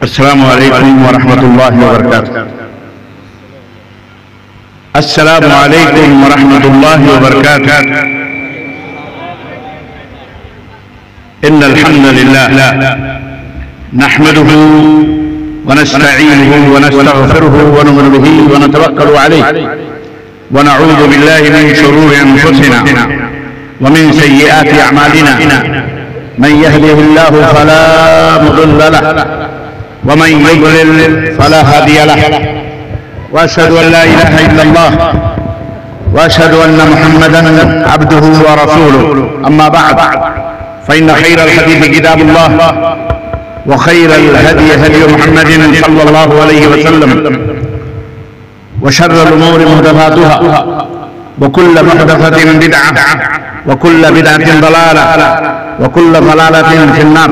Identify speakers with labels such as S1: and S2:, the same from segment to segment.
S1: السلام علیکم ورحمۃ اللہ وبرکاتہ۔ السلام علیکم ورحمۃ اللہ وبرکاتہ۔ ان الحمد للہ نحمده ونستعینه ونستغفره ونؤمن به ونتوکل علیہ ونعوذ باللہ من شرور انفسنا ومن سیئات اعمالنا من يهده الله فلا مضل له ومن يضلل فلا هادي له واشهد ان لا اله الا الله واشهد ان محمدا عبده ورسوله اما بعد فان خير الحديث كتاب الله وخير الهدي هدي محمد صلى الله عليه وسلم وشر الامور محدثاتها وكل محدثة بدعة وكل بدعة ضلالة وكل ضلالة في النار۔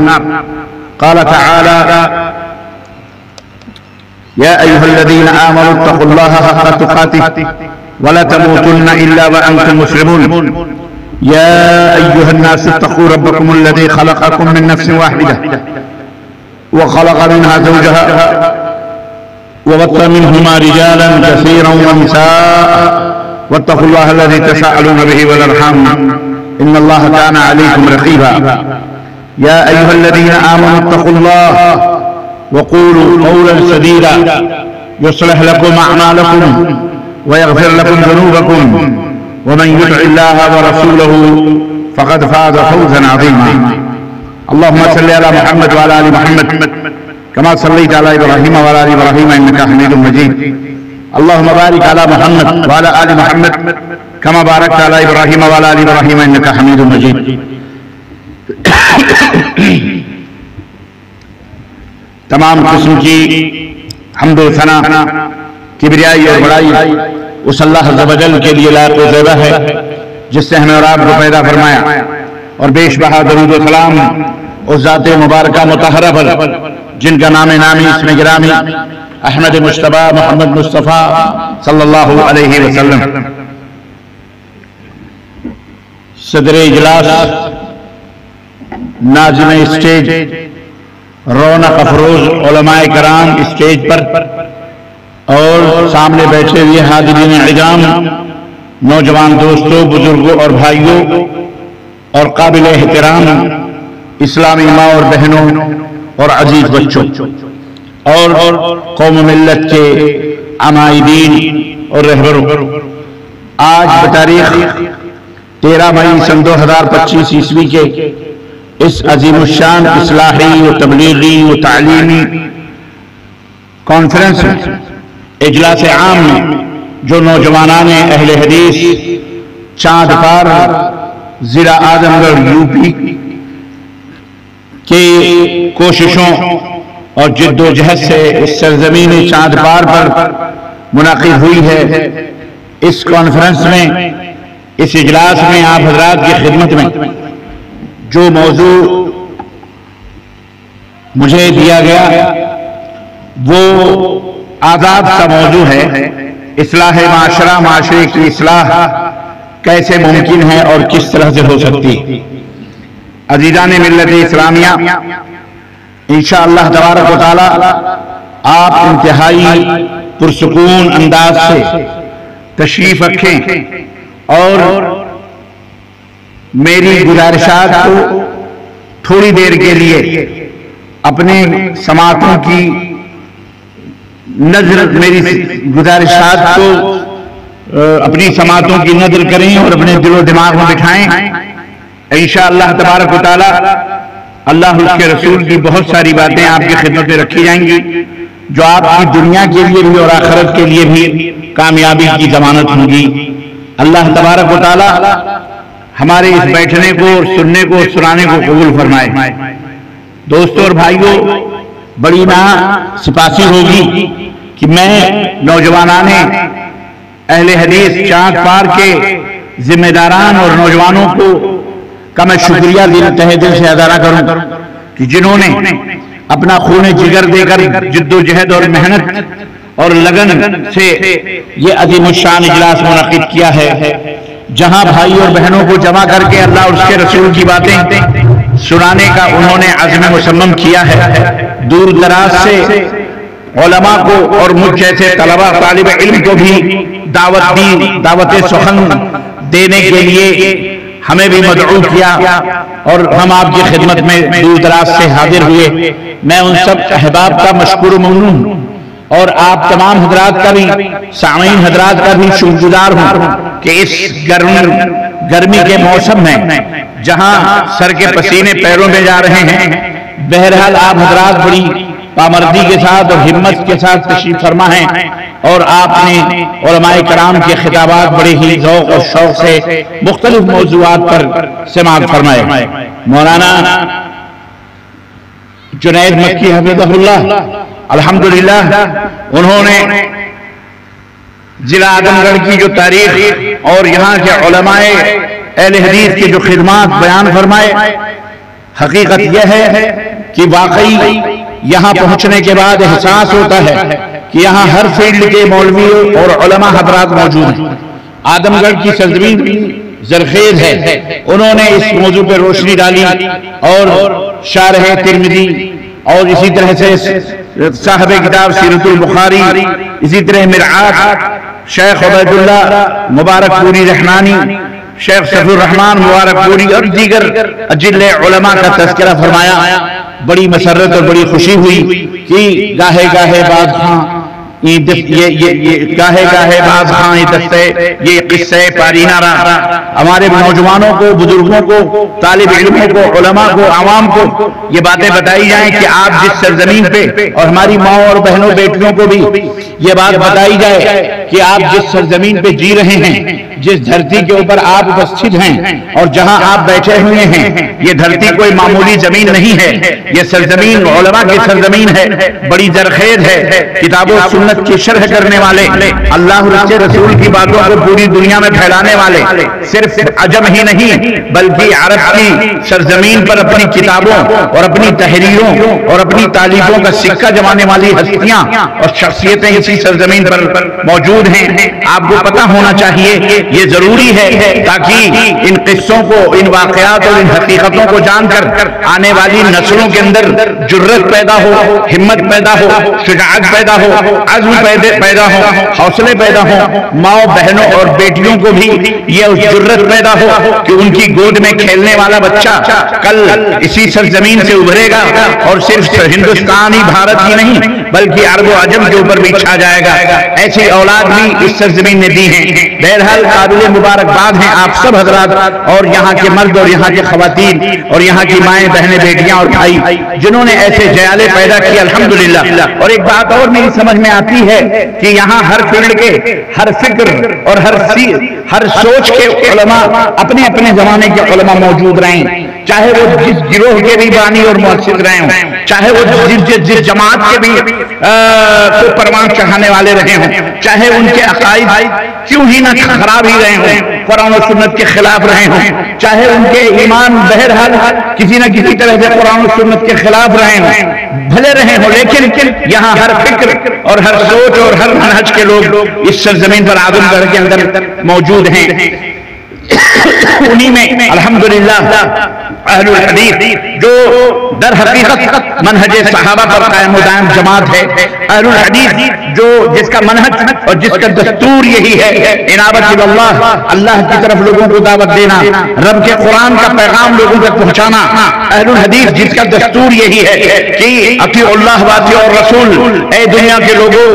S1: قال تعالى: يا أيها الذين آمنوا اتقوا الله حق تقاته ولا تموتن إلا وأنتم مسلمون۔ يا أيها الناس اتقوا ربكم الذي خلقكم من نفس واحدة وخلق منها زوجها وبث منهما رجالا كثيرا ونساء واتقوا الله الذي تساءلون به والأرحام إن الله كان عليكم رقيبا۔ يا أيها الذين آمنوا اتقوا الله وقولوا قولا سديدا يصلح لكم أعمالكم ويغفر لكم ذنوبكم ومن يطع الله ورسوله فقد فاز فوزا عظيما۔ اللهم صل على محمد وعلى آل محمد كما صليت على إبراهيم وعلى آل إبراهيم إنك حميد مجيد۔ اللهم بارك على محمد وعلى آل محمد كما باركت على إبراهيم وعلى آل إبراهيم إنك حميد مجيد۔ تمام قسم کی حمد و ثنا، کبریائی اور بڑائی اس اللہ عز و جل کے لیے لائق و زیبہ ہے جس نے ہمیں اور آپ کو پیدا فرمایا، اور بیش بہا درود و سلام اس ذات مبارکہ مطہرہ پر جن کا نام نامی اسم گرامی احمد مجتبیٰ محمد مصطفیٰ صلی اللہ علیہ وسلم۔ صدر اجلاس، ناظم اسٹیج، رونق افروز علماء کرام اسٹیج پر، اور سامنے بیٹھے ہوئے حاضرین اعظام، نوجوان دوستوں، بزرگوں اور بھائیوں اور قابل احترام اسلامی ماں اور بہنوں اور عزیز بچوں، اور قوم ملت کے عمائدین اور رہبروں، آج بتاریخ 13 مئی سن 2025 عیسوی کے اس عظیم الشان اصلاحی و تبلیغی و تعلیمی کانفرنس میں، اجلاس عام میں، جو نوجوانان اہل حدیث چاند پار ضلع اعظم گڑھ یوپی کے کوششوں اور جد و جہد سے اس سرزمین چاند پار پر منعقد ہوئی ہے، اس کانفرنس میں، اس اجلاس میں آپ حضرات کی خدمت میں جو موضوع مجھے دیا گیا وہ آداب کا موضوع ہے، اصلاح معاشرہ، معاشرے کی اصلاح کیسے ممکن ہے اور کس طرح سے ہو سکتی ہے۔ عزیزان ملت اسلامیہ، انشاءاللہ تبارک و تعالی آپ انتہائی پرسکون انداز سے تشریف رکھیں اور میری گزارشات کو تھوڑی دیر کے لیے اپنے سماعتوں کی نظر، میری گزارشات کو اپنی سماعتوں کی نظر کریں اور اپنے دل و دماغ میں بٹھائیں۔ انشاءاللہ تبارک و تعالی اللہ اس کے رسول کی بہت ساری باتیں آپ کی خدمت میں رکھی جائیں گی جو آپ کی دنیا کے لیے بھی اور آخرت کے لیے بھی کامیابی کی ضمانت ہوں گی۔ اللہ تبارک و تعالی ہمارے اس بیٹھنے کو، سننے کو، سنانے کو قبول فرمائے۔ دوستوں اور بھائیوں، بڑی سپاسی ہوگی کہ میں نوجوانان اہل حدیث چاند پار کے ذمہ داران اور نوجوانوں کو کا میں شکریہ تہہ دل سے ادا کروں کہ جنہوں نے اپنا خون جگر دے کر جد و جہد اور محنت اور لگن سے یہ عظیم الشان اجلاس منعقد کیا ہے، جہاں بھائی اور بہنوں کو جمع کر کے اللہ اور اس کے رسول کی باتیں سنانے کا انہوں نے عزم مصمم کیا ہے۔ دور دراز سے علماء کو اور مجھ جیسے طلبہ طالب علم کو بھی دعوت سخن دینے کے لیے ہمیں بھی مدعو کیا اور ہم آپ کی خدمت میں دور دراز سے حاضر ہوئے. میں ان سب احباب کا مشکور و ممنون ہوں اور آپ تمام حضرات کا بھی سامعین حضرات کا بھی شکر گزار ہوں کہ اس گرمی کے موسم میں جہاں سر کے پسینے پیروں میں جا رہے ہیں، بہرحال آپ حضرات بڑی پامردی کے ساتھ اور ہمت کے ساتھ تشریف فرما ہیں اور آپ نے علماء کرام کے خطابات بڑے ہی ذوق اور شوق سے مختلف موضوعات پر سماعت فرمائے. مولانا جنید مکی حفظہ اللہ الحمدللہ انہوں نے ضلع اعظم گڑھ کی جو تاریخ اور یہاں کے علماء اہل حدیث کی جو خدمات بیان فرمائے، حقیقت یہ ہے کہ واقعی یہاں پہنچنے کے بعد احساس ہوتا ہے کہ یہاں ہر فیلڈ کے مولوی اور علماء حضرات موجود ہیں. اعظم گڑھ کی سرزمین زرخیز ہے، انہوں نے اس موضوع پہ روشنی ڈالی اور شارح ترمذی اور اسی طرح سے صاحب کتاب سیرت البخاری، اسی طرح مرعات شیخ عبید اللہ مبارک پوری رحمانی، شیخ صفی الرحمن مبارک پوری اور دیگر اجل علماء کا تذکرہ فرمایا. بڑی مسرت اور بڑی خوشی ہوئی کہ گاہے گاہے باز خاں گاہے گاہے باز خاں یہ قصہ پارینہ رہا. ہمارے نوجوانوں کو، بزرگوں کو، طالب علموں کو، علماء کو، عوام کو یہ باتیں بتائی جائیں کہ آپ جس سرزمین پہ، اور ہماری ماں اور بہنوں بیٹیوں کو بھی یہ بات بتائی جائے کہ آپ جس سرزمین پہ جی رہے ہیں، جس دھرتی کے اوپر آپ اپستھت ہیں اور جہاں آپ بیٹھے ہوئے ہیں، یہ دھرتی کوئی معمولی زمین نہیں ہے، یہ سرزمین علماء کی سرزمین ہے، بڑی زرخیز ہے. کتاب و سنت کی شرح کرنے والے، اللہ اور اس کے رسول کی باتوں کو پوری دنیا میں پھیلانے والے، صرف عجم ہی نہیں بلکہ عرب کی سرزمین پر اپنی کتابوں اور اپنی تحریروں اور اپنی تعلیموں کا سکہ جمانے والی ہستیاں اور شخصیتیں اسی سرزمین پر موجود ہیں. آپ کو پتہ ہونا چاہیے، یہ ضروری ہے تاکہ ان قصوں کو، ان واقعات اور ان حقیقتوں کو جان کر آنے والی نسلوں کے اندر جرت پیدا ہو، ہمت پیدا ہو، شجاعت پیدا ہو، عزم پیدا ہو، حوصلے پیدا ہو. ماں بہنوں اور بیٹیوں کو بھی یہ جرت پیدا ہو کہ ان کی گود میں کھیلنے والا بچہ کل اسی سرزمین سے ابھرے گا اور صرف ہندوستانی بھارت ہی نہیں بلکہ عرب و عجم کے اوپر بھی چھا جائے گا. ایسی اولاد بھی اس سرزمین نے دی ہیں. بہرحال قابل مبارکباد ہیں آپ سب حضرات اور یہاں کے مرد اور یہاں کے خواتین اور یہاں کی مائیں بہنیں بیٹیاں اور بھائی جنہوں نے ایسے جیالے پیدا کیے الحمدللہ. اور ایک بات اور میری سمجھ میں آتی ہے کہ یہاں ہر فیلڈ کے، ہر فکر اور ہر سوچ کے علماء اپنے اپنے زمانے کے علماء موجود رہیں، چاہے وہ جس گروہ کے بھی بانی اور مؤسس رہے ہوں، چاہے وہ جس جماعت کے بھی کو پروان چڑھانے والے رہے ہوں، چاہے ان کے عقائد کیوں ہی نہ خراب ہی رہے ہوں، قرآن و سنت کے خلاف رہے ہوں، چاہے ان کے ایمان بہرحال کسی نہ کسی طرح سے قرآن و سنت کے خلاف رہے ہوں، بھلے رہے ہوں، لیکن یہاں ہر فکر اور ہر سوچ اور ہر منہج کے لوگ اس سرزمین پر اعظم گڑھ کے اندر موجود ہیں. انہی میں الحمدللہ اہل الحدیث جو در حقیقت منہج صحابہ پر قائم و دائم جماعت ہے، اہل الحدیث جو جس کا منہج اور جس کا دستور یہی ہے انابت اللہ، اللہ کی طرف لوگوں کو دعوت دینا، رب کے قرآن کا پیغام لوگوں تک پہنچانا. اہل الحدیث جس کا دستور یہی ہے کہ اطیعوا اللہ واطیعوا الرسول، اے دنیا کے لوگوں،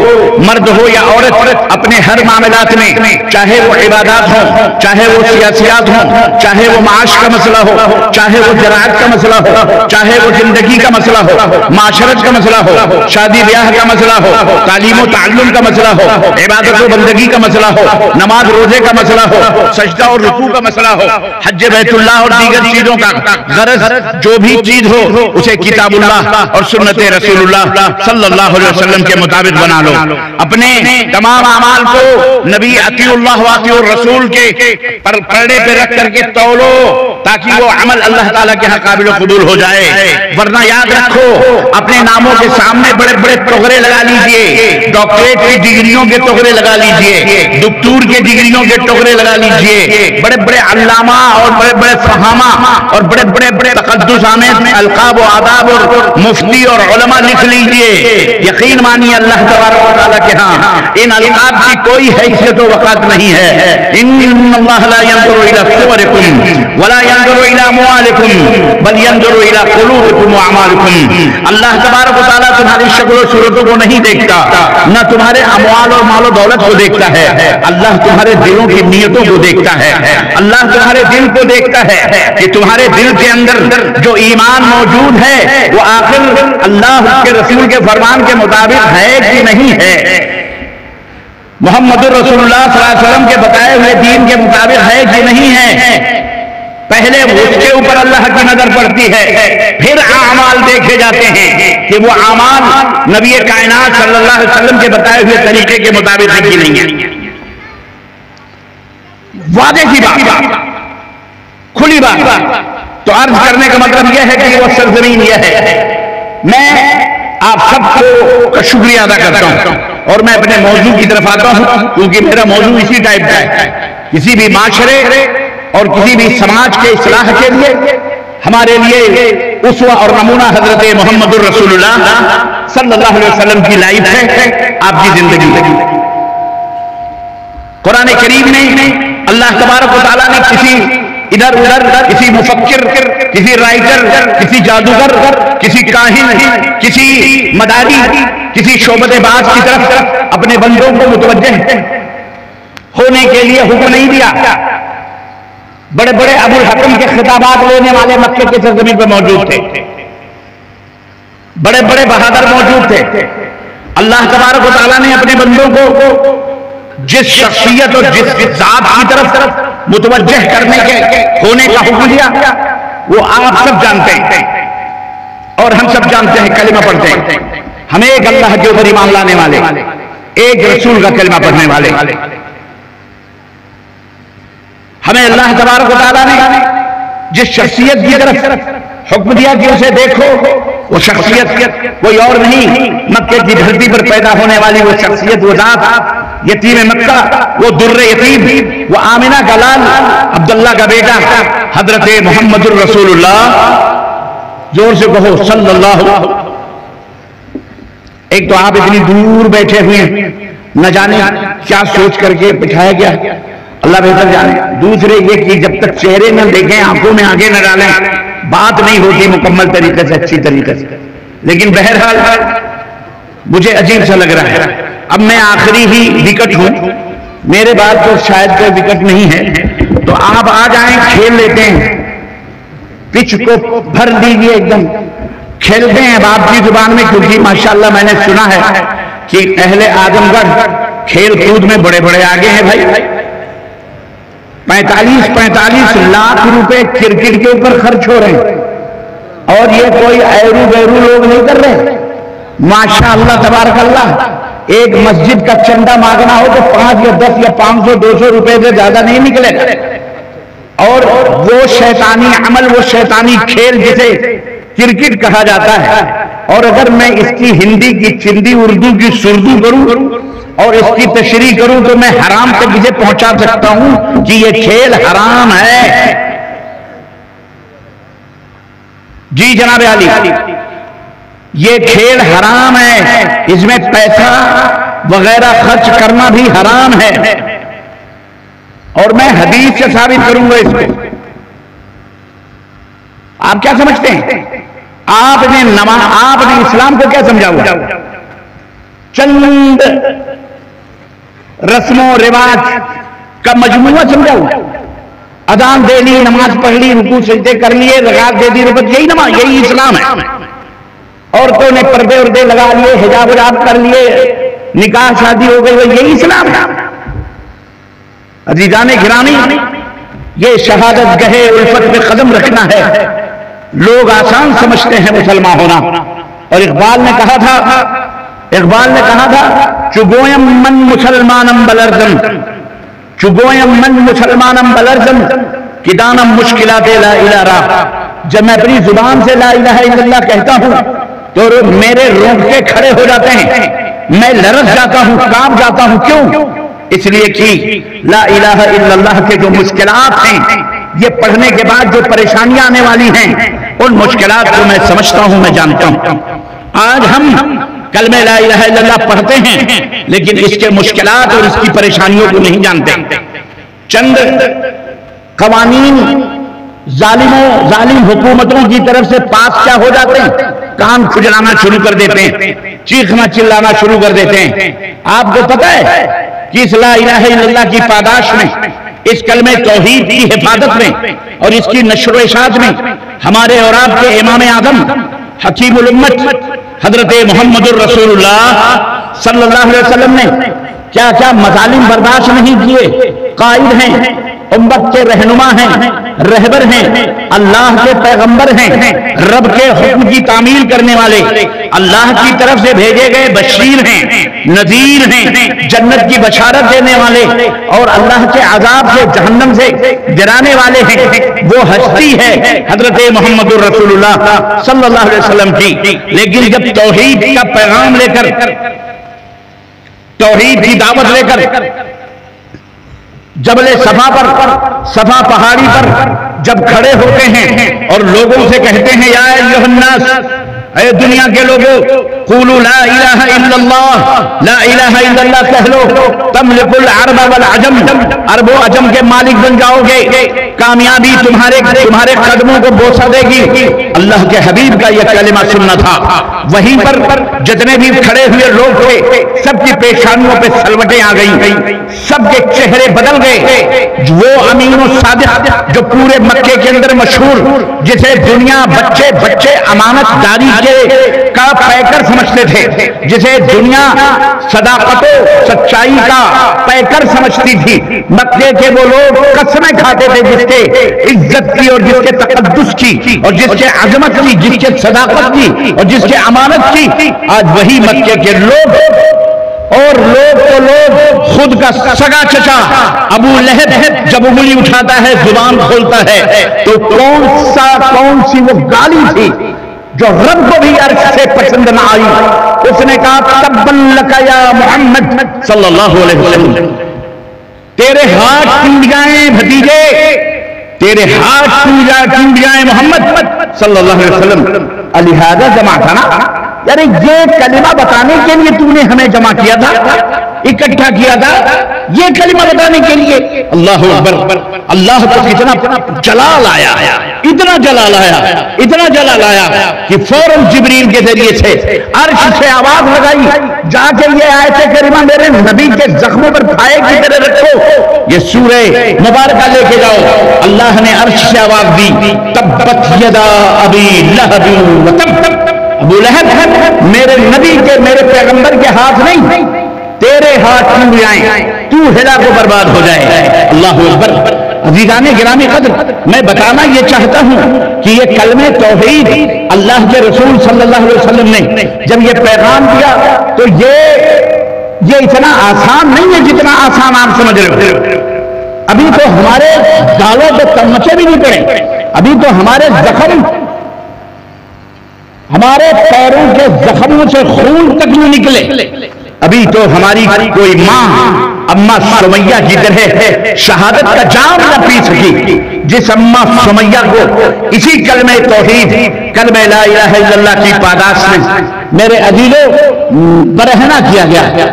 S1: مرد ہو یا عورت، اپنے ہر معاملات میں، چاہے وہ عبادات ہوں، چاہے وہ سیاسیات ہوں، چاہے وہ معاش کا مسئلہ ہو، چاہے وہ زراعت کا مسئلہ ہو، چاہے وہ زندگی کا مسئلہ ہو، معاشرت کا مسئلہ ہو، شادی بیاہ کا مسئلہ ہو، تعلیم و تعلم کا مسئلہ ہو، عبادت و بندگی کا مسئلہ ہو، نماز روزے کا مسئلہ ہو، سجدہ اور رکوع کا مسئلہ ہو، حج بیت اللہ اور دیگر چیزوں کا غرض جو بھی چیز ہو اسے کتاب اللہ اور سنت رسول اللہ صلی اللہ علیہ وسلم کے مطابق بنا لو. اپنے تمام اعمال کو نبی اطیعوا اللہ واطیعوا الرسول کے پردے پہ رکھ کر کے تولو تاکہ وہ عمل اللہ تعالیٰ کے ہاں قابل قبول ہو جائے. ورنہ یاد رکھو اپنے ناموں کے سامنے بڑے بڑے ٹوکرے لگا لیجئے، ڈاکٹریٹ کی ڈگریوں کے ٹکڑے لگا لیجئے، دکتور کے ڈگریوں کے ٹکڑے لگا لیجئے، بڑے بڑے علامہ اور بڑے بڑے فہامہ اور بڑے بڑے تقدس آمیز القاب و آداب اور مفتی اور علماء لکھ لیجئے، یقین مانیے اللہ تبارک و تعالیٰ کے ہاں ان القاب کی کوئی حیثیت و وقت نہیں ہے۔ ان اللہ لا ينظر الى صورکم ولا ينظر الى اموالکم بل ينظر الى قلوبکم واعمالکم۔ اللہ تبارک و تعالیٰ تمہاری شکل و صورتوں کو نہیں دیکھتا، نہ تمہارے اموال اور مال و دولت کو دیکھتا ہے، اللہ تمہارے دلوں کی نیتوں کو دیکھتا ہے۔ اللہ تمہارے دل کو دیکھتا ہے کہ تمہارے دل کے اندر جو ایمان موجود ہے وہ آخر اللہ کے رسول کے فرمان کے مطابق ہے کہ نہیں ہے، محمد رسول اللہ صلی اللہ علیہ وسلم کے بتائے ہوئے دین کے مطابق ہے کہ نہیں ہے۔ پہلے اس کے اوپر اللہ کی نظر پڑتی ہے، پھر اعمال دیکھے جاتے ہیں کہ وہ اعمال نبی کائنات صلی اللہ علیہ وسلم کے بتائے ہوئے طریقے کے مطابق ہے کہ نہیں ہے۔ وعدے کی بات، کھلی بات، تو عرض کرنے کا مطلب یہ ہے کہ وہ سرزمین یہ ہے۔ میں آپ سب کو شکریہ ادا کرتا ہوں اور میں اپنے موضوع کی طرف آتا ہوں، کیونکہ میرا موضوع اسی ٹائپ کا ہے۔ کسی بھی معاشرے اور کسی بھی سماج کے اصلاح کے لیے ہمارے لیے اسوہ اور نمونہ حضرت محمد الرسول اللہ صلی اللہ علیہ وسلم کی لائف ہے، آپ کی زندگی۔ قرآن کریم نے اللہ تبارک و تعالیٰ نے کسی ادھر ادھر، کسی مفکر، کسی رائٹر، کسی جادوگر، کسی کاہن، کسی مداری، کسی شعبۃ باز کی طرف اپنے بندوں کو متوجہ ہونے کے لیے حکم نہیں دیا۔ بڑے بڑے ابو الحکم کے خطابات لینے والے مکے کے سرزمین پر موجود تھے، بڑے بڑے بہادر موجود تھے۔ اللہ تبارک و تعالیٰ نے اپنے بندوں کو جس شخصیت اور جس ذات کی طرف متوجہ کرنے کے ہونے کا حکم دیا وہ آپ سب جانتے ہیں اور ہم سب جانتے ہیں، کلمہ پڑھتے ہیں ہم، ایک اللہ کے اوپر ایمان لانے والے، ایک رسول کا کلمہ پڑھنے والے۔ ہمیں اللہ تبارک و تعالیٰ نے جس شخصیت کی طرف حکم دیا کہ اسے دیکھو، وہ شخصیت کوئی اور نہیں، مکے کی دھرتی پر پیدا ہونے والی وہ شخصیت، وہ ذات، یتیم مکہ، وہ در یتیم، وہ آمنہ کا لال، عبداللہ کا بیٹا، حضرت محمد الرسول اللہ۔ زور سے کہو صلی اللہ۔ ایک تو آپ اتنی دور بیٹھے ہوئے ہیں، نہ جانے کیا سوچ کر کے بٹھایا گیا، اللہ بہتر جانے۔ دوسرے یہ کہ جب تک چہرے نہ دیکھیں، آنکھوں میں آگے نہ ڈالیں، بات نہیں ہوتی مکمل طریقے سے، اچھی طریقے سے۔ لیکن بہرحال مجھے عجیب سا لگ رہا ہے، اب میں آخری ہی وکٹ ہوں، میرے بعد تو شاید کوئی وکٹ نہیں ہے، تو آپ آ جائیں، کھیل لیتے ہیں، پچ کو بھر دیجیے، ایک دم کھیلتے ہیں اب آپ کی زبان میں، کیونکہ ماشاءاللہ میں نے سنا ہے کہ اہل اعظم گڑھ کھیل کود میں بڑے بڑے آگے ہیں بھائی۔ 45 لاکھ روپے کرکٹ کے اوپر خرچ ہو رہے ہیں، اور یہ کوئی ایرو بیرو لوگ نہیں کر رہے، ماشاءاللہ تبارک اللہ۔ ایک مسجد کا چندہ مانگنا ہو تو 5 یا 10 یا 500 200 روپے سے زیادہ نہیں نکلے گا، اور وہ شیطانی عمل، وہ شیطانی کھیل جسے کرکٹ کہا جاتا ہے، اور اگر میں اس کی ہندی کی چندی اردو کی سردو کروں اور اس کی تشریح کروں تو میں حرام تک اسے پہنچا سکتا ہوں کہ یہ کھیل حرام ہے۔ جی جناب علی، یہ کھیل حرام ہے، اس میں پیسہ وغیرہ خرچ کرنا بھی حرام ہے، اور میں حدیث سے ثابت کروں گا اس کو۔ آپ کیا سمجھتے ہیں؟ آپ نے اسلام کو کیا سمجھا ہوا؟ چند رسم و رواج کا مجموعہ سمجھا ہوا، اذان دے لی، نماز پڑھ لی، رکوع سجدے کر لیے، زکات دے دی، ربط، یہی نماز، یہی اسلام ہے۔ عورتوں نے پردے اردے لگا لیے، حجاب وجاب کر لیے، نکاح شادی ہو گئی، یہی اسلام ہے۔ عزیزان گرامی، یہ شہادت گہے الفت میں قدم رکھنا ہے۔ لوگ آسان سمجھتے ہیں مسلمان ہونا، اور اقبال نے کہا تھا چگویم من مسلمانم بلرزم، چگویم من مسلمانم بلرزم، کدانم مشکلات لا الہ را۔ جب میں اپنی زبان سے لا الہ الا اللہ کہتا ہوں تو میرے رونگٹے کھڑے ہو جاتے ہیں، میں لرز جاتا ہوں، کانپ جاتا ہوں. کیوں؟ اس لیے کہ لا الہ الا اللہ کے جو مشکلات ہیں، یہ پڑھنے کے بعد جو پریشانیاں آنے والی ہیں، ان مشکلات کو میں سمجھتا ہوں، میں جانتا ہوں. آج ہم کلمہ لا الہ الا اللہ پڑھتے ہیں لیکن اس کے مشکلات اور اس کی پریشانیوں کو نہیں جانتے. چند قوانین ظالم حکومتوں کی طرف سے پاس کیا ہو جاتے ہیں، کان کھجلانا شروع کر دیتے ہیں، چیخنا چلانا شروع کر دیتے ہیں. آپ کو پتہ ہے کہ اس لا الہ الا اللہ کی پاداش میں، اس کلمہ توحید کی حفاظت میں اور اس کی نشر و اشاعت میں ہمارے اور آپ کے امام اعظم حکیم الامت حضرت محمد الرسول اللہ صلی اللہ علیہ وسلم نے کیا کیا مظالم برداشت نہیں کیے. قائد ہیں، امت کے رہنما ہیں، رہبر ہیں، اللہ کے پیغمبر ہیں، رب کے حکم کی تعمیل کرنے والے، اللہ کی طرف سے بھیجے گئے بشیر ہیں، نذیر ہیں، جنت کی بشارت دینے والے اور اللہ کے عذاب سے، جہنم سے ڈرانے والے ہیں. وہ ہستی ہے حضرت محمد الرسول اللہ صلی اللہ علیہ وسلم کی. لیکن جب توحید کا پیغام لے کر، توحید کی دعوت لے کر جبل صفا پر، صفا پہاڑی پر جب کھڑے ہوتے ہیں اور لوگوں سے کہتے ہیں یا ایھا الناس، اے دنیا کے لوگوں، قولوا لا الہ الا اللہ، لا الہ الا اللہ کہہ لو، تملک العرب والعجم، عرب و عجم کے مالک بن جاؤ گے، کامیابی تمہارے قدموں کو بوسہ دے گی. اللہ کے حبیب کا یہ کلمہ سننا تھا. وہیں پر جتنے بھی کھڑے ہوئے لوگ تھے، سب کی پیشانیوں پہ سلوٹیں آ گئی، سب کے چہرے بدل گئے. وہ امین الصادق جو پورے مکے کے اندر مشہور، جسے دنیا بچے امانت داری کا پیکر سمجھتے تھے، جسے دنیا صداقت و سچائی کا پیکر سمجھتی تھی، مکے کے وہ لوگ قسمیں کھاتے تھے جس کے عزت کی اور جس کے تقدس کی اور جس کے عظمت کی، جس کے صداقت کی اور جس کے امانت کی. آج وہی مکے کے لوگ اور لوگ خود کا سگا چچا ابو لہب جب انگلی اٹھاتا ہے، زبان کھولتا ہے، تو کون سی وہ گالی تھی جو رب کو بھی عرش سے پسند نہ آئی. اس نے کہا تبا لک یا محمد صلی اللہ علیہ وسلم، تیرے ہاتھ ٹوٹ جائیں بھتیجے، تیرے ہاتھ ٹوٹ جائیں محمد صلی اللہ علیہ وسلم. لہذا جمع تھا نا، یعنی یہ کلمہ بتانے کے لیے تو نے ہمیں جمع کیا تھا، اکٹھا کیا تھا، یہ کلمہ بتانے کے لیے. اللہ اکبر. اللہ کو کتنا جلال آیا، اتنا جلال آیا کہ فوراً جبریل کے ذریعے سے عرش سے آواز لگائی، جا کے یہ آیت کریمہ میرے نبی کے زخموں پر پھائے کی طرح رکھو، یہ سورہ مبارکہ لے کے جاؤ. اللہ نے عرش سے آواز دی، تبت یدا ابی لہب وتب. ابو لہب میرے نبی کے، میرے پیغمبر کے ہاتھ نہیں، تیرے ہاتھ ٹوٹ جائیں، تو ہلاک و برباد ہو جائے. اللہ اکبر. عزیزان گرامی قدر، میں بتانا یہ چاہتا ہوں کہ یہ کلمہ توحید اللہ کے رسول صلی اللہ علیہ وسلم نے جب یہ پیغام دیا تو یہ اتنا آسان نہیں ہے جتنا آسان آپ سمجھ رہے ہو. ابھی تو ہمارے گالوں پہ تمچے بھی نہیں پڑے، ابھی تو ہمارے زخم، ہمارے پیروں کے زخموں سے خون تک نہیں نکلے. ابھی تو ہماری کوئی ماں اماں سمیہ کی طرح شہادت کا جام نہ پی سکی، جس اماں سمیہ کو اسی کلمہ توحید، کلمہ لا الہ الا اللہ کی پاداش میں میرے عزیزوں برہنہ کیا گیا،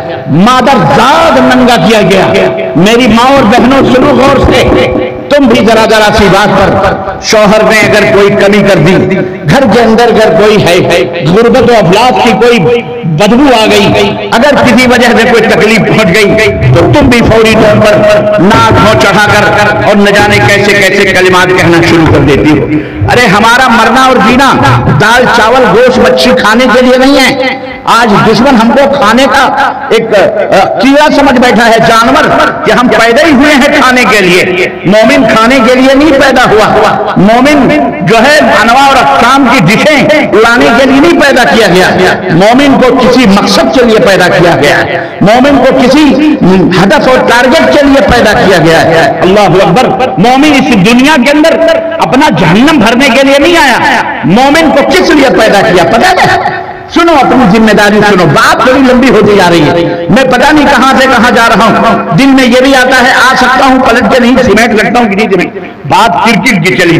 S1: مادر زاد ننگا کیا گیا. میری ماں اور بہنوں سنو غور سے، تم بھی ذرا سی بات پر شوہر نے اگر کوئی کمی کر دی، گھر کے اندر اگر کوئی ہے غربت و افلاس کی کوئی بدبو آ گئی، اگر کسی وجہ سے کوئی تکلیف پہنچ گئی تو تم بھی فوری طور پر ناک ہو چڑھا کر اور نہ جانے کیسے کیسے کلمات کہنا شروع کر دیتی ہو. ارے ہمارا مرنا اور جینا دال چاول گوشت مچھی کھانے کے لیے نہیں ہے. آج دشمن ہم کو کھانے کا ایک کیڑا سمجھ بیٹھا ہے، جانور، کہ ہم پیدا ہی ہوئے ہیں کھانے کے لیے. مومن کھانے کے لیے نہیں پیدا ہوا، مومن جو ہے انواع اور اقسام کی ڈشیں لانے کے لیے نہیں پیدا کیا گیا. مومن کو کسی مقصد کے لیے پیدا کیا گیا ہے، مومن کو کسی ہدف اور ٹارگٹ کے لیے پیدا کیا گیا ہے. اللہ اکبر. مومن اس دنیا کے اندر اپنا جہنم بھرنے کے لیے نہیں آیا. مومن کو کس لیے پیدا کیا پتہ ہے؟ سنو اپنی ذمہ داری سنو. بات تھوڑی لمبی ہوتی جا رہی ہے, میں پتہ نہیں کہاں سے کہاں جا رہا ہوں. دن میں یہ بھی آتا ہے آ سکتا ہوں, پلٹ کے نہیں سمیٹ لگتا ہوں کہ نہیں. بات کرکٹ کی چلی,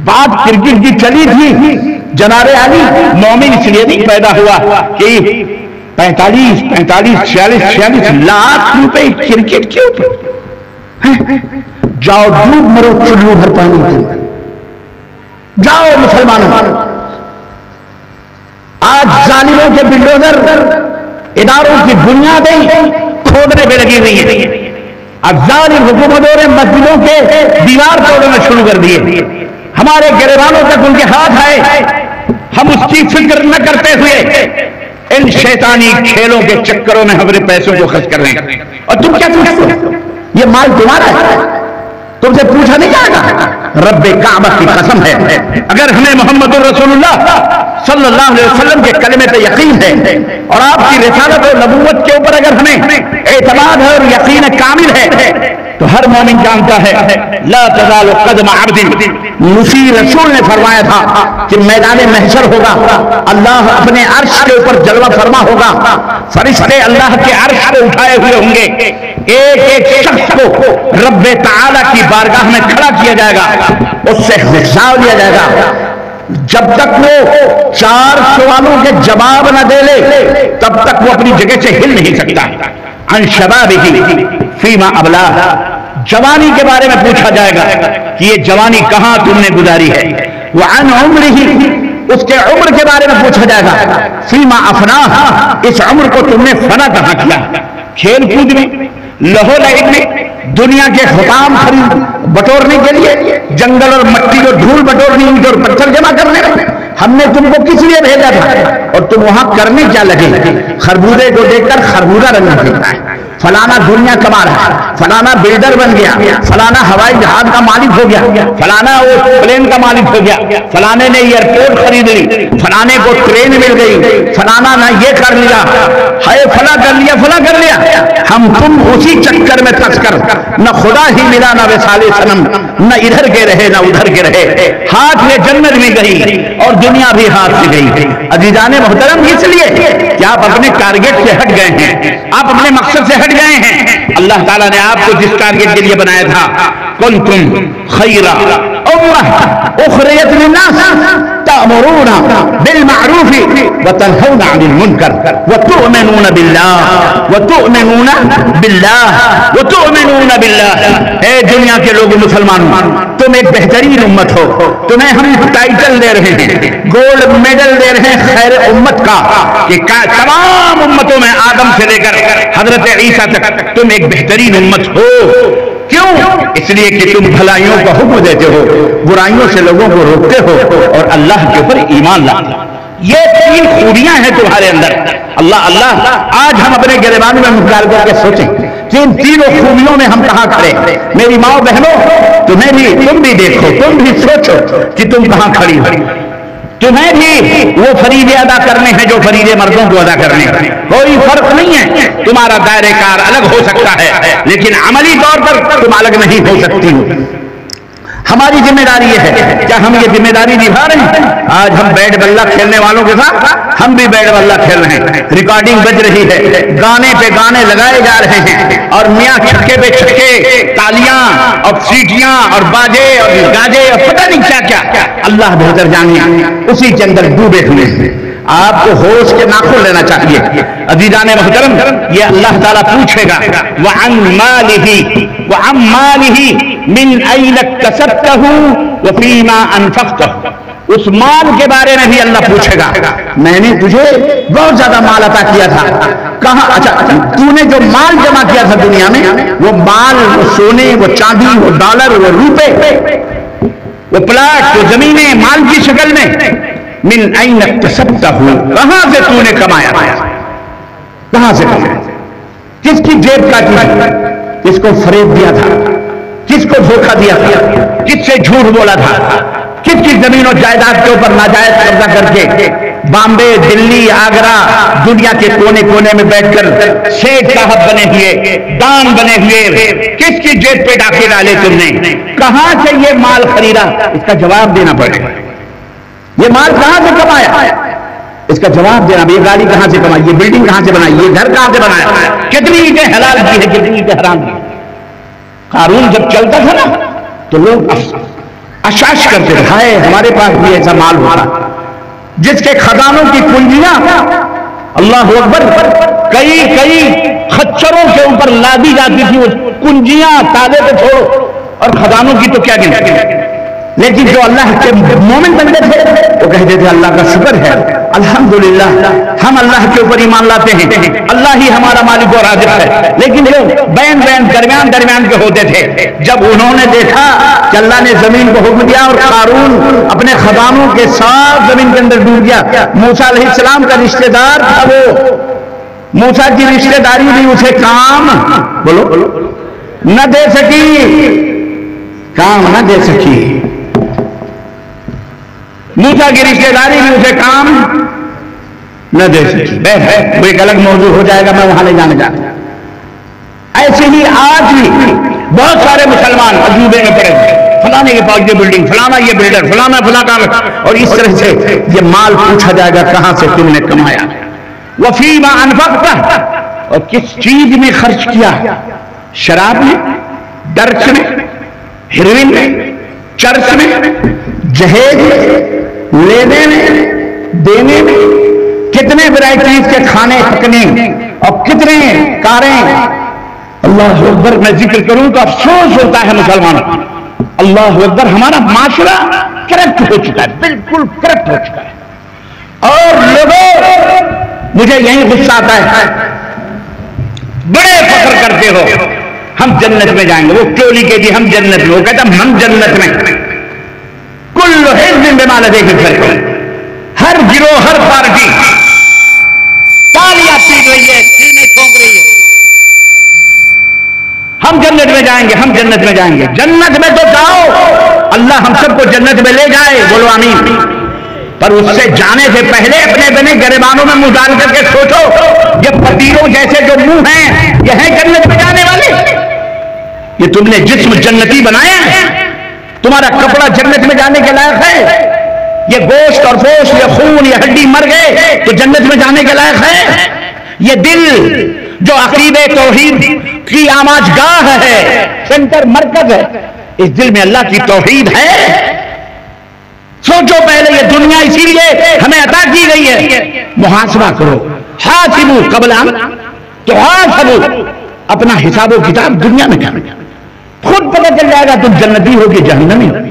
S1: بات کرکٹ کی چلی تھی. جناب علی مومن اس لیے نہیں پیدا ہوا کہ 45-46 لاکھ روپے کرکٹ کے اوپر. جاؤ ڈوب مرو چلو بھر پانی کے, جاؤ مسلمانوں. آج ظالموں کے بلڈوزر اداروں کی بنیادیں کھودنے پہ لگی ہوئی ہیں. اب ظالم حکومتوں نے مسجدوں کے دیوار توڑنا شروع کر دیے. ہمارے گریبانوں تک ان کے ہاتھ آئے. ہم اس کی فکر نہ کرتے ہوئے ان شیطانی کھیلوں کے چکروں میں ہمارے پیسوں کو خرچ کر رہے ہیں. اور تم کیا پوچھتے ہو؟ یہ مال تمہارا ہے, تم سے پوچھا نہیں جائے گا. رب کعبہ کی قسم ہے, اگر ہمیں محمد رسول اللہ صلی اللہ علیہ وسلم کے کلمے پہ یقین ہے اور آپ کی رسالت و نبوت کے اوپر اگر ہمیں اعتماد ہے اور یقین کامل ہے, تو ہر مومن جانتا ہے لا تزال قدم عبد. مسیح رسول نے فرمایا تھا کہ میدان محشر ہوگا, اللہ اپنے عرش کے اوپر جلوہ فرما ہوگا, فرشتے اللہ کے عرش کو اٹھائے ہوئے ہوں گے. ایک ایک شخص کو رب تعالی کی بارگاہ میں کھڑا کیا جائے گا, اس سے حساب لیا جائے گا. جب تک وہ 4 سوالوں کے جواب نہ دے لے تب تک وہ اپنی جگہ سے ہل نہیں سکتا. عن شبابہ فیما ابلاہ, جوانی کے بارے میں پوچھا جائے گا کہ یہ جوانی کہاں تم نے گزاری ہے. وعن عمرہ, اس کے عمر کے بارے میں پوچھا جائے گا فیما افناہ, اس عمر کو تم نے فنا کہاں کیا. کھیل کود میں, لہو لہب میں, دنیا کے حطام خرید بٹورنے کے لیے, جنگل اور مٹی کو دھول بٹورنے, اینٹ اور پتھر جمع کرنے میں. ہم نے تم کو کس لیے بھیجا تھا اور تم وہاں کرنے کیا لگے. خربوزے کو دیکھ کر خربوزہ رنگ پھینکتا ہے, فلانا دنیا کما رہا ہے, فلانا بلڈر بن گیا, فلانا ہوائی جہاز کا مالک ہو گیا, فلانا وہ پلین کا مالک ہو گیا, فلانے نے ایئرپورٹ خرید لی, فلانے کو ٹرین مل گئی, فلانا نہ یہ کر لیا ہے, فلا کر لیا, فلا کر لیا. ہم تم اسی چکر میں پھنس کر نہ خدا ہی ملا نہ وصال صنم, نہ ادھر کے رہے نہ ادھر کے رہے. ہاتھ میں جنت بھی گئی اور دنیا بھی ہاتھ سے گئی. عزیزان محترم, اس لیے کہ آپ اپنے ٹارگٹ سے ہٹ گئے ہیں, آپ اپنے مقصد سے ہٹ گئے ہیں. اللہ تعالیٰ نے آپ کو جس ٹارگٹ کے لیے بنایا تھا, کنتم خیر امہ اخرجت للناس تأمرون بالمعروف وتنهون عن المنکر وتؤمنون باللہ. اے دنیا کے لوگ مسلمانوں, تم ایک بہترین امت ہو. تمہیں ہم ٹائٹل دے رہے ہیں, گولڈ میڈل دے رہے ہیں خیر امت کا, کہ تمام امتوں میں آدم سے لے کر حضرت عیسیٰ تک تم ایک بہترین امت ہو. کیوں؟ اس لیے کہ تم بھلائیوں کو حکم دیتے ہو, برائیوں سے لوگوں کو روکتے ہو اور اللہ کے اوپر ایمان لاتے ہو. یہ 3 خوبیاں ہیں تمہارے اندر. اللہ آج ہم اپنے گریبان میں مقرر کر کے سوچیں کہ ان 3 خوبیوں میں ہم کہاں کھڑے. میری ماں بہنوں, تم بھی دیکھو, تم بھی سوچو کہ تم کہاں کھڑی ہو. تمہیں بھی وہ فریضے ادا کرنے ہیں جو فریضے مردوں کو ادا کرنے ہیں. کوئی فرق نہیں ہے, تمہارا دائرہ کار الگ ہو سکتا ہے لیکن عملی طور پر تم الگ نہیں ہو سکتی ہو. ہماری ذمہ داری یہ ہے, کیا ہم یہ ذمہ داری نبھا رہے ہیں؟ آج ہم بیٹ بلہ کھیلنے والوں کے ساتھ ہم بھی بیٹ بلہ کھیل رہے ہیں. ریکارڈنگ بج رہی ہے, گانے پہ گانے لگائے جا رہے ہیں, اور میاں چھکے پہ چھکے, تالیاں اور سیٹیاں اور باجے اور گاجے اور پتہ نہیں کیا کیا, اللہ بہتر جانے, اسی کے اندر ڈوبے ہوئے ہیں. آپ کو ہوش کے ناخن لینا چاہیے. عزیزان محترم, یہ اللہ تعالیٰ پوچھے گا وعن مالہ من این اکتسبتہ وفیما انفقتہ. اس مال کے بارے میں بھی اللہ پوچھے گا, میں نے تجھے بہت زیادہ مال عطا کیا تھا, کہاں, اچھا تو نے جو مال جمع کیا تھا دنیا میں, وہ مال, وہ سونے, وہ چاندی, وہ ڈالر, وہ روپے, وہ پلاٹ, وہ زمینیں مال کی شکل میں, من این اکتسبتہ, کہاں سے تو نے کمایا, کہاں سے کمایا, کس کی جیب کاٹی, کس کو فریب دیا تھا, کس کو دھوکہ دیا تھا, کس سے جھوٹ بولا تھا, کس کی زمین و جائیداد کے اوپر ناجائز قبضہ کر کے بامبے, دلی, آگرہ, دنیا کے کونے کونے میں بیٹھ کر شیخ صاحب بنے ہوئے, دان بنے ہوئے, کس کی جیب پہ ڈاکے ڈالے تم نے, کہاں سے یہ مال خریدا, اس کا جواب دینا پڑے گا. یہ مال کہاں سے کمایا, اس کا جواب دینا. یہ گاڑی کہاں سے کمائی, یہ بلڈنگ کہاں سے بنائی, یہ گھر کہاں سے بنایا, کتنی اینٹیں حلال کی ہے, کتنی اینٹیں حرام کی. قارون جب چلتا تھا نا تو لوگ اشاش کرتے تھے, ہائے ہمارے پاس بھی ایسا مال ہوتا جس کے خزانوں کی کنجیاں اللہ اکبر کئی خچروں کے اوپر لادی جاتی تھی. وہ کنجیاں تالے پہ چھوڑو اور خزانوں کی تو کیا گنتی. لیکن جو اللہ کے مومن بندے تھے وہ کہتے تھے اللہ کا شکر ہے, الحمدللہ ہم اللہ کے اوپر ایمان لاتے ہیں, اللہ ہی ہمارا مالک و رازق ہے. لیکن لوگ بین درمیان کے ہوتے تھے. جب انہوں نے دیکھا کہ اللہ نے زمین کو حکم دیا اور قارون اپنے خزانوں کے ساتھ زمین کے اندر ڈوب گیا. موسیٰ علیہ السلام کا رشتہ دار تھا وہ, موسیٰ کی رشتہ داری بھی اسے کام بولو نہ دے سکی, کام نہ دے سکی. موسیٰ کی رشتہ داری بھی اسے کام نہ دے سکی. وہ ایک الگ موضوع ہو جائے گا, میں وہاں نہیں جانا چاہتا. ایسے ہی آج بھی بہت سارے مسلمان عجوبے میں پڑے ہیں, فلانے کے پاس یہ بلڈنگ, فلانا یہ بلڈر, فلانا فلانا, اور اس طرح سے یہ مال پوچھا جائے گا کہاں سے تم نے کمایا. وفیما انفقتہ, اور کس چیز میں خرچ کیا, شراب میں, ڈرچ میں, ہیروئن میں, چرس میں, جہیز میں, لینے میں, دینے میں, کتنے ورائٹیز کے کھانے پکنے اور کتنے کاریں. اللہ اکبر, میں ذکر کروں تو افسوس ہوتا ہے مسلمانوں. اللہ اکبر, ہمارا معاشرہ کرپٹ ہو چکا ہے, بالکل کرپٹ ہو چکا ہے. اور لوگوں مجھے یہی غصہ آتا ہے, بڑے فخر کرتے ہو ہم جنت میں جائیں گے. وہ ٹولی کے جی ہم جنت میں, وہ کہتا ہم جنت میں. کل حزب بما لدیہم فرحون, ہر گروہ ہر پارٹی تالیاں پیٹ رہی ہے, سینے ٹھونک رہی ہے, ہم جنت میں جائیں گے, ہم جنت میں جائیں گے. جنت میں تو جاؤ, اللہ ہم سب کو جنت میں لے جائے, بولو آمین. پر اس سے جانے سے پہلے اپنے بنے گریبانوں میں منہ ڈال کر کے سوچو, یہ پتیلوں جیسے جو منہ ہیں یہ ہیں جنت میں جانے والے. یہ تم نے جسم جنتی بنایا ہے, تمہارا کپڑا جنت میں جانے کے لائق ہے. یہ گوشت اور گوشت, یہ خون, یہ ہڈی مر گئے تو جنت میں جانے کے لائق ہے. یہ دل جو عقیدہ توحید کی آماج گاہ ہے, سینٹر مرکز ہے, اس دل میں اللہ کی توحید ہے. سوچو پہلے, یہ دنیا اسی لیے ہمیں عطا کی گئی ہے. محاسبہ کرو, حاسبوا قبل ان تحاسبوا, اپنا حساب و کتاب دنیا میں کرو, خود پتہ چل جائے گا تم جنتی ہو کہ جہنمی ہو.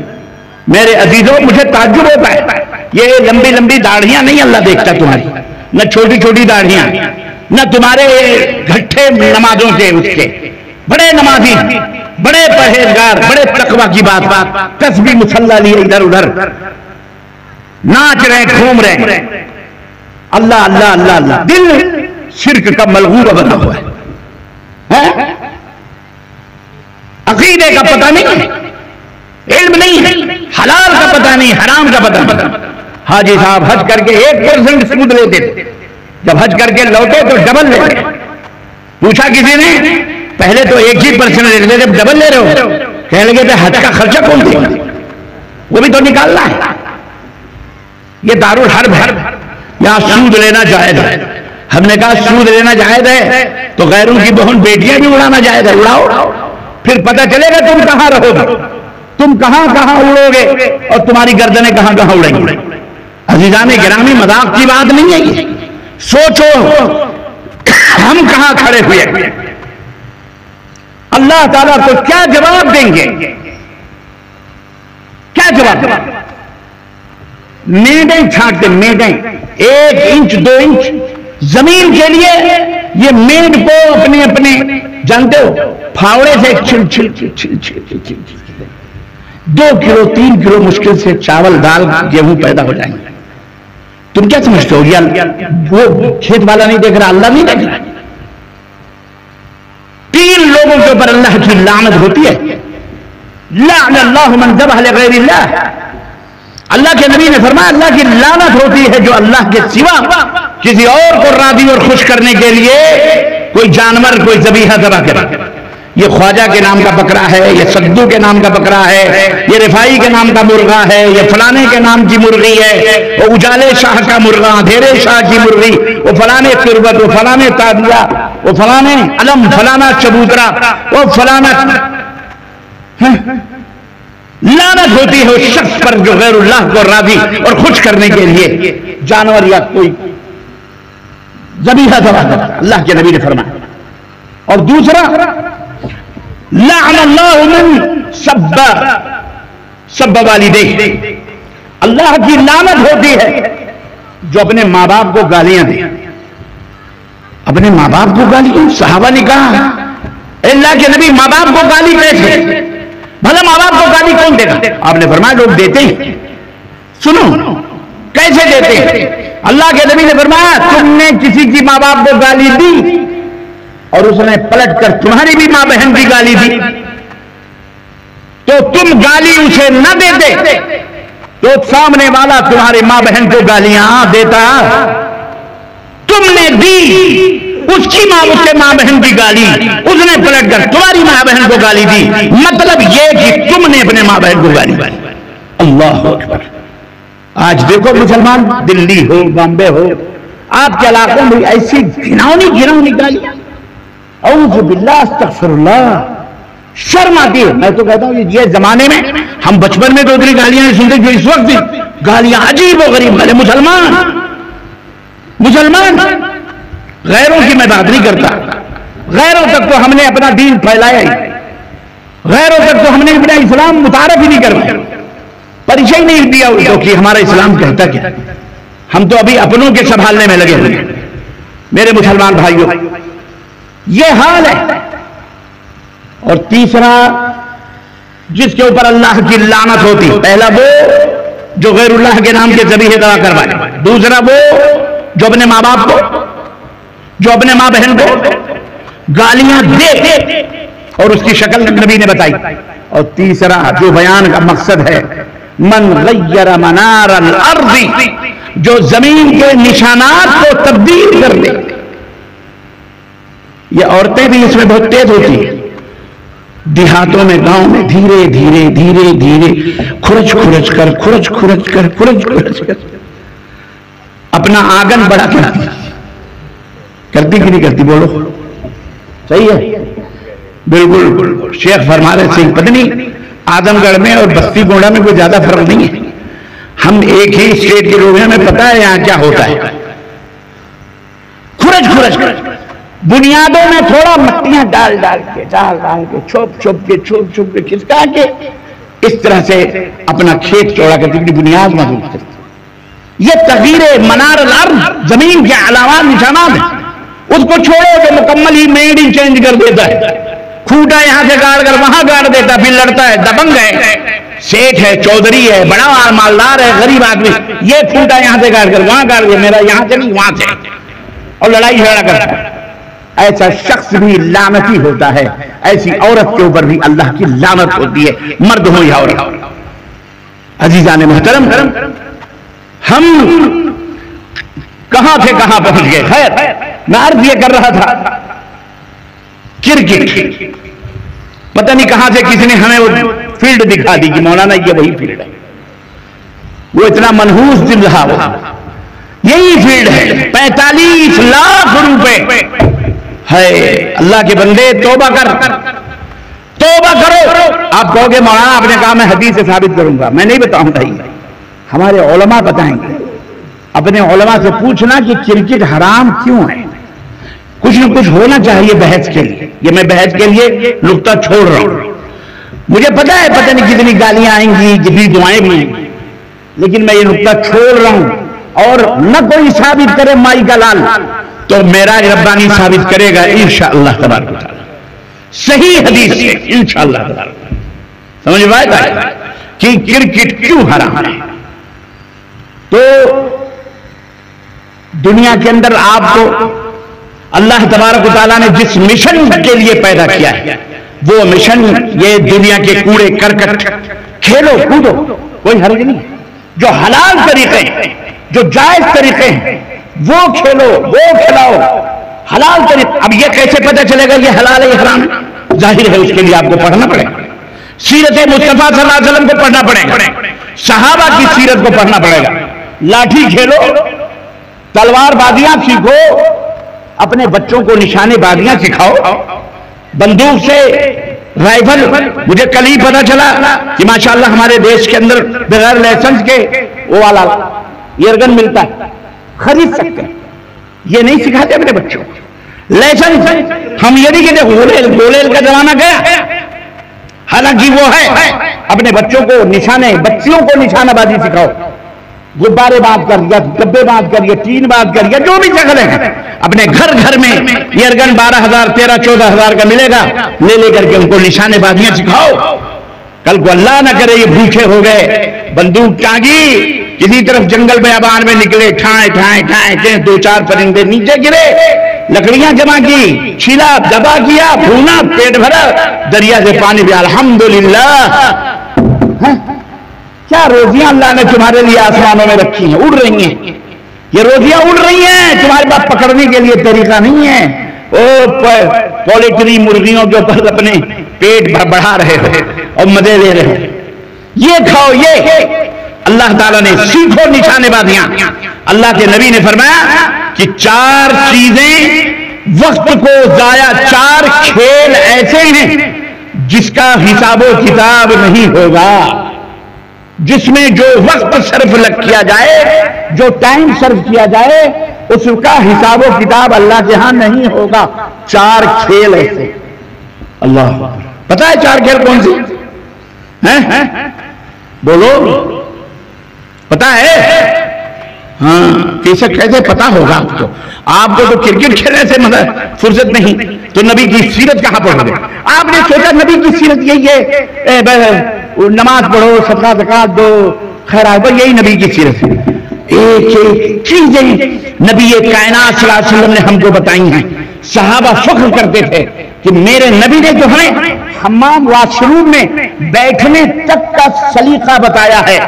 S1: میرے عزیزوں, مجھے تعجب ہوتا ہے, یہ لمبی لمبی داڑھیاں نہیں اللہ دیکھتا تمہاری, نہ چھوٹی چھوٹی داڑھیاں, نہ تمہارے گھٹے نمازوں سے اس کے. بڑے نمازی, بڑے پرہیزگار, بڑے تقویٰ کی بات, تسبیح مصلی لیے ادھر ادھر ناچ رہے, گھوم رہے, اللہ اللہ اللہ اللہ. دل شرک کا ملغوبہ بنا ہوا ہے, عقیدے کا پتہ نہیں, علم نہیں ہے, حلال کا پتہ نہیں, حرام کا پتہ نہیں. حاجی صاحب حج کر کے 1% سود لیتے تھے, جب حج کر کے لوٹے تو ڈبل لیتے. پوچھا کسی نے, پہلے تو 1% لیتے تھے, جب ڈبل لے رہے ہو, کہنے لگے تھے حج کا خرچہ کون دے گا, وہ بھی تو نکالنا ہے. یہ دارالحرب ہے, یہاں سود لینا جائز ہے. ہم نے کہا سود لینا جائز ہے تو غیروں کی بہن بیٹیاں بھی اڑانا جائز ہے, اڑاؤ, پھر پتہ چلے گا تم کہاں رہو گے, تم کہاں کہاں اڑو گے اور تمہاری گردنیں کہاں کہاں اڑیں گی. عزیزان گرامی, مذاق کی بات نہیں ہے یہ. سوچو ہم کہاں کھڑے ہوئے, اللہ تعالیٰ کو کیا جواب دیں گے, کیا جواب دیں. میڈیں چھانٹتے, میڈیں 1 انچ 2 انچ زمین کے لیے, یہ میڈ کو اپنے اپنے جانتے ہو پھاوڑے سے چھل چھل چھل چھل چھل 2 کلو 3 کلو مشکل سے چاول دال گیہوں پیدا ہو جائیں گے. تم کیا سمجھتے ہو, وہ کھیت والا نہیں دیکھ رہا, اللہ نہیں دیکھ رہا. 3 لوگوں کے اوپر اللہ کی لعنت ہوتی ہے. لعن اللہ من ذبح لغیر اللہ, اللہ کے نبی نے فرمایا اللہ کی لعنت ہوتی ہے جو اللہ کے سوا کسی اور کو راضی اور خوش کرنے کے لیے کوئی جانور, کوئی ذبیحہ ذبح کرے. یہ خواجہ کے نام کا بکرا ہے، یہ سدو کے نام کا بکرا ہے، یہ رفائی کے نام کا مرغا ہے، یہ فلانے کے نام کی مرغی ہے، وہ اجالے شاہ کا مرغا، دھیرے شاہ کی مرغی، وہ فلانے تربت، وہ فلانے تادیہ، وہ فلانے علم، فلانا چبوترا، وہ فلانا لعنت ہوتی ہے اس شخص پر جو غیر اللہ کو راضی اور خوش کرنے کے لیے جانور یا کوئی ذبیحہ ذبح کرتا ہے، اللہ کے نبی نے فرمایا۔ اور دوسرا لعن اللہ من سب والدیہ، اللہ کی لعنت ہوتی ہے جو اپنے ماں باپ کو گالیاں دے۔ اپنے ماں باپ کو گالیاں، صحابہ نے کہا اللہ کے نبی ماں باپ کو گالی کیسے؟ بھلا ماں باپ کو گالی کون دے گا؟ آپ نے فرمایا لوگ دیتے ہیں۔ سنو کیسے دیتے ہیں؟ اللہ کے نبی نے فرمایا تم نے کسی کی ماں باپ کو گالی دی اور اس نے پلٹ کر تمہاری بھی ماں بہن کی گالی دی، تو تم گالی اسے نہ دیتے تو سامنے والا تمہاری ماں بہن کو گالیاں دیتا۔ تم نے دی اس کی ماں، اس کے ماں بہن کی گالی، اس نے پلٹ کر تمہاری ماں بہن کو گالی دی، مطلب یہ کہ تم نے اپنے ماں بہن کو گالی دی۔ اللہ اکبر۔ آج دیکھو مسلمان، دلی ہو، بامبے ہو، آپ کے علاقوں میں ایسی گھناؤنی گالیاں، اعوذ باللہ استغفر اللہ، شرم آتی ہے۔ میں تو کہتا ہوں یہ زمانے میں ہم بچپن میں تو اتنی گالیاں نہیں سنتے جو اس وقت گالیاں عجیب و غریب۔ بھلے مسلمان غیروں کی میں بات نہیں کرتا، غیروں تک تو ہم نے اپنا دین پھیلایا ہی، غیروں تک تو ہم نے اپنا اسلام متعارف ہی نہیں کروایا، پریچے ہی نہیں دیا کہ ہمارا اسلام کہتا کیا۔ ہم تو ابھی اپنوں کے سنبھالنے میں لگے ہوئے ہیں۔ میرے مسلمان بھائیوں، یہ حال ہے۔ اور تیسرا جس کے اوپر اللہ کی لعنت ہوتی، پہلا وہ جو غیر اللہ کے نام کے ذبیحے ذبح کروائے، دوسرا وہ جو اپنے ماں باپ کو، جو اپنے ماں بہن کو گالیاں دے اور اس کی شکل نبی نے بتائی، اور تیسرا جو بیان کا مقصد ہے من غیر منار الارض، جو زمین کے نشانات کو تبدیل کر دے۔ یہ عورتیں بھی اس میں بہت تیز ہوتی ہیں، دیہاتوں میں، گاؤں میں دھیرے دھیرے کھرچ کر اپنا آنگن بڑا کرتی کہ نہیں کرتی؟ بولو صحیح ہے؟ بالکل۔ شیخ فرما رہے تھے پتہ نہیں آدم گڑھ میں اور بستی گونڈا میں کوئی زیادہ فرق نہیں ہے، ہم ایک ہی اسٹیٹ کے لوگ ہیں، ہمیں پتا ہے یہاں کیا ہوتا ہے۔ کھرچ کر بنیادوں میں تھوڑا مٹیاں ڈال کے چھوپ کے کھسکا کے اس طرح سے اپنا کھیت چوڑا کرتی، اپنی بنیاد مضبوط کرتی۔ یہ تغییر منار الارض، زمین کے علامات نشانات ہیں، اس کو چھوڑو کہ مکمل ہی میڈ ہی چینج کر دیتا ہے، کھوٹا یہاں سے گاڑ کر وہاں گاڑ دیتا، پھر لڑتا ہے، دبنگ ہے، سیٹھ ہے، چودھری ہے، بڑا مالدار ہے، غریب آدمی، یہ کھوٹا یہاں سے گاڑ کر وہاں گاڑ دیا، میرا یہاں سے نہیں وہاں سے، اور لڑائی جھگڑا کرتا ہے۔ ایسا شخص بھی لعنتی ہوتا ہے، ایسی عورت کے اوپر بھی اللہ کی لعنت ہوتی ہے، مرد ہو یا عورت۔ عزیزان محترم، ہم کہاں تھے کہاں پہنچ گئے؟ خیر، میں عرض یہ کر رہا تھا کرکٹ، پتہ نہیں کہاں سے کسی نے ہمیں وہ فیلڈ دکھا دی کہ مولانا یہ وہی فیلڈ ہے، وہ اتنا منحوس دل رہا، وہ یہی فیلڈ ہے، 45 لاکھ روپے ہے۔ اللہ کے بندے توبہ کرو۔ آپ کہو گے مولانا آپ نے کہا میں حدیث سے ثابت کروں گا، میں نہیں بتاؤں گا، ہمارے علماء بتائیں گے۔ اپنے علماء سے پوچھنا کہ کرکٹ حرام کیوں ہے، کچھ نہ کچھ ہونا چاہیے بحث کے لیے۔ یہ میں بحث کے لیے نقطہ چھوڑ رہا ہوں، مجھے پتا ہے پتہ نہیں کتنی گالیاں آئیں گی، کتنی دعائیں بھی، لیکن میں یہ نقطہ چھوڑ رہا ہوں۔ اور نہ کوئی ثابت کرے مائی کا لال تو میرا ربانی ثابت کرے گا انشاءاللہ تبارک و تعالی، صحیح حدیث سے انشاءاللہ تبارک۔ سمجھ پائے گا کہ کرکٹ کیوں حرام ہے؟ تو دنیا کے اندر آپ کو اللہ تبارک و تعالیٰ نے جس مشن کے لیے پیدا کیا ہے، وہ مشن یہ دنیا کے کوڑے کرکٹ، کھیلو کودو کوئی حرج نہیں، جو حلال طریقے ہیں، جو جائز طریقے ہیں وہ کھیلو، وہ کھلاؤ، حلال طریقے۔ اب یہ کیسے پتہ چلے گا یہ حلال ہے یہ حرام ہے؟ ظاہر ہے اس کے لیے آپ کو پڑھنا پڑے گا، سیرت مصطفیٰ صلی اللہ علیہ وسلم کو پڑھنا پڑے گا، صحابہ کی سیرت کو پڑھنا پڑے گا۔ لاٹھی کھیلو، تلوار بازیاں سیکھو، اپنے بچوں کو نشانے بازیاں سکھاؤ، بندوق سے رائفل، مجھے کل ہی پتا چلا کہ ماشاءاللہ ہمارے دیش کے اندر بغیر لائسنس کے وہ والا ایئرگن ملتا ہے، خرید سکتے ہیں۔ یہ نہیں سکھاتے اپنے بچوں کو لائسنس، ہم یہ نہیں کہتے گولیل کا زمانہ گیا، حالانکہ وہ ہے۔ اپنے بچوں کو بچیوں کو نشانہ بازی سکھاؤ، غبارے بات کر یا ڈبے بات کر یا ٹین بات کر یا جو بھی شکلیں ہیں، اپنے گھر میں ایئرگن 12,000 13,000 14,000 کا ملے گا، لے کر کے ان کو نشانے بازیاں سکھاؤ۔ کل کو اللہ نہ کرے یہ بھوکے ہو گئے، بندوق ٹانگی، کسی طرف جنگل بیابان میں نکلے، ٹھائیں 2-4 پرندے نیچے گرے، لکڑیاں جمع کی، چھیلا، دبا کیا، بھونا، پیٹ بھرا، دریا سے پانی بھی، الحمدللہ۔ کیا روزیاں اللہ نے تمہارے لیے آسمانوں میں رکھی ہیں، اڑ رہی ہیں، یہ روزیاں اڑ رہی ہیں، تمہارے پاس پکڑنے کے لیے طریقہ نہیں ہے۔ پولیٹری مرغیوں کے اوپر اپنے پیٹ بڑھا رہے ہو اور مزے لے رہے ہو، یہ کھاؤ، یہ اللہ تعالیٰ نے سیکھو نشانے بازیاں۔ اللہ کے نبی نے فرمایا کہ 4 چیزیں وقت کو ضائع، 4 کھیل ایسے ہیں جس کا حساب و کتاب نہیں ہوگا، جس میں جو وقت صرف کیا جائے، جو ٹائم صرف کیا جائے، اس کا حساب و کتاب اللہ کے ہاں نہیں ہوگا۔ 4 کھیل ایسے، اللہ پتہ ہے 4 کھیل کون سی ہیں؟ بولو، پتہ ہے؟ ہاں، کیسے پتہ ہوگا آپ کو تو کرکٹ کھیلنے سے فرصت نہیں، تو نبی کی سیرت کہاں پڑھو گے؟ آپ نے سوچا نبی کی سیرت یہی ہے، نماز پڑھو، صدقہ زکات دو، خیرات، یہی نبی کی سیرت ہے۔ ایک چیزیں نبی کائنات صلی اللہ علیہ وسلم نے ہم کو بتائی ہیں۔ صحابہ فخر کرتے تھے کہ میرے نبی نے جو ہمیں حمام واش روم میں بیٹھنے تک کا سلیقہ بتایا ہے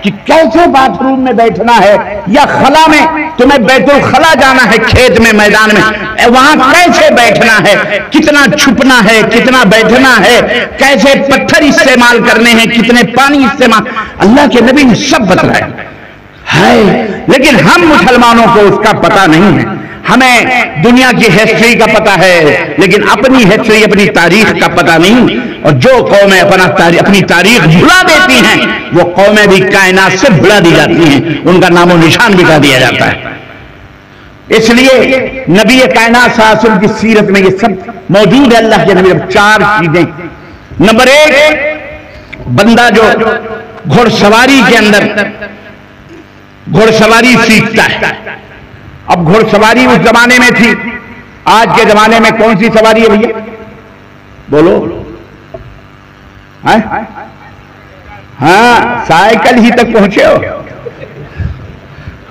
S1: کہ کیسے باتھ روم میں بیٹھنا ہے، یا خلا میں تمہیں بیت الخلا جانا ہے، کھیت میں، میدان میں، وہاں کیسے بیٹھنا ہے، کتنا چھپنا ہے، کتنا بیٹھنا ہے، کیسے پتھر استعمال کرنے ہیں، کتنے پانی استعمال، اللہ کے نبی نے سب بتایا ہے۔ لیکن ہم مسلمانوں کو اس کا پتہ نہیں ہے۔ ہمیں دنیا کی ہسٹری کا پتہ ہے، لیکن اپنی ہسٹری، اپنی تاریخ کا پتہ نہیں۔ اور جو قومیں اپنی تاریخ بھلا دیتی ہیں، وہ قومیں بھی کائنات سے بھلا دی جاتی ہیں، ان کا نام و نشان مٹا دیا جاتا ہے۔ اس لیے نبی کائنات صلی اللہ علیہ وسلم کی سیرت میں یہ سب موجود ہے۔ اللہ کے نبی 4 چیزیں۔ نمبر 1، بندہ جو گھڑ سواری کے اندر گھڑ سواری سیکھتا ہے۔ اب گھڑ سواری اس زمانے میں تھی، آج کے زمانے میں کون سی سواری ہے بھیا؟ بولو۔ ہاں، سائیکل ہی تک پہنچے ہو۔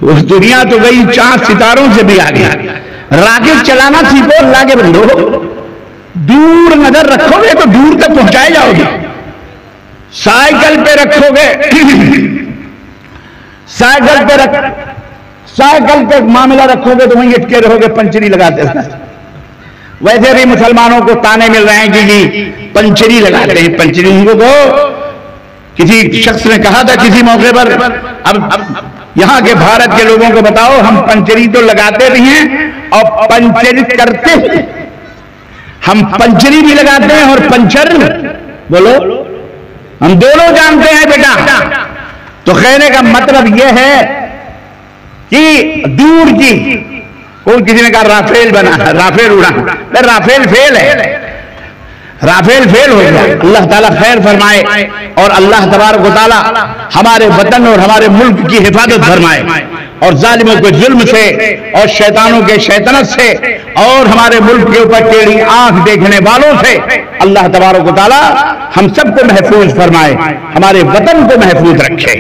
S1: اس دنیا تو گئی چاند ستاروں سے بھی آگے۔ راکٹ چلانا سیکھو اللہ کے بندو، دور نظر رکھو گے تو دور تک پہنچائے جاؤ گے۔ سائیکل پہ رکھو گے، سائیکل پہ معاملہ رکھو گے تو وہیں اٹکے رہو گے، پنچری لگاتے ہیں۔ ویسے بھی مسلمانوں کو تانے مل رہے ہیں کہ جی پنچری لگاتے ہیں، پنچری ان کو کسی شخص نے کہا تھا کسی موقع پر، اب یہاں کے بھارت کے لوگوں کو بتاؤ، ہم پنچری تو لگاتے بھی ہیں اور پنچر کرتے ہیں۔ ہم پنچری بھی لگاتے ہیں اور پنچر، بولو، ہم دونوں جانتے ہیں بیٹا۔ تو کہنے کا مطلب یہ ہے کہ دور کی، کوئی کسی نے کہا رافیل بنا ہے، رافیل اڑا، رافیل فیل ہے، رافیل فیل ہو گیا۔ اللہ تعالیٰ خیر فرمائے اور اللہ تبارک و تعالیٰ ہمارے وطن اور ہمارے ملک کی حفاظت فرمائے، اور ظالموں کے ظلم سے اور شیطانوں کے شیطنت سے اور ہمارے ملک کے اوپر ٹیڑھی آنکھ دیکھنے والوں سے اللہ تبارک و تعالیٰ ہم سب کو محفوظ فرمائے، ہمارے وطن کو محفوظ رکھے۔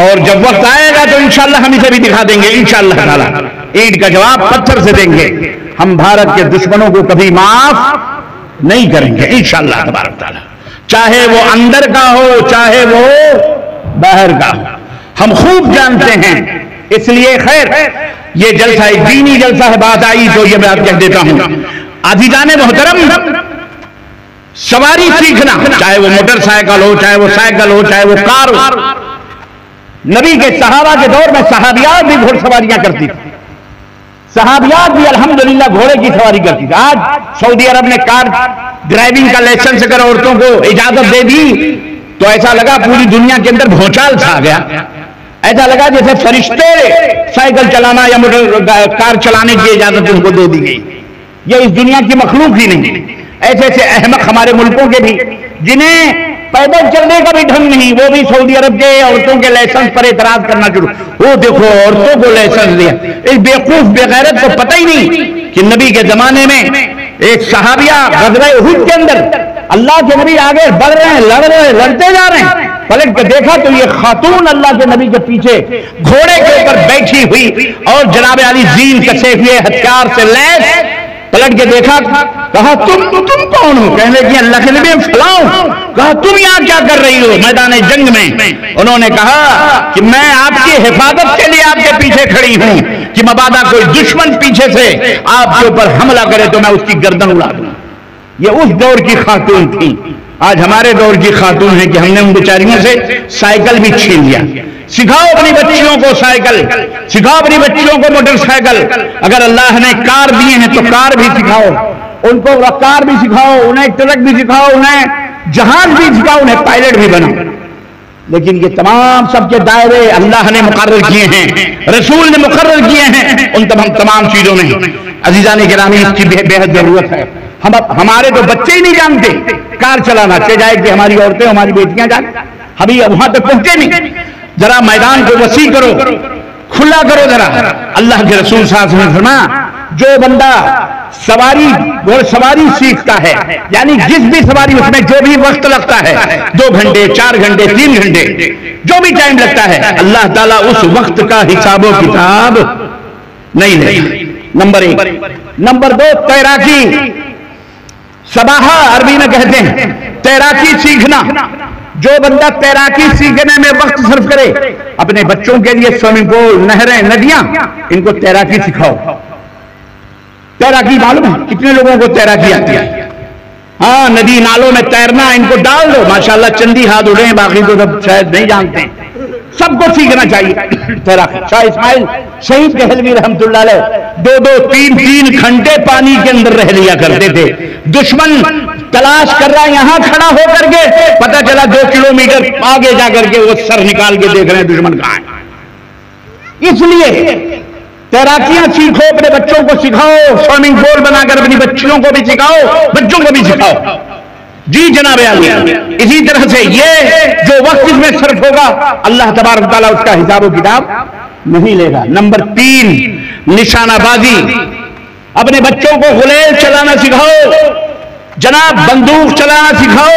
S1: اور جب وقت آئے گا تو انشاءاللہ ہم اسے بھی دکھا دیں گے انشاءاللہ تعالیٰ، عید کا جواب پتھر سے دیں گے۔ ہم بھارت کے دشمنوں کو کبھی معاف نہیں کریں گے انشاءاللہ تبارک تعالیٰ، چاہے وہ اندر کا ہو چاہے وہ باہر کا ہو، ہم خوب جانتے ہیں۔ اس لیے خیر یہ جلسہ ایک دینی جلسہ ہے، بات آئی تو یہ میں آپ کہہ دیتا ہوں، عزیزان محترم، سواری سیکھنا، چاہے وہ موٹر سائیکل ہو، چاہے وہ سائیکل ہو، چاہے وہ کار ہو. نبی کے صحابہ کے دور میں صحابیات بھی گھوڑ سواریاں کرتی تھی. صحابیات بھی الحمدللہ گھوڑے کی سواری کرتی تھی. آج سعودی عرب نے کار ڈرائیونگ کا لائسنس اگر عورتوں کو اجازت دے دی تو ایسا لگا پوری دنیا کے اندر بھونچال چھا گیا. ایسا لگا جیسے فرشتے سائیکل چلانا یا موٹر کار چلانے کی اجازت ان کو دے دی گئی. یہ اس دنیا کی مخلوق ہی نہیں. ایسے ایسے احمق ہمارے ملکوں کے بھی جنہیں پیدل چلنے کا بھی ڈھنگ نہیں، وہ بھی سعودی عرب کے عورتوں کے لائسنس پر اعتراض کرنا شروع. وہ دیکھو عورتوں کو لائسنس دیا. اس بیوقوف بے غیرت کو پتہ ہی نہیں کہ نبی کے زمانے میں ایک صحابیہ غزوہ احد کے اندر اللہ کے نبی آگے بڑھ رہے ہیں، لڑ رہے ہیں، لڑتے جا رہے ہیں. پلٹ کے دیکھا تو یہ خاتون اللہ کے نبی کے پیچھے گھوڑے کے اوپر بیٹھی ہوئی اور جناب علی زین کسے ہوئے ہتھیار سے لیس. پلٹ کے دیکھا، کہا تم کون ہو؟ کہنے لگی اللہ کے نبی فلاں. کہا تم یہاں کیا کر رہی ہو میدان جنگ میں؟ انہوں نے کہا کہ میں آپ کی حفاظت کے لیے آپ کے پیچھے کھڑی ہوں کہ مبادا کوئی دشمن پیچھے سے آپ کے اوپر حملہ کرے تو میں اس کی گردن اڑا دوں. یہ اس دور کی خاتون تھی. آج ہمارے دور کی خاتون ہے کہ ہم نے ان بیچاریوں سے سائیکل بھی چھین لیا. سکھاؤ اپنی بچیوں کو سائیکل، سکھاؤ اپنی بچیوں کو موٹر سائیکل. اگر اللہ نے کار دیے ہیں تو کار بھی سکھاؤ ان کو، کار بھی سکھاؤ انہیں، ٹرک بھی سکھاؤ انہیں، جہاز بھی سکھاؤ انہیں، پائلٹ بھی بناؤ. لیکن یہ تمام سب کے دائرے اللہ نے مقرر کیے ہیں، رسول نے مقرر کیے ہیں ان تمام چیزوں میں. عزیزان گرامی، اس کی بے حد ضرورت ہے. ہمارے تو بچے ہی نہیں جانتے کار چلانا، کہ جائے کہ ہماری عورتیں ہماری بیٹیاں جانیں. ابھی وہاں تک پہنچے نہیں. ذرا میدان کو وسیع کرو، کھلا کرو ذرا. اللہ کے رسول صلی اللہ علیہ وسلم نے فرمایا جو بندہ سواری سیکھتا ہے، یعنی جس بھی سواری اس میں جو بھی وقت لگتا ہے، 2 گھنٹے 4 گھنٹے 3 گھنٹے جو بھی ٹائم لگتا ہے، اللہ تعالیٰ اس وقت کا حساب و کتاب نہیں لے. نمبر 1. نمبر 2، تیراکی. سباحہ عربی میں کہتے ہیں تیراکی سیکھنا. جو بندہ تیراکی سیکھنے میں وقت صرف کرے، اپنے بچوں کے لیے سوئمنگ پول، نہریں، ندیاں، ان کو تیراکی سکھاؤ. تیراکی معلوم ہے کتنے لوگوں کو تیراکی آتی ہے؟ ہاں، ندی نالوں میں تیرنا ان کو ڈال دو، ماشاءاللہ چندی ہاتھ اڑے ہیں، باقی تو سب شاید نہیں جانتے ہیں. سب کو سیکھنا چاہیے تیراکی. شاہ اسماعیل شہید دہلوی رحمت اللہ علیہ 2-2 3-3 گھنٹے پانی کے اندر رہ لیا کرتے تھے. دشمن تلاش کر رہا ہے یہاں کھڑا ہو کر کے، پتہ چلا 2 کلومیٹر آگے جا کر کے وہ سر نکال کے دیکھ رہے ہیں دشمن کہاں ہے. اس لیے تیراکیاں سیکھو، اپنے بچوں کو سکھاؤ. سوئمنگ پول بنا کر اپنی بچیوں کو بھی سکھاؤ، بچوں کو بھی سکھاؤ. جی جناب عالی. اسی طرح سے یہ جو وقت اس میں صرف ہوگا اللہ تبارک تعالیٰ اس کا حساب و کتاب نہیں لے گا. نمبر 3، نشانہ بازی. اپنے بچوں کو غلیل چلانا سکھاؤ. جناب بندوق چلانا سکھاؤ.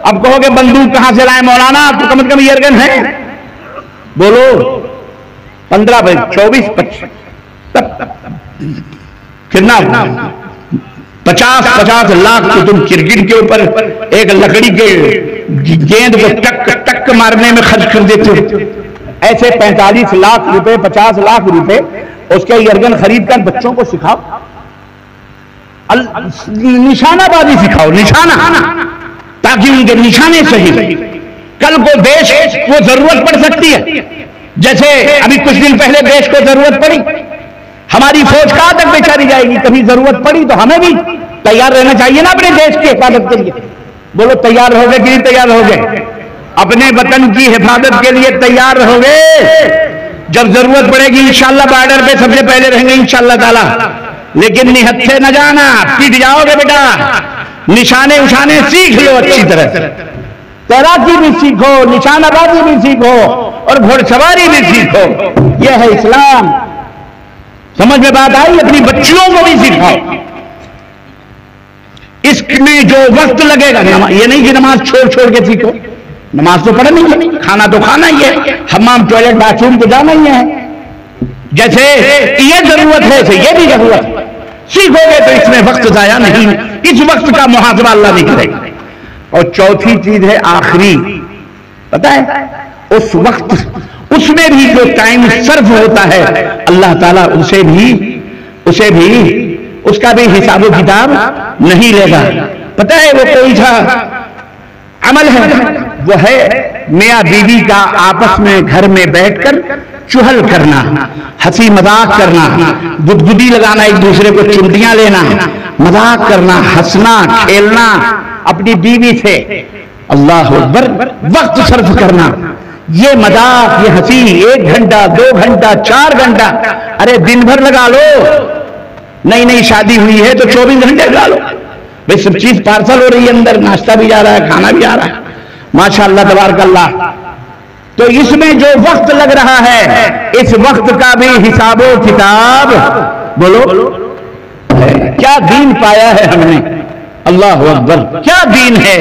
S1: اب کہو گے بندوق کہاں سے لائے مولانا؟ تو کم از کم ایئرگن ہے، بولو 15 24 25 کتنا 50 لاکھ تو تم کرکٹ کے اوپر ایک لکڑی کے گیند کو ٹک ٹک مارنے میں خرچ کر دیتے ہو. ایسے 45 لاکھ روپے 50 لاکھ روپے اس کے ایئرگن خرید کر بچوں کو سکھاؤ. نشانہ بازی سکھاؤ، نشانہ، تاکہ ان کے نشانے صحیح. کل کو دیش کو ضرورت پڑ سکتی ہے. جیسے ابھی کچھ دن پہلے دیش کو ضرورت پڑی، ہماری فوج کہاں تک بیچاری جائے گی؟ کبھی ضرورت پڑی تو ہمیں بھی تیار رہنا چاہیے نا اپنے دیش کی حفاظت کے لیے. بولو تیار رہو گے کہ نہیں تیار رہو گے؟ اپنے وطن کی حفاظت کے لیے تیار رہو گے. جب ضرورت پڑے گی انشاءاللہ بارڈر پہ سب سے پہلے رہیں گے انشاءاللہ تعالی. لیکن نہت سے نہ جانا، پیٹ جاؤ گے بیٹا. نشانے اچھانے سیکھ لو اچھی طرح سے. تیراکی بھی سیکھو، نشانہ بازی بھی سیکھو اور گھوڑ سواری بھی سیکھو. یہ ہے اسلام. سمجھ میں بات آئی؟ اپنی بچیوں کو بھی سکھاؤ. اس میں جو وقت لگے گا، یہ نہیں کہ نماز چھوڑ کے سیکھو. نماز تو پڑھنی ہے، کھانا تو کھانا ہی ہے، حمام ٹوائلٹ باتھ روم تو جانا ہی ہے. جیسے یہ ضرورت ہے ایسے یہ بھی ضرورت ہے. سیکھو گے تو اس میں وقت ضائع نہیں، اس وقت کا محاسبہ اللہ نہیں کرے گا. اور چوتھی چیز ہے آخری، پتہ ہے اس وقت اس میں بھی جو ٹائم صرف ہوتا ہے اللہ تعالیٰ اسے بھی اس کا بھی حساب و کتاب نہیں لے گا. پتہ ہے وہ کوئی سا عمل ہے، وہ ہے میاں بیوی کا آپس میں گھر میں بیٹھ کر چہل کرنا، ہنسی مذاق کرنا، گدگدی لگانا، ایک دوسرے کو چمٹیاں لینا، مذاق کرنا، ہنسنا کھیلنا اپنی بیوی سے، اللہ اکبر، وقت صرف کرنا. یہ مذاق، یہ ہنسی 1 گھنٹہ 2 گھنٹہ 4 گھنٹہ، ارے دن بھر لگا لو. نئی نئی شادی ہوئی ہے تو 24 گھنٹے لگا لو بھائی، سب چیز پارسل ہو رہی ہے، اندر ناشتہ بھی جا رہا ہے، کھانا بھی آ رہا ہے، ماشاءاللہ تبارک اللہ. تو اس میں جو وقت لگ رہا ہے اس وقت کا بھی حساب و کتاب بولو کیا دین پایا ہے ہم نے. اللہ اکبر، کیا دین ہے.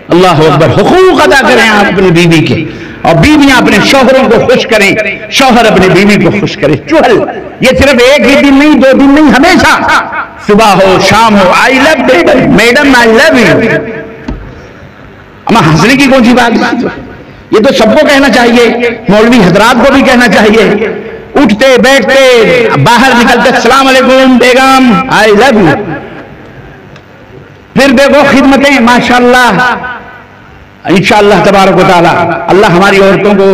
S1: اللہ اکبر. حقوق ادا کریں آپ اپنی بیوی کے، اور بیویاں اپنے شوہروں کو خوش کریں، شوہر اپنی بیوی کو خوش کرے. چہل یہ صرف ایک ہی دن نہیں، 2 دن نہیں، ہمیشہ صبح ہو شام ہو. آئی لو میڈم، آئی لو یو. اما ہنسنے کی کون سی بات ہے؟ یہ تو سب کو کہنا چاہیے، مولوی حضرات کو بھی کہنا چاہیے. اٹھتے بیٹھتے باہر نکلتے السلام علیکم بیگم، آئی لو یو. پھر دیکھو خدمتیں ماشاءاللہ انشاءاللہ تبارک و تعالی. اللہ ہماری عورتوں کو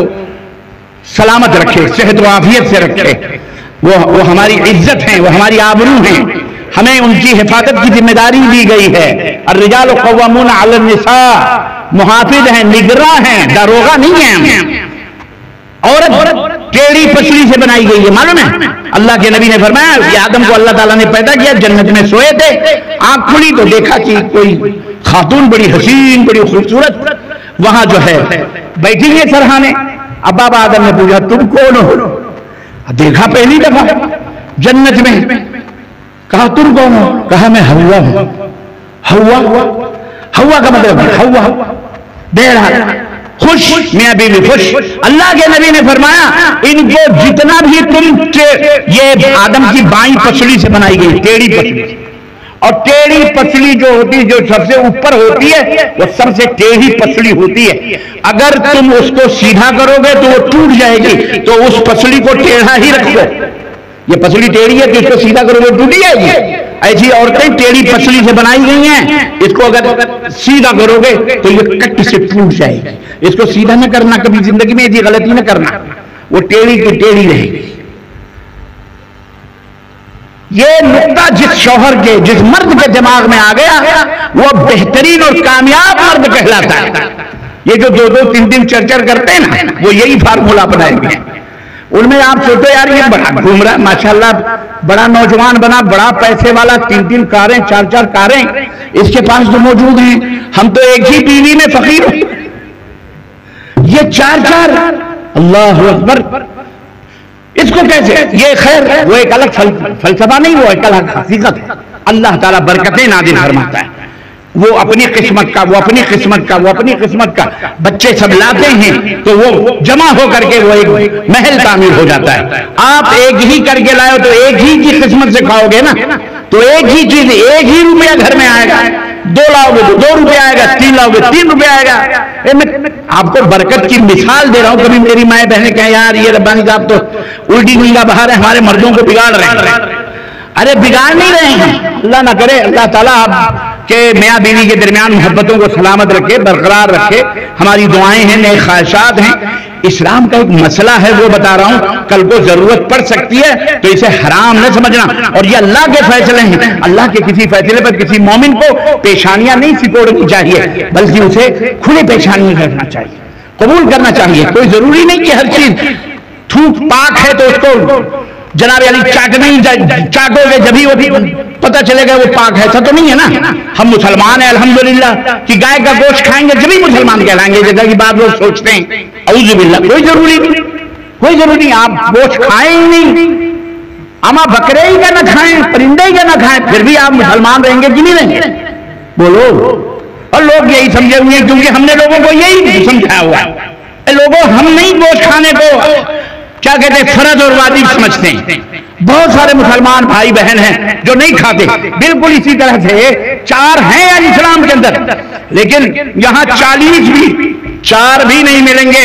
S1: سلامت رکھے، صحت و عافیت سے رکھے. وہ ہماری عزت ہیں، وہ ہماری آبرو ہیں. ہمیں ان کی حفاظت کی ذمہ داری دی گئی ہے. الرجال قوامون علی النساء، محافظ ہیں، نگراں ہیں، داروغہ نہیں ہیں. عورت ٹیڑھی پسلی سے بنائی گئی ہے، معلوم ہے؟ اللہ کے نبی نے فرمایا کہ آدم کو اللہ تعالیٰ نے پیدا کیا، جنت میں سوئے تھے، آنکھ کھلی تو دیکھا کہ کوئی خاتون بڑی حسین بڑی خوبصورت وہاں جو ہے بیٹھی ہے سرہانے. اب بابا آدم نے پوچھا تم کون ہو؟ دیکھا پہلی دفعہ جنت میں. کہا تم کون ہو؟ کہا میں ہوا ہوں. ہوا کا مطلب ہوا بہرحال خوش، میاں بیوی خوش. اللہ کے نبی نے فرمایا ان کو جتنا بھی تم، یہ آدم کی بائیں پسلی سے بنائی گئی، ٹیڑھی پسلی. اور ٹیڑھی پسلی جو ہوتی ہے، جو سب سے اوپر ہوتی ہے، وہ سب سے ٹیڑھی پسلی ہوتی ہے. اگر تم اس کو سیدھا کرو گے تو وہ ٹوٹ جائے گی، تو اس پسلی کو ٹیڑھا ہی رکھو. یہ پسلی ٹیڑھی ہے کہ اس کو سیدھا کرو گے ٹوٹ جائے گی. ایسی عورتیں ٹیڑھی پسلی سے بنائی گئی ہیں، اس کو اگر سیدھا کرو گے تو یہ کٹ سے ٹوٹ جائے گی. اس کو سیدھا نہ کرنا، کبھی زندگی میں ایسی غلطی نہ کرنا، وہ ٹیڑھی کی ٹیڑھی رہے گی. یہ نقطہ جس شوہر کے، جس مرد کے دماغ میں آ گیا وہ بہترین اور کامیاب مرد کہلاتا ہے. یہ جو 2-2 3-3 چرچر کرتے ہیں نا، وہ یہی فارمولا اپنائیں گے. ان میں آپ سوچو یار یہ بڑا گھوم رہا ہے، ماشاءاللہ بڑا نوجوان بنا، بڑا پیسے والا، 3-3 کاریں 4-4 کاریں اس کے پاس تو موجود ہیں، ہم تو ایک ہی بیوی میں فقیر ہیں. یہ 4-4 اللہ اکبر، اس کو کیسے؟ یہ خیر وہ ایک الگ فلسفہ نہیں، وہ ایک الگ حقیقت ہے. اللہ تعالیٰ برکتیں نازل فرماتا ہے. وہ اپنی قسمت کا، وہ اپنی قسمت کا، وہ اپنی قسمت کا بچے سب لاتے ہیں تو وہ جمع ہو کر کے وہ ایک محل تعمیر ہو جاتا ہے. آپ ایک ہی کر کے لائے تو ایک ہی کی قسمت سے کھاؤ گے نا، تو ایک ہی چیز، ایک ہی روپیہ گھر میں آئے گا. 2 لاؤ گے تو 2 روپے آئے گا، 3 لاؤ گے 3 روپے آئے گا. میں آپ کو برکت کی مثال دے رہا ہوں. کبھی میری مائیں بہنیں کہیں یار یہ ربانی صاحب تو الٹی نگاہ بہا رہے، ہمارے مردوں کو بگاڑ رہے ہیں. ارے بگاڑ نہیں رہے ہیں، اللہ نہ کرے اللہ تعالیٰ آپ کہ میاں بیوی کے درمیان محبتوں کو سلامت رکھے، برقرار رکھے. ہماری دعائیں ہیں، نیک خواہشات ہیں. اسلام کا ایک مسئلہ ہے وہ بتا رہا ہوں، کل کو ضرورت پڑ سکتی ہے تو اسے حرام نہ سمجھنا. اور یہ اللہ کے فیصلے ہیں، اللہ کے کسی فیصلے پر کسی مومن کو پیشانیاں نہیں سکوڑنی چاہیے، بلکہ اسے کھلے پیشانی کرنا چاہیے، قبول کرنا چاہیے. کوئی ضروری نہیں کہ ہر چیز تھوک پاک ہے تو اس کو جناب علی چاٹو گے جبھی وہ پتہ چلے گا وہ پاک ہے، ایسا تو نہیں ہے نا. ہم مسلمان ہیں الحمدللہ کہ گائے کا گوشت کھائیں گے جبھی مسلمان کہلائیں گے، جیسا کہ بعض لوگ سوچتے ہیں. اعوذ باللہ، کوئی ضروری نہیں، کوئی ضروری نہیں. آپ گوشت کھائیں ہی نہیں، اما بکرے ہی کا نہ کھائیں، پرندے ہی کا نہ کھائیں، پھر بھی آپ مسلمان رہیں گے کہ نہیں رہیں گے؟ بولو. اور لوگ یہی سمجھے ہوئے ہیں کیونکہ ہم نے لوگوں کو یہی سمجھایا ہوا ہے. لوگوں ہم نہیں گوشت کھانے کو کیا کہتے ہیں فرض اور واجب سمجھتے ہیں. بہت سارے مسلمان بھائی بہن ہیں جو نہیں کھاتے. بالکل اسی طرح سے 4 ہیں اسلام کے اندر، لیکن یہاں 40 بھی 4 بھی نہیں ملیں گے.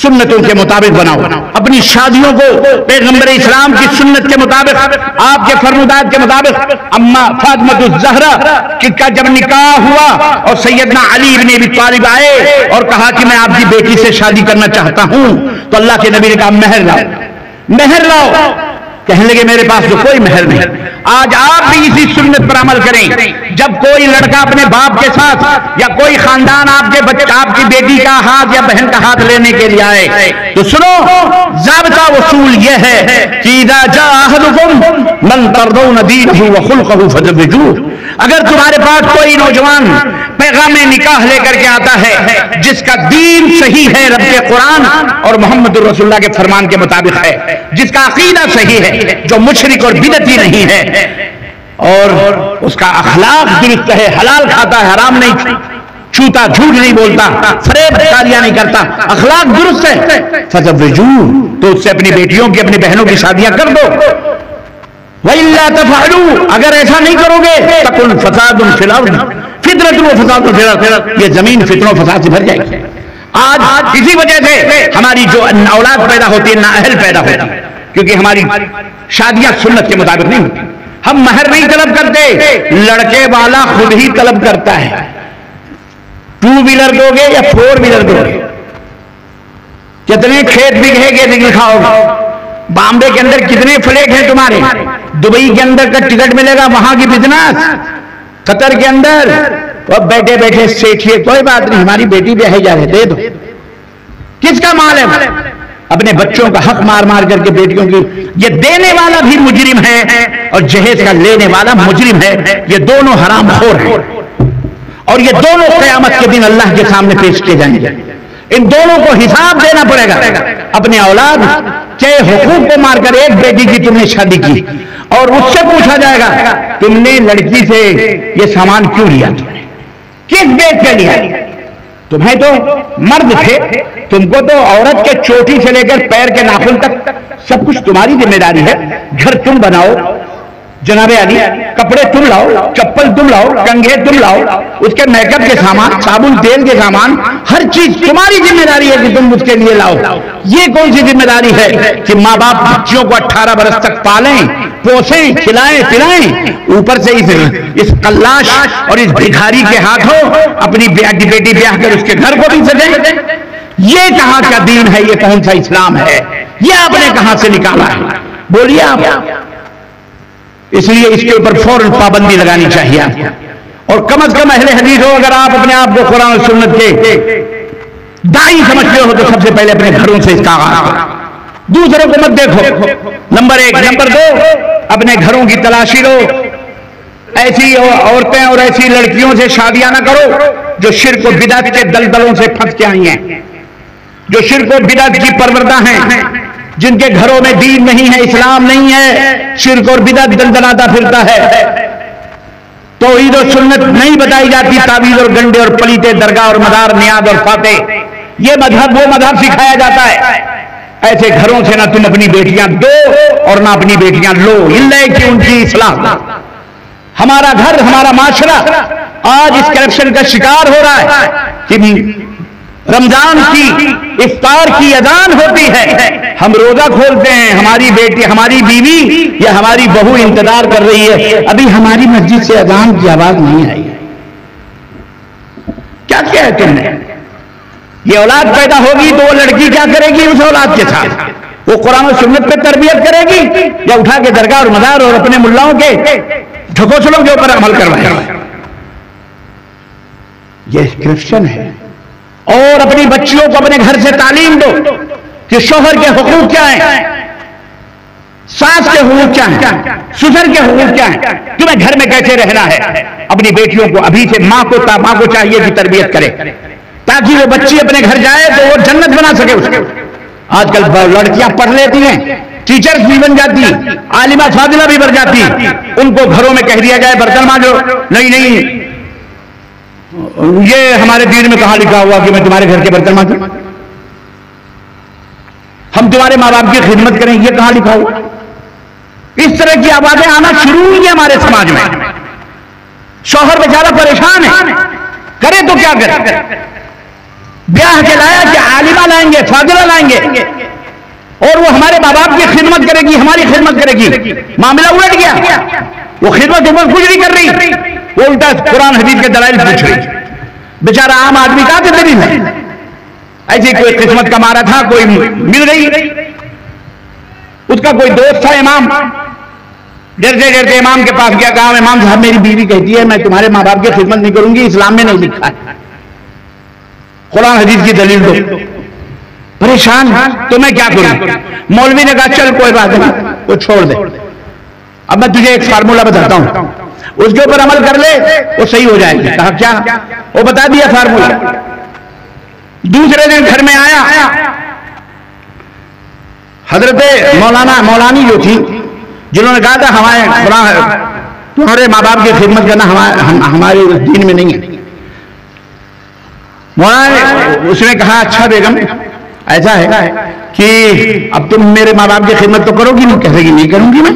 S1: سنتوں کے مطابق بناؤ، اپنی شادیوں کو پیغمبر اسلام کی سنت کے مطابق، آپ کے فرمودات کے مطابق۔ اما فاطمہ الزہرا کا جب نکاح ہوا اور سیدنا علی بن ابی طالب آئے اور کہا کہ میں آپ کی بیٹی سے شادی کرنا چاہتا ہوں، تو اللہ کے نبی نے کہا مہر لاؤ، مہر لاؤ۔ کہنے لگے میرے پاس تو کوئی مہر نہیں۔ آج آپ بھی اسی سنت پر عمل کریں، جب کوئی لڑکا اپنے باپ کے ساتھ یا کوئی خاندان آپ کے بچہ آپ کی بیٹی کا ہاتھ یا بہن کا ہاتھ لینے کے لیے آئے تو سنو، ضابطہ اصول یہ ہے کہ اذا جاء احدکم من ترضون دینہ وخلقہ فزوجوہ، اگر تمہارے پاس کوئی نوجوان پیغام نکاح لے کر کے آتا ہے جس کا دین صحیح ہے رب کے قرآن اور محمد رسول اللہ کے فرمان کے مطابق ہے، جس کا عقیدہ صحیح ہے، جو مشرک اور بدعتی نہیں ہے، اور اس کا اخلاق درست ہے، حلال کھاتا ہے، حرام نہیں چھوتا، جھوٹ نہیں بولتا، فریب کاریاں نہیں کرتا، اخلاق درست ہے، فزوجوہ، تو اس سے اپنی بیٹیوں کی اپنی بہنوں کی شادیاں کر دو۔ وَإِلَّا تَفْعَلُوا، اگر ایسا نہیں کرو گے تَكُنْ فَسَادٌ فِي الْأَرْضِ فِتْنَةٌ وَفَسَادٌ فِي الْأَرْضِ، یہ زمین فتنوں فساد سے بھر جائے گی۔ آج اسی وجہ سے ہماری جو اولاد پیدا ہوتی ہے نااہل پیدا ہوتی ہے، کیونکہ ہماری شادیاں سنت کے مطابق نہیں ہوتی۔ ہم مہر نہیں طلب کرتے، لڑکے والا خود ہی طلب کرتا ہے۔ 2 ویلر دو گے یا 4 ویلر دو گے؟ کتنے کھیت بکھے گے دکھاؤ گے؟ بامبے کے اندر کتنے فلیٹ ہیں تمہارے؟ دبئی کے اندر کا ٹکٹ ملے گا وہاں کی بزنس، قطر کے اندر اور بیٹھے بیٹھے سیٹھیے کوئی بات نہیں ہماری بیٹی بھی ہے جا رہے دے دو۔ کس کا مال ہے؟ اپنے بچوں کا حق مار مار کر کے بیٹیوں کی، یہ دینے والا بھی مجرم ہے اور جہیز کا لینے والا مجرم ہے، یہ دونوں حرام خور ہیں اور یہ دونوں قیامت کے دن اللہ کے سامنے پیش کیے جائیں گے۔ ان دونوں کو حساب دینا پڑے گا۔ اپنے اولاد کے حقوق کو مار کر ایک بیٹی کی تم نے شادی کی اور اس سے پوچھا جائے گا تم نے لڑکی سے یہ سامان کیوں لیا، تم نے کس بیٹ پہ لیا؟ تمہیں تو مرد تھے، تم کو تو عورت کے چوٹی سے لے کر پیر کے ناخن تک سب کچھ تمہاری ذمہ داری ہے۔ گھر تم بناؤ جناب علی، کپڑے تم لاؤ، چپل تم لاؤ، کنگھے تم لاؤ، اس کے میک اپ کے سامان، صابن تیل کے سامان، ہر چیز تمہاری ذمہ داری ہے کہ تم اس کے لیے لاؤ۔ یہ کون سی ذمہ داری ہے کہ ماں باپ بچیوں کو 18 برس تک پالیں، پوسیں، کھلائیں پلائیں، اوپر سے اس قلاش اور اس بھکاری کے ہاتھوں اپنی بیٹی بیاہ کر اس کے گھر کو بھی سجائیں؟ یہ کہاں کا دین ہے؟ یہ کون سا اسلام ہے؟ یہ آپ نے کہاں سے نکالا ہے؟ بولیے آپ۔ اس لیے اس کے اوپر فوراً پابندی لگانی چاہیے اور کم از کم اہل حدیث ہو، اگر آپ اپنے آپ کو قرآن و سنت کے داعی سمجھتے ہو تو سب سے پہلے اپنے گھروں سے اس کا آغاز کرو، دوسروں کو مت دیکھو۔ نمبر 1۔ نمبر 2، اپنے گھروں کی تلاشی لو، ایسی عورتیں اور ایسی لڑکیوں سے شادیاں نہ کرو جو شرک و بدعت کے دلدلوں سے پھنس کے آئی ہیں، جو شرک و بدعت کی پروردہ ہیں، جن کے گھروں میں دین نہیں ہے، اسلام نہیں ہے، شرک اور بدعت دندناتا پھرتا ہے، توحید و سنت نہیں بتائی جاتی، تعویذ اور گنڈے اور پلیتے درگاہ اور مدار نیاز اور فاتح، یہ مذہب وہ مذہب سکھایا جاتا ہے۔ ایسے گھروں سے نہ تم اپنی بیٹیاں دو اور نہ اپنی بیٹیاں لو، اللہ کہ ان کی اصلاح ہو۔ ہمارا گھر، ہمارا معاشرہ آج اس کرپشن کا شکار ہو رہا ہے کہ رمضان کی افطار کی اذان ہوتی ہے، ہم روزہ کھولتے ہیں، ہماری بیٹی، ہماری بیوی یا ہماری بہو انتظار کر رہی ہے، ابھی ہماری مسجد سے اذان کی آواز نہیں آئی۔ کیا کیا ہے تم نے؟ یہ اولاد پیدا ہوگی تو وہ لڑکی کیا کرے گی اس اولاد کے ساتھ؟ وہ قرآن و سنت پہ تربیت کرے گی یا اٹھا کے درگاہ اور مزار اور اپنے ملاؤں کے ڈھکوسلوں کے اوپر عمل کروائے گا؟ یہ کرپشن ہے۔ اور اپنی بچیوں کو اپنے گھر سے تعلیم دو کہ شوہر کے حقوق کیا ہیں، ساس کے حقوق کیا ہیں، سسر کے حقوق کیا ہیں، تمہیں گھر میں کیسے رہنا ہے۔ اپنی بیٹیوں کو ابھی سے ماں کو چاہیے کہ تربیت کرے تاکہ وہ بچی اپنے گھر جائے تو وہ جنت بنا سکے اس کو۔ آج کل لڑکیاں پڑھ لیتی ہیں، ٹیچرز بھی بن جاتی، عالمہ فاضلہ بھی بن جاتی، ان کو گھروں میں کہہ دیا جائے برتن مانجو، نہیں یہ ہمارے دین میں کہاں لکھا ہوا کہ میں تمہارے گھر کے برتن مانجوں، ہم تمہارے ماں باپ کی خدمت کریں، یہ کہاں لکھا ہوا؟ اس طرح کی آوازیں آنا شروع ہوئی ہیں ہمارے سماج میں۔ شوہر بیچارہ پریشان ہے، کرے تو کیا کرے؟ بیاہ کے لایا کہ عالمہ عالمہ لائیں گے، فاضلہ لائیں گے، اور وہ ہمارے ماں باپ کی خدمت کرے گی، ہماری خدمت کرے گی. معاملہ الٹ گیا. وہ خدمت کچھ نہیں کر رہی، وہ الٹا قرآن حدیث کے دلائل پوچھ رہی. بیچارہ عام آدمی کہاں سے دلیل ہے؟ ایسی کوئی قسمت کا مارا تھا، کوئی مل گئی. اس کا کوئی دوست تھا امام، ڈرتے ڈرتے امام کے پاس گیا، کہا امام صاحب میری بیوی کہتی ہے میں تمہارے ماں باپ کی خدمت نہیں کروں گی، اسلام میں نہیں لکھا ہے، قرآن حدیث کی دلیل دو. پریشان تو میں کیا کروں؟ مولوی نے کہا چل کوئی بات نہیں، وہ چھوڑ دے. اب میں تجھے ایک فارمولا بتاتا ہوں، اس کے اوپر عمل کر لے وہ صحیح ہو جائے گی. کہا کیا؟ وہ بتا دیا فارمولا. دوسرے دن گھر میں آیا، حضرت مولانی جو تھی جنہوں نے کہا تھا تمہارے ماں باپ کی خدمت کرنا ہمارے دین میں نہیں ہے. مولانا اس نے کہا اچھا بیگم ایسا ہے کہ اب تم میرے ماں باپ کی خدمت تو کرو گی نہیں؟ کہے گی نہیں کروں گی میں.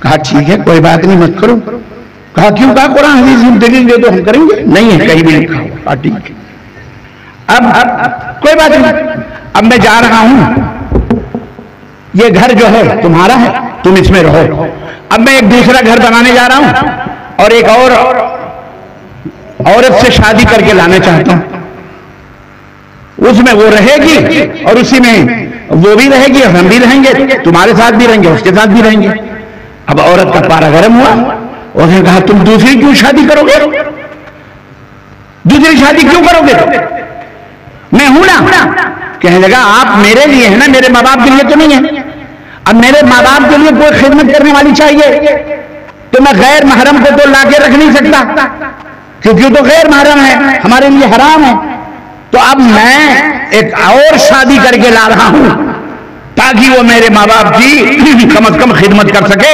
S1: کہا ٹھیک ہے کوئی بات نہیں مت کرو. کہا کیوں؟ کہا قرآن حدیث دلیل دے تو ہم کریں گے. نہیں ہے کہیں بھی نہیں. کہا ٹھیک ہے اب کوئی بات نہیں، اب میں جا رہا ہوں، یہ گھر جو ہے تمہارا ہے، تم اس میں رہو. اب میں ایک دوسرا گھر بنانے جا رہا ہوں اور ایک اور عورت سے شادی کر کے لانا چاہتا ہوں. اس میں وہ رہے گی اور اسی میں وہ بھی رہے گی اور ہم بھی رہیں گے، تمہارے ساتھ بھی رہیں گے اس کے ساتھ بھی رہیں گے. اب عورت کا پارا گرم ہوا، اس نے کہا تم دوسری کیوں شادی کرو گے؟ دوسری شادی کیوں کرو گے؟ میں ہوں نا. کہنے لگا آپ میرے لیے ہیں نا، میرے ماں باپ کے لیے تو نہیں ہے. اب میرے ماں باپ کے لیے کوئی خدمت کرنے والی چاہیے، تو میں غیر محرم کو تو لا کے رکھ نہیں سکتا کیونکہ وہ تو غیر محرم ہے، ہمارے لیے حرام ہے. تو اب میں ایک اور شادی کر کے لا رہا ہوں تاکہ وہ میرے ماں باپ کی کم از کم خدمت کر سکے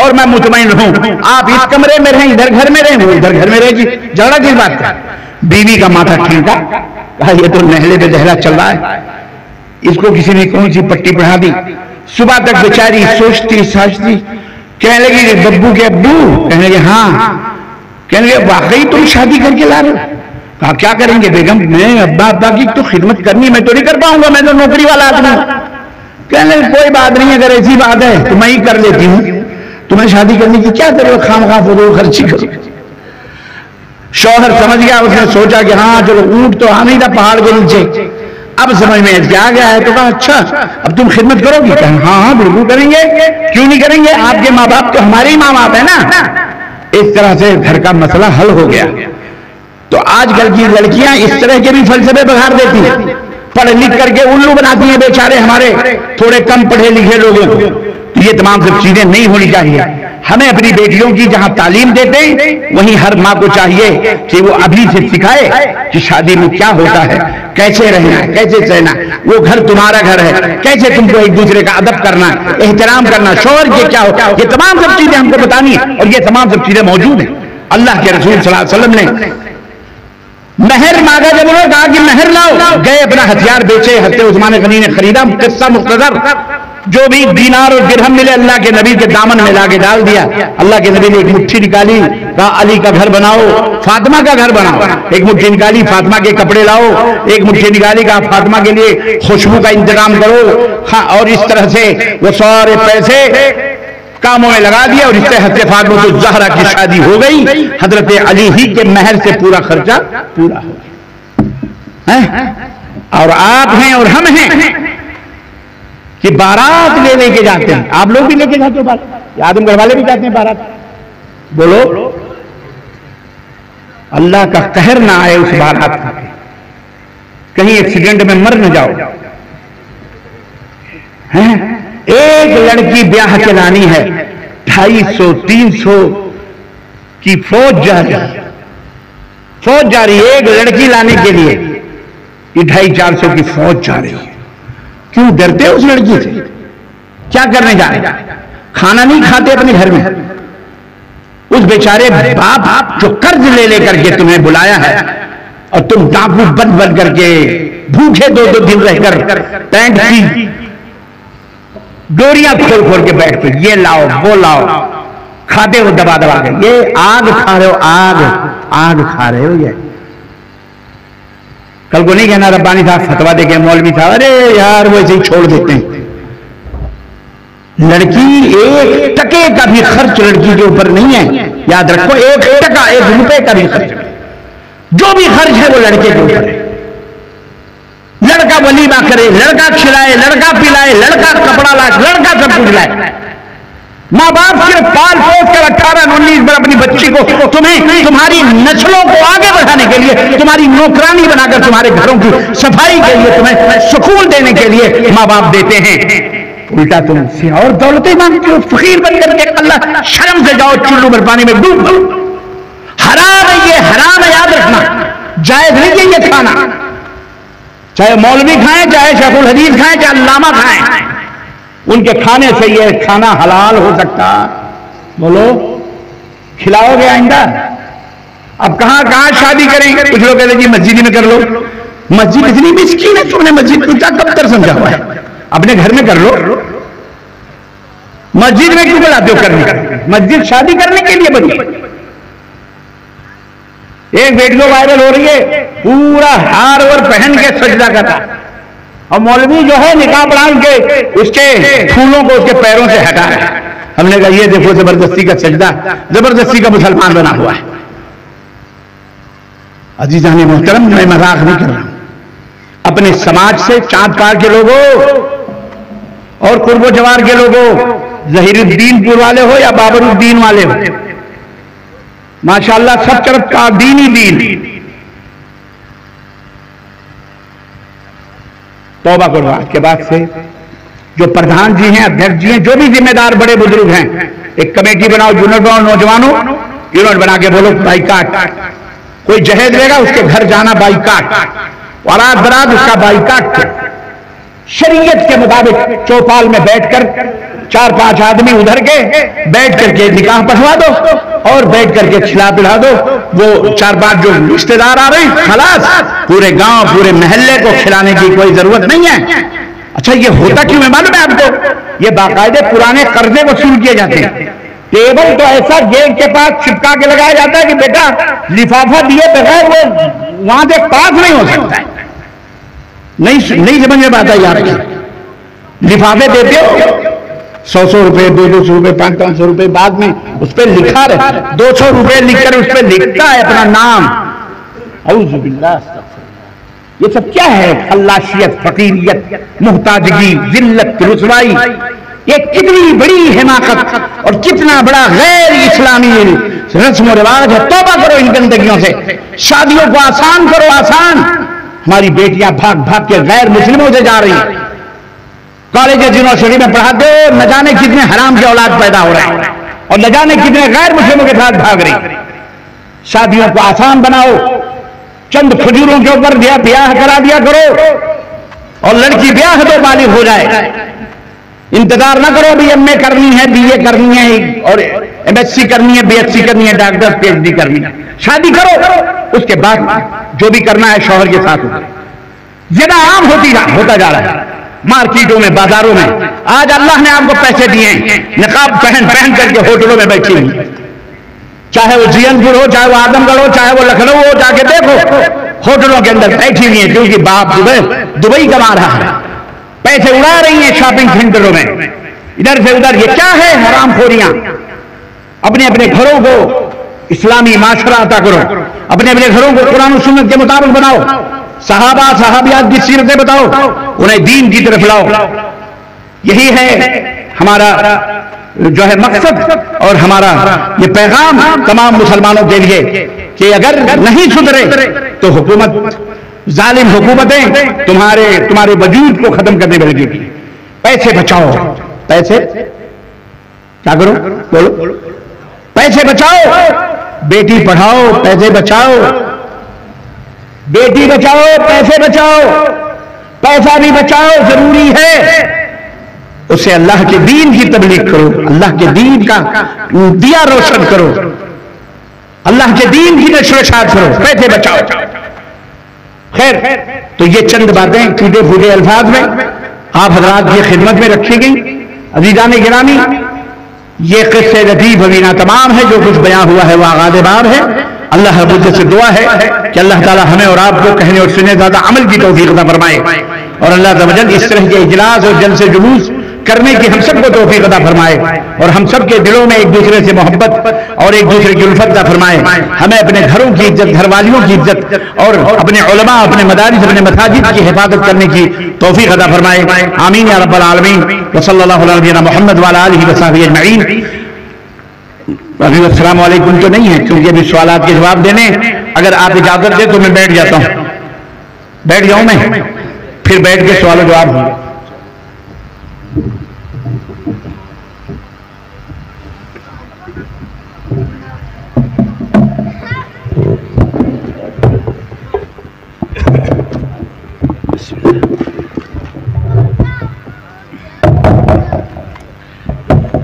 S1: اور میں مطمئن رہوں. آپ اس کمرے میں رہیں، ادھر گھر میں رہیں، وہ ادھر گھر میں رہے گی. جھگڑا کس بات کا؟ بیوی کا ماتھا ٹھنکا، کہا یہ تو نہلے پہ دہلا چل رہا ہے، اس کو کسی نے کون سی پٹی پڑھا دی. صبح تک بیچاری سوچتی ساچتی، کہنے لگی ببو کے ابو؟ کہنے لگے ہاں. کہنے لگے واقعی تم شادی کر کے لا رہے ہو؟ کہا کیا کریں گے بیگم؟ میں ابا کی تو خدمت کرنی میں تو نہیں کر پاؤں گا، میں تو نوکری والا آدمی ہوں. کہنے لگے کوئی بات نہیں، اگر ایسی بات ہے تو میں ہی کر لیتی ہوں، تمہیں شادی کرنے کی کیا کرو، خام خواہ فضول خرچی کرو. شوہر سمجھ گیا، اس نے سوچا کہ ہاں چلو اونٹ تو آ نہیں تھا پہاڑ کے نیچے، اب سمجھ میں کیا گیا ہے. تو کہا اچھا اب تم خدمت کرو گی؟ کہا ہاں ہاں بالکل کریں گے، کیوں نہیں کریں گے، آپ کے ماں باپ تو ہمارے ہی ماں باپ ہے نا. اس طرح سے گھر کا مسئلہ حل ہو گیا. تو آج کل کی لڑکیاں اس طرح کے بھی فلسفے بگاڑ دیتی ہیں، پڑھ لکھ کر کے الو بناتی ہیں بیچارے ہمارے تھوڑے کم پڑھے لکھے لوگوں کو. یہ تمام سب چیزیں نہیں ہونی چاہیے. ہمیں اپنی بیٹیوں کی جہاں تعلیم دیتے ہیں وہیں ہر ماں کو چاہیے کہ وہ ابھی سے سکھائے کہ شادی میں کیا ہوتا ہے، کیسے رہنا ہے، کیسے سہنا. وہ گھر تمہارا گھر ہے، کیسے تم کو ایک دوسرے کا ادب کرنا، احترام کرنا، شوہر کے کیا ہوتا ہے، یہ تمام سب چیزیں ہم کو بتانی ہیں اور یہ تمام سب چیزیں موجود ہیں. اللہ کے رسول صلی اللہ علیہ وسلم نے مہر مانگا، جب انہوں نے کہا کہ مہر لاؤ، گئے اپنا ہتھیار بیچے، حضرت عثمان غنی نے خریدا. قصہ مختصر، جو بھی دینار اور درہم ملے اللہ کے نبی کے دامن میں لا کے ڈال دیا. اللہ کے نبی نے ایک مٹھی نکالی، کہا علی کا گھر بناؤ، فاطمہ کا گھر بناؤ. ایک مٹھی نکالی، فاطمہ کے کپڑے لاؤ. ایک مٹھی نکالی، کہا فاطمہ کے لیے خوشبو کا انتظام کرو. ہاں، اور اس طرح سے وہ سارے پیسے کاموں میں لگا دیا اور اس سے حضرت فاطمہ الزہرا کی شادی ہو گئی. حضرت علی ہی کے مہر سے پورا خرچہ پورا ہو گیا. اور آپ ہیں اور ہم ہیں کہ بارات لے کے جاتے ہیں. آپ لوگ بھی لے کے جاتے ہو بارات، آدم گھر والے بھی جاتے ہیں بارات. بولو اللہ کا قہر نہ آئے اس بارات کا، کہیں ایکسیڈنٹ میں مر نہ جاؤ. ایک لڑکی بیاہ کے لانی ہے، 250-300 کی فوج جاری ایک لڑکی لانے کے لیے. یہ 250-400 کی فوج جا رہی ہے. کیوں ڈرتے اس لڑکی سے؟ کیا کرنے جا رہے؟ کھانا نہیں کھاتے اپنے گھر میں. اس بیچارے باپ جو قرض لے کر کے تمہیں بلایا ہے اور تم ڈاکو بن کر کے بھوکے 2 دن رہ کر پینٹ کی ڈوریاں کھول کے بیٹھتے، یہ لاؤ وہ لاؤ، کھاتے ہو دبا کے. یہ آگ کھا رہے ہو، آگ کھا رہے ہو. یہ کل کو نہیں کہنا ربانی صاحب فتوا دے کے مولوی صاحب ارے یار وہ ایسے ہی چھوڑ دیتے ہیں. لڑکی ایک ٹکے کا بھی خرچ لڑکی کے اوپر نہیں ہے. یاد رکھو ایک ٹکا 1 روپے کا بھی خرچ, جو بھی خرچ ہے وہ لڑکے کے اوپر ہے. لڑکا ولیمہ کرے, لڑکا کھلائے, لڑکا پلائے, لڑکا کپڑا لائے, لڑکا سب کچھ لائے. ماں باپ صرف پال پوس کر 18-19 پر اپنی بچی کو تمہیں تمہاری نسلوں کو آگے بڑھانے کے لیے, تمہاری نوکرانی بنا کر تمہارے گھروں کی صفائی کے لیے, تمہیں سکون دینے کے لیے ماں باپ دیتے ہیں. الٹا تم سے اور دولتیں مانگتے ہو, فقیر بن کر کے. اللہ شرم سے جاؤ, چلو بھر پانی میں ڈوب جاؤ. حرام ہے یہ, حرام ہے, یاد رکھنا. جائز نہیں ہے یہ کھانا, چاہے مولوی کھائیں, چاہے شیخ الحدیث کھائیں, چاہے علامہ کھائیں, ان کے کھانے سے یہ کھانا حلال ہو سکتا. بولو کھلاؤ گے آئندہ؟ اب کہاں کہاں شادی کریں گے؟ کچھ لوگ کہتے ہیں جی مسجد میں کر لو. مسجد اتنی مسکین ہے, تم نے مسجد پوچھا کب تک سمجھا ہوا ہے؟ اپنے گھر میں کر لو. مسجد میں کیوں بلاتے ہو کرنے؟ مسجد شادی کرنے کے لیے بنی. ایک ویڈیو وائرل ہو رہی ہے, پورا ہار اور پہن کے سجدہ کرتا, اور مولوی جو ہے نقاب ڈال کے اس کے پھولوں کو اس کے پیروں سے ہٹا رہا ہے. ہم نے کہا یہ دیکھو زبردستی کا سجدہ, زبردستی کا مسلمان بنا ہوا ہے. عزیزان محترم, میں مذاق نہیں کر رہا ہوں. اپنے سماج سے, چاند پار کے لوگوں اور قرب و جوار کے لوگوں, ظہیر الدین پور والے ہو یا بابر الدین والے ہو, ماشاءاللہ سب طرف کا دین ہی دین. توبہ کرو آج کے بعد سے. جو پردھان جی ہیں, ادھیکش جی ہیں, جو بھی ذمہ دار بڑے بزرگ ہیں, ایک کمیٹی بناؤ, یونٹ نوجوانوں یونٹ بنا کے بولو بائیکاٹ. کوئی جہیز لے گا اس کے گھر جانا بائیکاٹ, اور رات برات اس کا بائیکاٹ. شریعت کے مطابق چوپال میں بیٹھ کر 4-5 آدمی ادھر کے بیٹھ کر کے نکاح پڑھوا دو, اور بیٹھ کر کے کھلا پلا دو. وہ 4-5 جو رشتے دار آ رہے ہیں, خلاص پورے گاؤں پورے محلے کو کھلانے کی کوئی ضرورت نہیں ہے. اچھا یہ ہوتا کیوں ہے معلوم ہے آپ کو؟ یہ باقاعدے پرانے قرضے وصول کیے جاتے ہیں. ٹیبل تو ایسا گیٹ کے پاس چپکا کے لگایا جاتا ہے کہ بیٹا لفافہ دیے بغیر وہ وہاں سے پاس نہیں ہو سکتا ہے. نہیں سمجھ میں بات ہے آپ کی. لفافے دیتے ہو 100 روپے, 200 روپے, 500 روپے, بعد میں اس پہ لکھا رہے 200 روپے لکھ کر اس پہ لکھتا ہے اپنا نام. اعوذ باللہ, یہ سب کیا ہے؟ خلاشیت, فقیریت, محتاجگی, ذلت, رسوائی. یہ کتنی بڑی حماقت اور کتنا بڑا غیر اسلامی رسم و رواج ہے. توبہ کرو ان گندگیوں سے. شادیوں کو آسان کرو, آسان. ہماری بیٹیاں بھاگ بھاگ کے غیر مسلموں سے جا رہی ہیں. کالج یونیورسٹی میں پڑھاتے ہو, نہ جانے کتنے حرام کے اولاد پیدا ہو رہے ہیں, اور نہ جانے کتنے غیر مسلموں کے ساتھ بھاگ رہی. شادیوں کو آسان بناؤ, چند کھجوروں کے اوپر بیاہ کرا دیا کرو, اور لڑکی بیاہ تو بالغ ہو جائے. انتظار نہ کرو بھی ایم اے کرنی ہے, بی اے کرنی ہے, اور ایم ایس سی کرنی ہے, بی ایس سی کرنی ہے, ڈاکٹر پی ایچ ڈی کرنی ہے. شادی کرو, اس کے بعد جو بھی کرنا ہے شوہر کے ساتھ ہو. زنا عام ہوتا جا رہا ہے مارکیٹوں میں, بازاروں میں. آج اللہ نے آپ کو پیسے دیے ہیں, نقاب پہن کر کے ہوٹلوں میں بیٹھی ہوئی, چاہے وہ جین پور ہو, چاہے وہ آدم گڑھ ہو, چاہے وہ لکھنؤ ہو, جا کے دیکھو ہوٹلوں کے اندر بیٹھی ہوئی ہیں, کیونکہ باپ دبئی کما رہا ہے, پیسے اڑا رہی ہیں شاپنگ سینٹروں میں, ادھر سے ادھر. یہ کیا ہے؟ حرام خوریاں. اپنے اپنے گھروں کو اسلامی معاشرہ عطا کرو, اپنے اپنے گھروں کو قرآن و سنت کے مطابق بناؤ, صحابہ صحابیات کی سیرتیں بتاؤ, انہیں دین کی طرف لاؤ. یہی ہے ہمارا جو ہے مقصد اور ہمارا یہ پیغام تمام مسلمانوں کے لیے کہ اگر نہیں سدھرے تو حکومت, ظالم حکومتیں تمہارے وجود کو ختم کرنے میں لگے گی. پیسے بچاؤ, پیسے کیا کرو بولو, پیسے بچاؤ. بیٹی پڑھاؤ, پیسے بچاؤ. بیٹی بچاؤ, پیسے بچاؤ. پیسہ بھی بچاؤ, ضروری ہے. اسے اللہ کے دین کی تبلیغ کرو, اللہ کے دین کا دیا روشن کرو, اللہ کے دین کی نشر و اشاعت کرو. پیسے بچاؤ. خیر, تو یہ چند باتیں ٹوٹے پھوٹے الفاظ میں آپ حضرات کی خدمت میں رکھی گئی. عزیزان گرامی, یہ قصے لطیف ابھی نہ تمام ہے, جو کچھ بیان ہوا ہے وہ آغاز باب ہے. اللہ رب العزت سے دعا ہے کہ اللہ تعالی ہمیں اور آپ کو کہنے اور سننے زیادہ عمل کی توفیق عطا فرمائے، اور اللہ عز و جل اس طرح کے اجلاس اور جلسے جلوس کرنے کی ہم سب کو توفیق عطا فرمائے، اور ہم سب کے دلوں میں ایک دوسرے سے محبت اور ایک دوسرے کی الفت عطا فرمائے، ہمیں اپنے گھروں کی عزت، گھر والیوں کی عزت اور اپنے علماء، اپنے مدارس، اپنے مساجد کی حفاظت کرنے کی توفیق عطا فرمائے، آمین یا رب العالمین، وصلی اللہ علی نبینا محمد وعلی آلہ وصحبہ اجمعین۔ ابھی السلام علیکم تو نہیں ہے کیونکہ ابھی سوالات کے جواب دینے، اگر آپ اجازت دیں تو میں بیٹھ جاتا ہوں، بیٹھ جاؤں میں، پھر بیٹھ کے سوال و جواب ہوں۔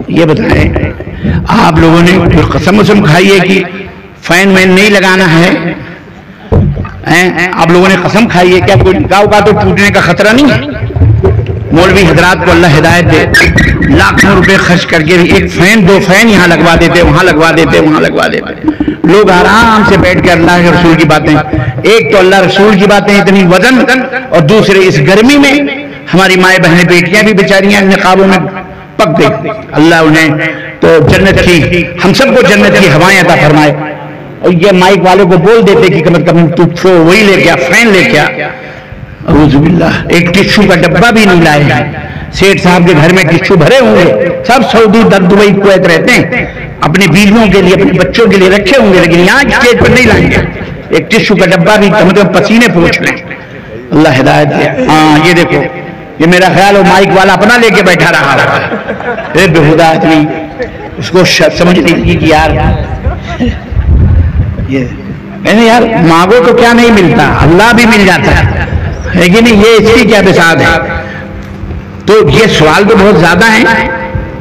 S1: یہ بتائیں آپ لوگوں نے قسم وسم کھائی ہے کہ فین وین نہیں لگانا ہے؟ آپ لوگوں نے قسم کھائی ہے کیا کوئی نکاح کا تو ٹوٹنے کا خطرہ نہیں ہے؟ مولوی حضرات کو اللہ ہدایت دے، لاکھوں روپے خرچ کر کے ایک فین دو فین یہاں لگوا دیتے، وہاں لگوا دیتے، وہاں لگوا دیتے، لوگ آرام سے بیٹھ کے اللہ کے رسول کی باتیں، ایک تو اللہ رسول کی باتیں اتنی وزن، اور دوسرے اس گرمی میں ہماری مائیں بہنیں بیٹیاں بھی بیچاریاں نقابوں میں پک گئی، اللہ انہیں تو جنت کی، ہم سب کو جنت کی ہوائیں عطا فرمائے۔ اور یہ مائک والے کو بول دیتے کہ کم از کم تو وہی لے گیا، فین لے گیا، اعوذ باللہ، ایک ٹشو کا ڈبہ بھی نہیں لائے ہیں۔ سیٹھ صاحب کے گھر میں ٹشو بھرے ہوں گے، سب سعودی دبئی کویت رہتے ہیں، اپنی بیویوں کے لیے اپنے بچوں کے لیے رکھے ہوں گے، لیکن یہاں اسٹیج پر نہیں لائیں گے، ایک ٹشو کا ڈبہ بھی کم از کم پسینے پوچھ لیں، اللہ ہدایت دے۔ ہاں یہ دیکھو، یہ میرا خیال ہے مائک والا اپنا لے کے بیٹھا رہا ہے، بےہودہ آدمی، اس کو سمجھ نہیں لگی کہ یار میں نے یار مانگو تو کیا نہیں ملتا، اللہ بھی مل جاتا ہے، لیکن یہ اس کی کیا بساط ہے؟ تو یہ سوال تو بہت زیادہ ہیں،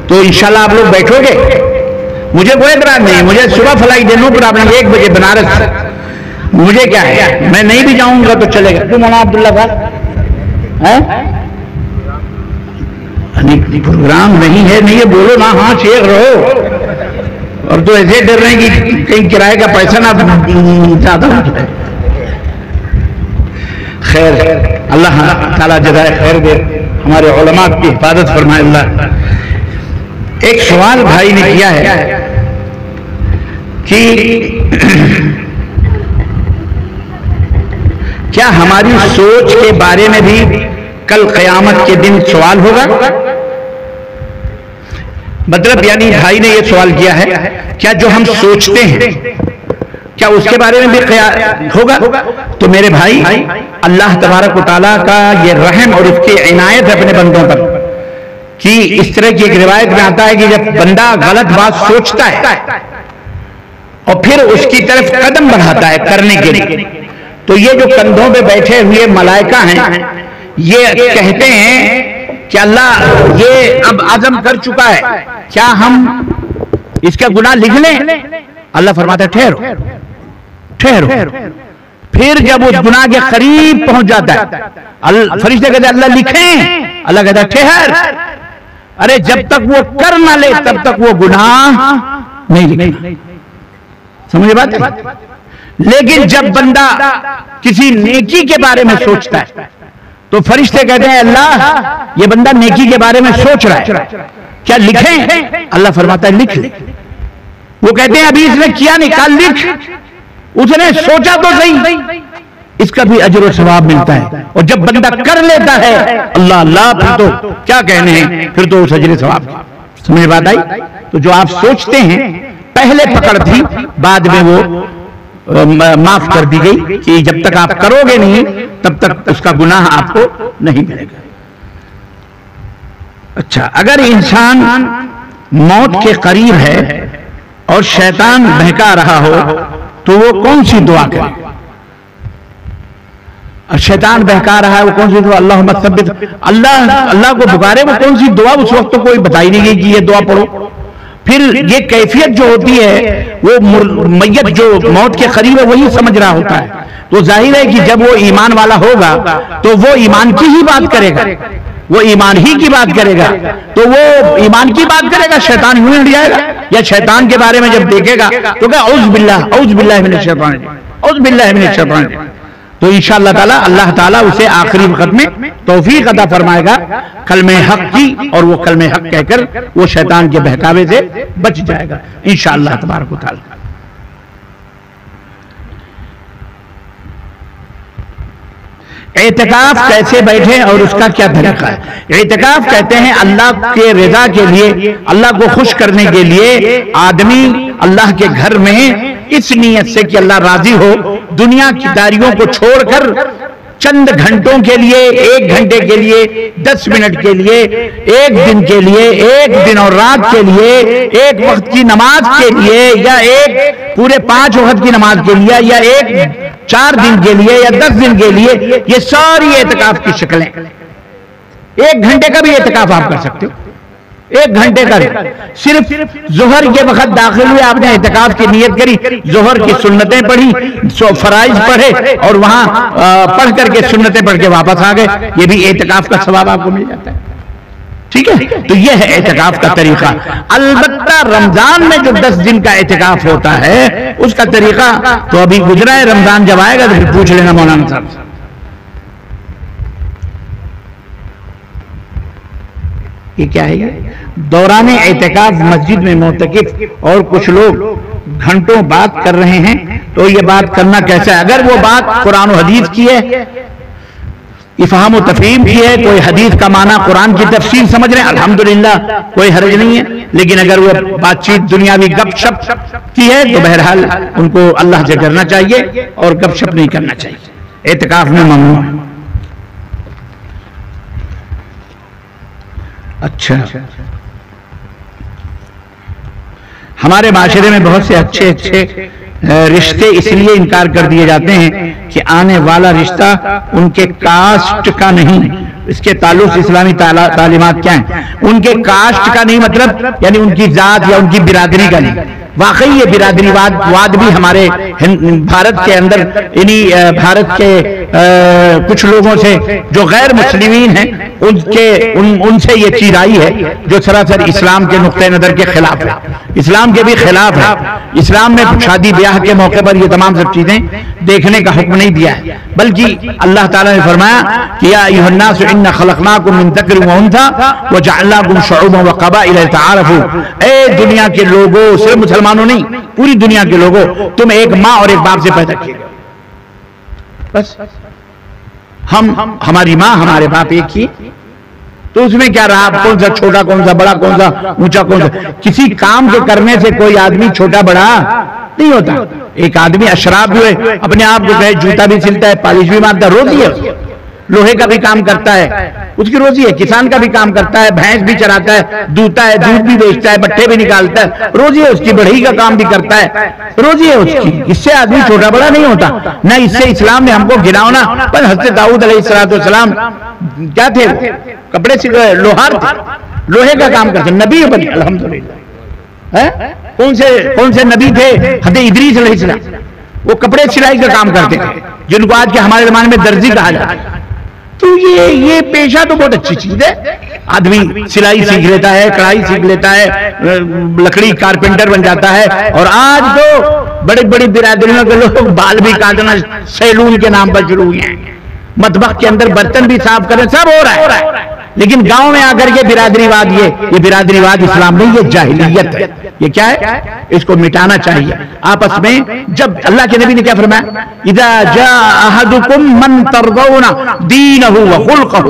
S1: تو انشاءاللہ آپ لوگ بیٹھو گے، مجھے کوئی اعتراض نہیں، مجھے صبح فلائی دے دوں پرابلم 1 بجے بنارس، مجھے کیا ہے، میں نہیں بھی جاؤں گا تو چلے گا۔ تو مولانا عبداللہ صاحب پروگرام نہیں ہے، نہیں ہے بولو نا، ہاں شیخ رہو، اور تو ایسے ڈر رہے ہیں کہ کہیں کرائے کا پیسہ نہ زیادہ ہو جائے۔ خیر، اللہ تعالیٰ جزائے خیر دے، ہمارے علماء کی حفاظت فرمائے اللہ۔ ایک سوال بھائی نے کیا ہے کہ کیا ہماری سوچ کے بارے میں بھی کل قیامت کے دن سوال ہوگا؟ مطلب یعنی بھائی نے یہ سوال کیا ہے کیا جو ہم سوچتے ہیں کیا اس کے بارے میں بھی ہوگا؟ تو میرے بھائی، اللہ تبارک و تعالیٰ کا یہ رحم اور اس کی عنایت ہے اپنے بندوں پر کہ اس طرح کی ایک روایت میں آتا ہے کہ جب بندہ غلط بات سوچتا ہے اور پھر اس کی طرف قدم بڑھاتا ہے کرنے کے لیے، تو یہ جو کندھوں پہ بیٹھے ہوئے ملائکہ ہیں یہ کہتے ہیں کہ اللہ یہ اب عزم کر چکا ہے، کیا ہم اس کا گناہ لکھ لیں؟ اللہ فرماتا ہے ٹھہرو ٹھہرو، پھر جب اس گناہ کے قریب پہنچ جاتا ہے فرشتے کہتے ہیں اللہ لکھیں، اللہ کہتا ہے ٹھہر، ارے جب تک وہ کر نہ لے تب تک وہ گناہ نہیں لکھنا، سمجھے بات ہے؟ لیکن جب بندہ کسی نیکی کے بارے میں سوچتا ہے تو فرشتے کہتے ہیں اللہ یہ بندہ نیکی کے بارے میں سوچ رہا ہے، کیا لکھیں؟ اللہ فرماتا ہے لکھ لے۔ وہ کہتے ہیں ابھی اس نے کیا نہیں، کہا لکھ، اس نے سوچا تو صحیح، اس کا بھی اجر و ثواب ملتا ہے، اور جب بندہ کر لیتا ہے اللہ اللہ پھر تو کیا کہنے ہیں، پھر تو اس اجر ثواب۔ سمجھ بات آئی؟ تو جو آپ سوچتے ہیں پہلے پکڑ تھی، بعد میں وہ معاف کر دی گئی کہ جب تک آپ کرو گے نہیں تب تک اس کا گناہ آپ کو نہیں ملے گا۔ اچھا، اگر انسان موت کے قریب ہے اور شیطان بہکا رہا ہو تو وہ کون سی دعا کرے؟ شیطان بہکا رہا ہے وہ کون سی دعا؟ اللہم ثبت، اللہ کو پکارے، وہ کون سی دعا؟ اس وقت تو کوئی بتائی نہیں گئی کہ یہ دعا پڑھو۔ پھر یہ کیفیت جو ہوتی ہے وہ میت جو موت کے قریب ہے وہی سمجھ رہا ہوتا ہے، تو ظاہر ہے کہ جب وہ ایمان والا ہوگا تو وہ ایمان کی ہی بات کرے گا، وہ ایمان ہی کی بات کرے گا تو وہ ایمان کی بات کرے گا، شیطان یوں ہٹ جائے گا، یا شیطان کے بارے میں جب دیکھے گا تو کہا اعوذ باللہ من الشیطان الرجیم، اعوذ باللہ من الشیطان الرجیم. تو انشاءاللہ تعالی اللہ تعالیٰ اسے آخری وقت میں توفیق عطا فرمائے گا کلمہ حق کی، اور وہ کلمہ حق کہہ کر وہ شیطان کے بہکاوے سے بچ جائے گا انشاءاللہ تبارک و تعالی. اعتکاف کیسے بیٹھے اور اس کا کیا طریقہ ہے؟ اعتکاف کہتے ہیں اللہ کے رضا کے لیے، اللہ کو خوش کرنے کے لیے آدمی اللہ کے گھر میں اس نیت سے کہ اللہ راضی ہو، دنیا کی داریوں کو چھوڑ کر چند گھنٹوں کے لیے، 1 گھنٹے کے لیے، 10 منٹ کے لیے، 1 دن کے لیے، 1 دن اور رات کے لیے، 1 وقت کی نماز کے لیے، یا 1 پورے 5 وقت کی نماز کے لیے، یا 4 دن کے لیے، یا 10 دن کے لیے، یہ ساری اعتکاف کی شکلیں. 1 گھنٹے کا بھی اعتکاف آپ کر سکتے ہو، 1 گھنٹے کا صرف ظہر کے وقت داخل ہوئے، آپ نے اعتکاف کی نیت کری، ظہر کی سنتیں پڑھی، فرائض پڑھے، اور وہاں پڑھ کر کے سنتیں پڑھ کے واپس آ گئے، یہ بھی اعتکاف کا ثواب آپ کو مل جاتا ہے. ٹھیک ہے، تو یہ ہے اعتکاف کا طریقہ. البتہ رمضان میں جو 10 دن کا اعتکاف ہوتا ہے اس کا طریقہ تو ابھی گزرا ہے، رمضان جب آئے گا تو پھر پوچھ لینا مولانا صاحب سے. یہ کیا ہے؟ دوران اعتکاف مسجد میں معتکف اور کچھ لوگ گھنٹوں بات کر رہے ہیں، تو یہ بات کرنا کیسا ہے؟ اگر وہ بات قرآن و حدیث کی ہے، افہام و تفہیم کی ہے، کوئی حدیث کا معنی قرآن کی تفسیر سمجھ رہے ہیں، الحمدللہ کوئی حرج نہیں ہے. لیکن اگر وہ بات چیت دنیاوی گپ شپ کی ہے تو بہرحال ان کو اللہ سے کرنا چاہیے اور گپ شپ نہیں کرنا چاہیے، اعتکاف میں ممنوع ہے. اچھا، ہمارے معاشرے میں بہت سے اچھے رشتے اس لیے انکار کر دیے جاتے ہیں کہ آنے والا رشتہ ان کے کاسٹ کا نہیں. اس کے تعلق اسلامی تعلیمات کیا ہیں؟ ان کے کاسٹ کا نہیں، مطلب یعنی ان کی ذات یا ان کی برادری کا نہیں. واقعی یہ برادری واد بھی ہمارے بھارت کے اندر، یعنی بھارت کے کچھ لوگوں سے جو غیر مسلمین ہیں ان سے یہ چیز آئی ہے جو سراسر اسلام کے نقطہ نظر کے خلاف ہے، اسلام کے بھی خلاف ہے. اسلام میں شادی بیاہ کے موقع پر یہ تمام سب چیزیں دیکھنے کا حکم نہیں دیا ہے، بلکہ اللہ تعالیٰ نے فرمایا کہ یا ایھا الناس انا خلقناکم من ذکر و انثی وجعلناکم شعوبا وقبائل لتعارفوا. اے دنیا کے لوگوں، صرف مسلمانوں نہیں، پوری دنیا کے لوگوں، تم ایک ماں اور ایک باپ سے پیدا کیے گئے. بس ہماری ماں ہمارے باپ ایک ہی، تو اس میں کیا رہا؟ کون سا چھوٹا، کون سا بڑا، کون سا اونچا، کون سا؟ کسی کام کے کرنے سے کوئی آدمی چھوٹا بڑا نہیں ہوتا. ایک آدمی اشراف بھی ہوئے، اپنے آپ کو کہے جوتا بھی سلتا ہے، پالش بھی مارتا ہے، روزی ہے، لوہے کا بھی کام کرتا ہے، اس کی روزی ہے. کسان کا بھی کام کرتا ہے، بھینس بھی چراتا ہے، دوتا ہے، دودھ بھی بیچتا ہے، بٹھے بھی نکالتا ہے، روزی ہے اس کی. بڑھئی کا کام بھی کرتا ہے، روزی ہے اس کی. اس سے آدمی چھوٹا بڑا نہیں ہوتا. نہ اس سے اسلام نے ہم کو گراؤنا. پر حضرت داؤد علیہ السلام کیا تھے؟ کپڑے سے لوہار تھے، لوہے کا کام کرتے، نبی بنے الحمدللہ. کون سے نبی تھے؟ حضرت ادریس علیہ السلام، وہ کپڑے سلائی کا کام کرتے تھے، جن کو آج کے ہمارے زمانے میں درزی کہا جاتا ہے. تو یہ پیشہ تو بہت اچھی چیز ہے. آدمی سلائی سیکھ لیتا ہے، کڑھائی سیکھ لیتا ہے، لکڑی کارپینٹر بن جاتا ہے. اور آج تو بڑی بڑی برادریوں کے لوگ بال بھی کاٹنا سیلون کے نام پر شروع ہوئے ہیں، مطبخ کے اندر برتن بھی صاف کریں، سب ہو رہا ہے. لیکن گاؤں میں آ کر کے برادری واد، یہ برادری واد اسلام نہیں، یہ جاہلیت ہے. یہ کیا ہے؟ اس کو مٹانا چاہیے آپس میں. جب اللہ کے نبی نے کیا فرمایا؟ اذا جاء احدکم من ترضون دینہ وخلقہ.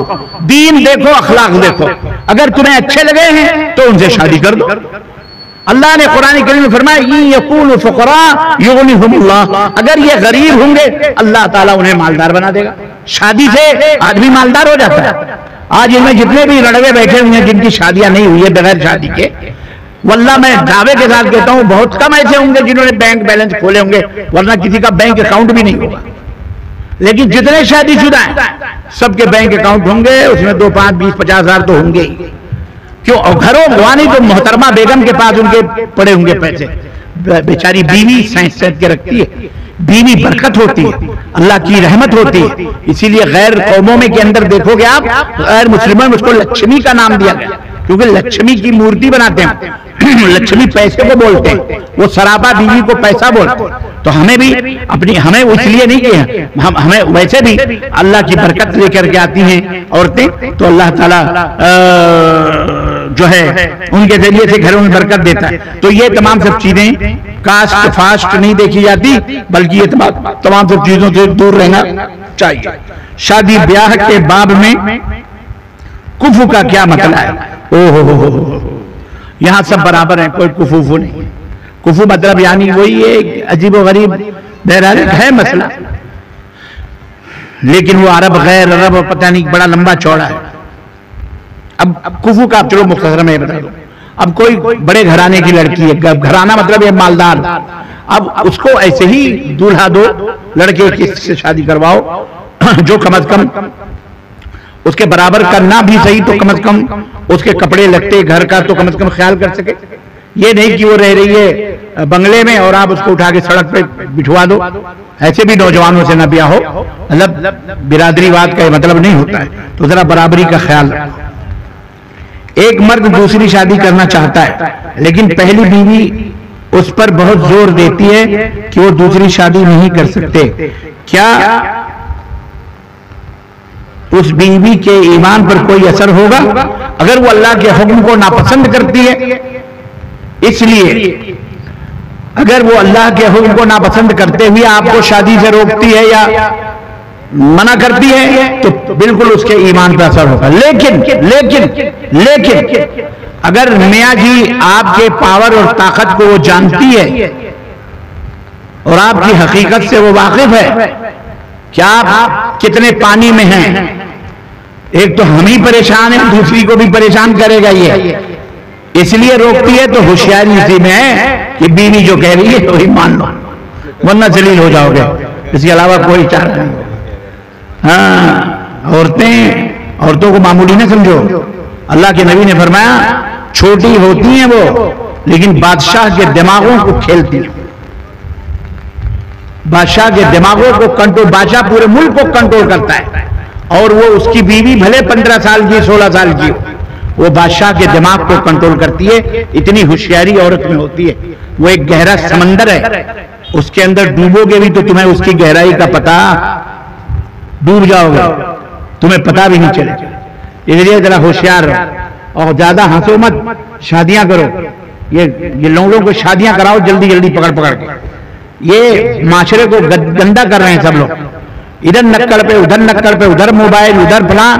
S1: دین دیکھو، اخلاق دیکھو. اگر تمہیں اچھے لگے ہیں تو ان سے شادی کر دو. اللہ نے قرآن کریم میں فرمایا ان یکونوا فقراء یغنیہم اللہ. اگر یہ غریب ہوں گے اللہ تعالیٰ انہیں مالدار بنا دے گا. شادی سے آدمی مالدار ہو جاتا ہے. آج ان میں جتنے بھی لڑکے بیٹھے ہوئے ہیں جن کی شادیاں نہیں ہوئی ہے بغیر شادی کے، واللہ میں دعوے کے ساتھ کہتا ہوں بہت کم ایسے ہوں گے جنہوں نے بینک بیلنس کھولے ہوں گے، ورنہ کسی کا بینک اکاؤنٹ بھی نہیں ہوگا. لیکن جتنے شادی شدہ ہیں سب کے بینک اکاؤنٹ ہوں گے، اس میں 2 5 20 50 ہزار تو ہوں گے ہی. کیوں؟ گھروں گوانی تو محترمہ بیگم کے پاس ان کے پڑے ہوں گے پیسے. بیچاری بیوی سینت کے رکھتی ہے، بیوی برکت ہوتی ہے، اللہ کی رحمت ہوتی ہے. اسی لیے غیر قوموں میں کے اندر دیکھو گے آپ، غیر مسلموں میں اس کو لکشمی کا نام دیا گیا، کیونکہ لکشمی کی مورتی بناتے ہیں. لکشمی پیسے کو بولتے ہیں، وہ سراپا بیوی کو پیسہ بولتے ہیں. تو ہمیں بھی ہمیں اس لیے نہیں کیا، ہمیں ویسے بھی اللہ کی برکت لے کر کے آتی ہیں عورتیں، تو اللہ تعالیٰ جو ہے ان کے ذریعے سے گھروں میں برکت دیتا ہے. تو یہ تمام سب چیزیں کاسٹ فاسٹ نہیں دیکھی جاتی، بلکہ یہ تمام سب چیزوں سے دور رہنا چاہیے. شادی بیاہ کے باب میں کفو کا کیا مطلب ہے؟ یہاں سب برابر ہیں، کوئی کفو نہیں. کفو مطلب یعنی وہی ایک عجیب و غریب بہرحال ہے مسئلہ، لیکن وہ عرب غیر عرب پتہ نہیں بڑا لمبا چوڑا ہے. اب کفو کا چلو مختصر میں بتا دو. اب کوئی بڑے گھرانے کی لڑکی ہے، گھرانہ مطلب یہ مالدار، اب اس کو ایسے ہی دولہا دو، لڑکے کس سے شادی کرواؤ جو کم از کم اس کے برابر کرنا بھی صحیح، تو کم از کم اس کے کپڑے لگتے گھر کا تو کم از کم خیال کر سکے. یہ نہیں کہ وہ رہ رہی ہے بنگلے میں اور آپ اس کو اٹھا کے سڑک پہ بٹھوا دو. ایسے بھی نوجوانوں سے نہ بیاہ ہو، مطلب برادری واد کا مطلب نہیں ہوتا ہے. تو ذرا برابری کا خیال رکھو. ایک مرد دوسری شادی کرنا چاہتا ہے لیکن پہلی بیوی اس پر بہت زور دیتی ہے کہ وہ دوسری شادی نہیں کر سکتے، کیا اس بیوی کے ایمان پر کوئی اثر ہوگا؟ اگر وہ اللہ کے حکم کو ناپسند کرتی ہے، اس لیے اگر وہ اللہ کے حکم کو ناپسند کرتے ہوئے آپ کو شادی سے روکتی ہے یا منع کرتی ہے تو بالکل اس کے ایمان پر اثر ہوگا. لیکن اگر میاں جی آپ کے پاور اور طاقت کو وہ جانتی ہے اور آپ کی حقیقت سے وہ واقف ہے کہ آپ کتنے پانی میں ہیں، ایک تو ہم ہی پریشان ہیں، دوسری کو بھی پریشان کرے گا یہ، اس لیے روکتی ہے، تو ہوشیاری اسی میں ہے کہ بیوی جو کہہ رہی ہے وہی مان لو، ورنہ ذلیل ہو جاؤ گے. اس کے علاوہ کوئی چارہ نہیں. ہاں، عورتوں کو معمولی نہ سمجھو. اللہ کے نبی نے فرمایا چھوٹی ہوتی ہیں وہ لیکن بادشاہ کے دماغوں کو کھیلتی ہیں. بادشاہ کے دماغوں کو کنٹرول، بادشاہ پورے ملک کو کنٹرول کرتا ہے، اور وہ اس کی بیوی بھلے 15 سال کی 16 سال کی ہو، وہ بادشاہ کے دماغ کو کنٹرول کرتی ہے. اتنی ہوشیاری عورت میں ہوتی ہے. وہ ایک گہرا سمندر ہے، اس کے اندر ڈوبو گے بھی تو تمہیں اس کی گہرائی کا پتہ، ڈوب جاؤ گے تمہیں پتہ بھی نہیں چلے گا. اس لیے ذرا ہوشیار رہو اور زیادہ ہنسو مت. شادیاں کرو، یہ لوگوں کو شادیاں کراؤ جلدی جلدی پکڑ کے. یہ معاشرے کو گندا کر رہے ہیں سب لوگ. ادھر نکڑ پہ ادھر نکڑ پہ ادھر موبائل ادھر فلاں.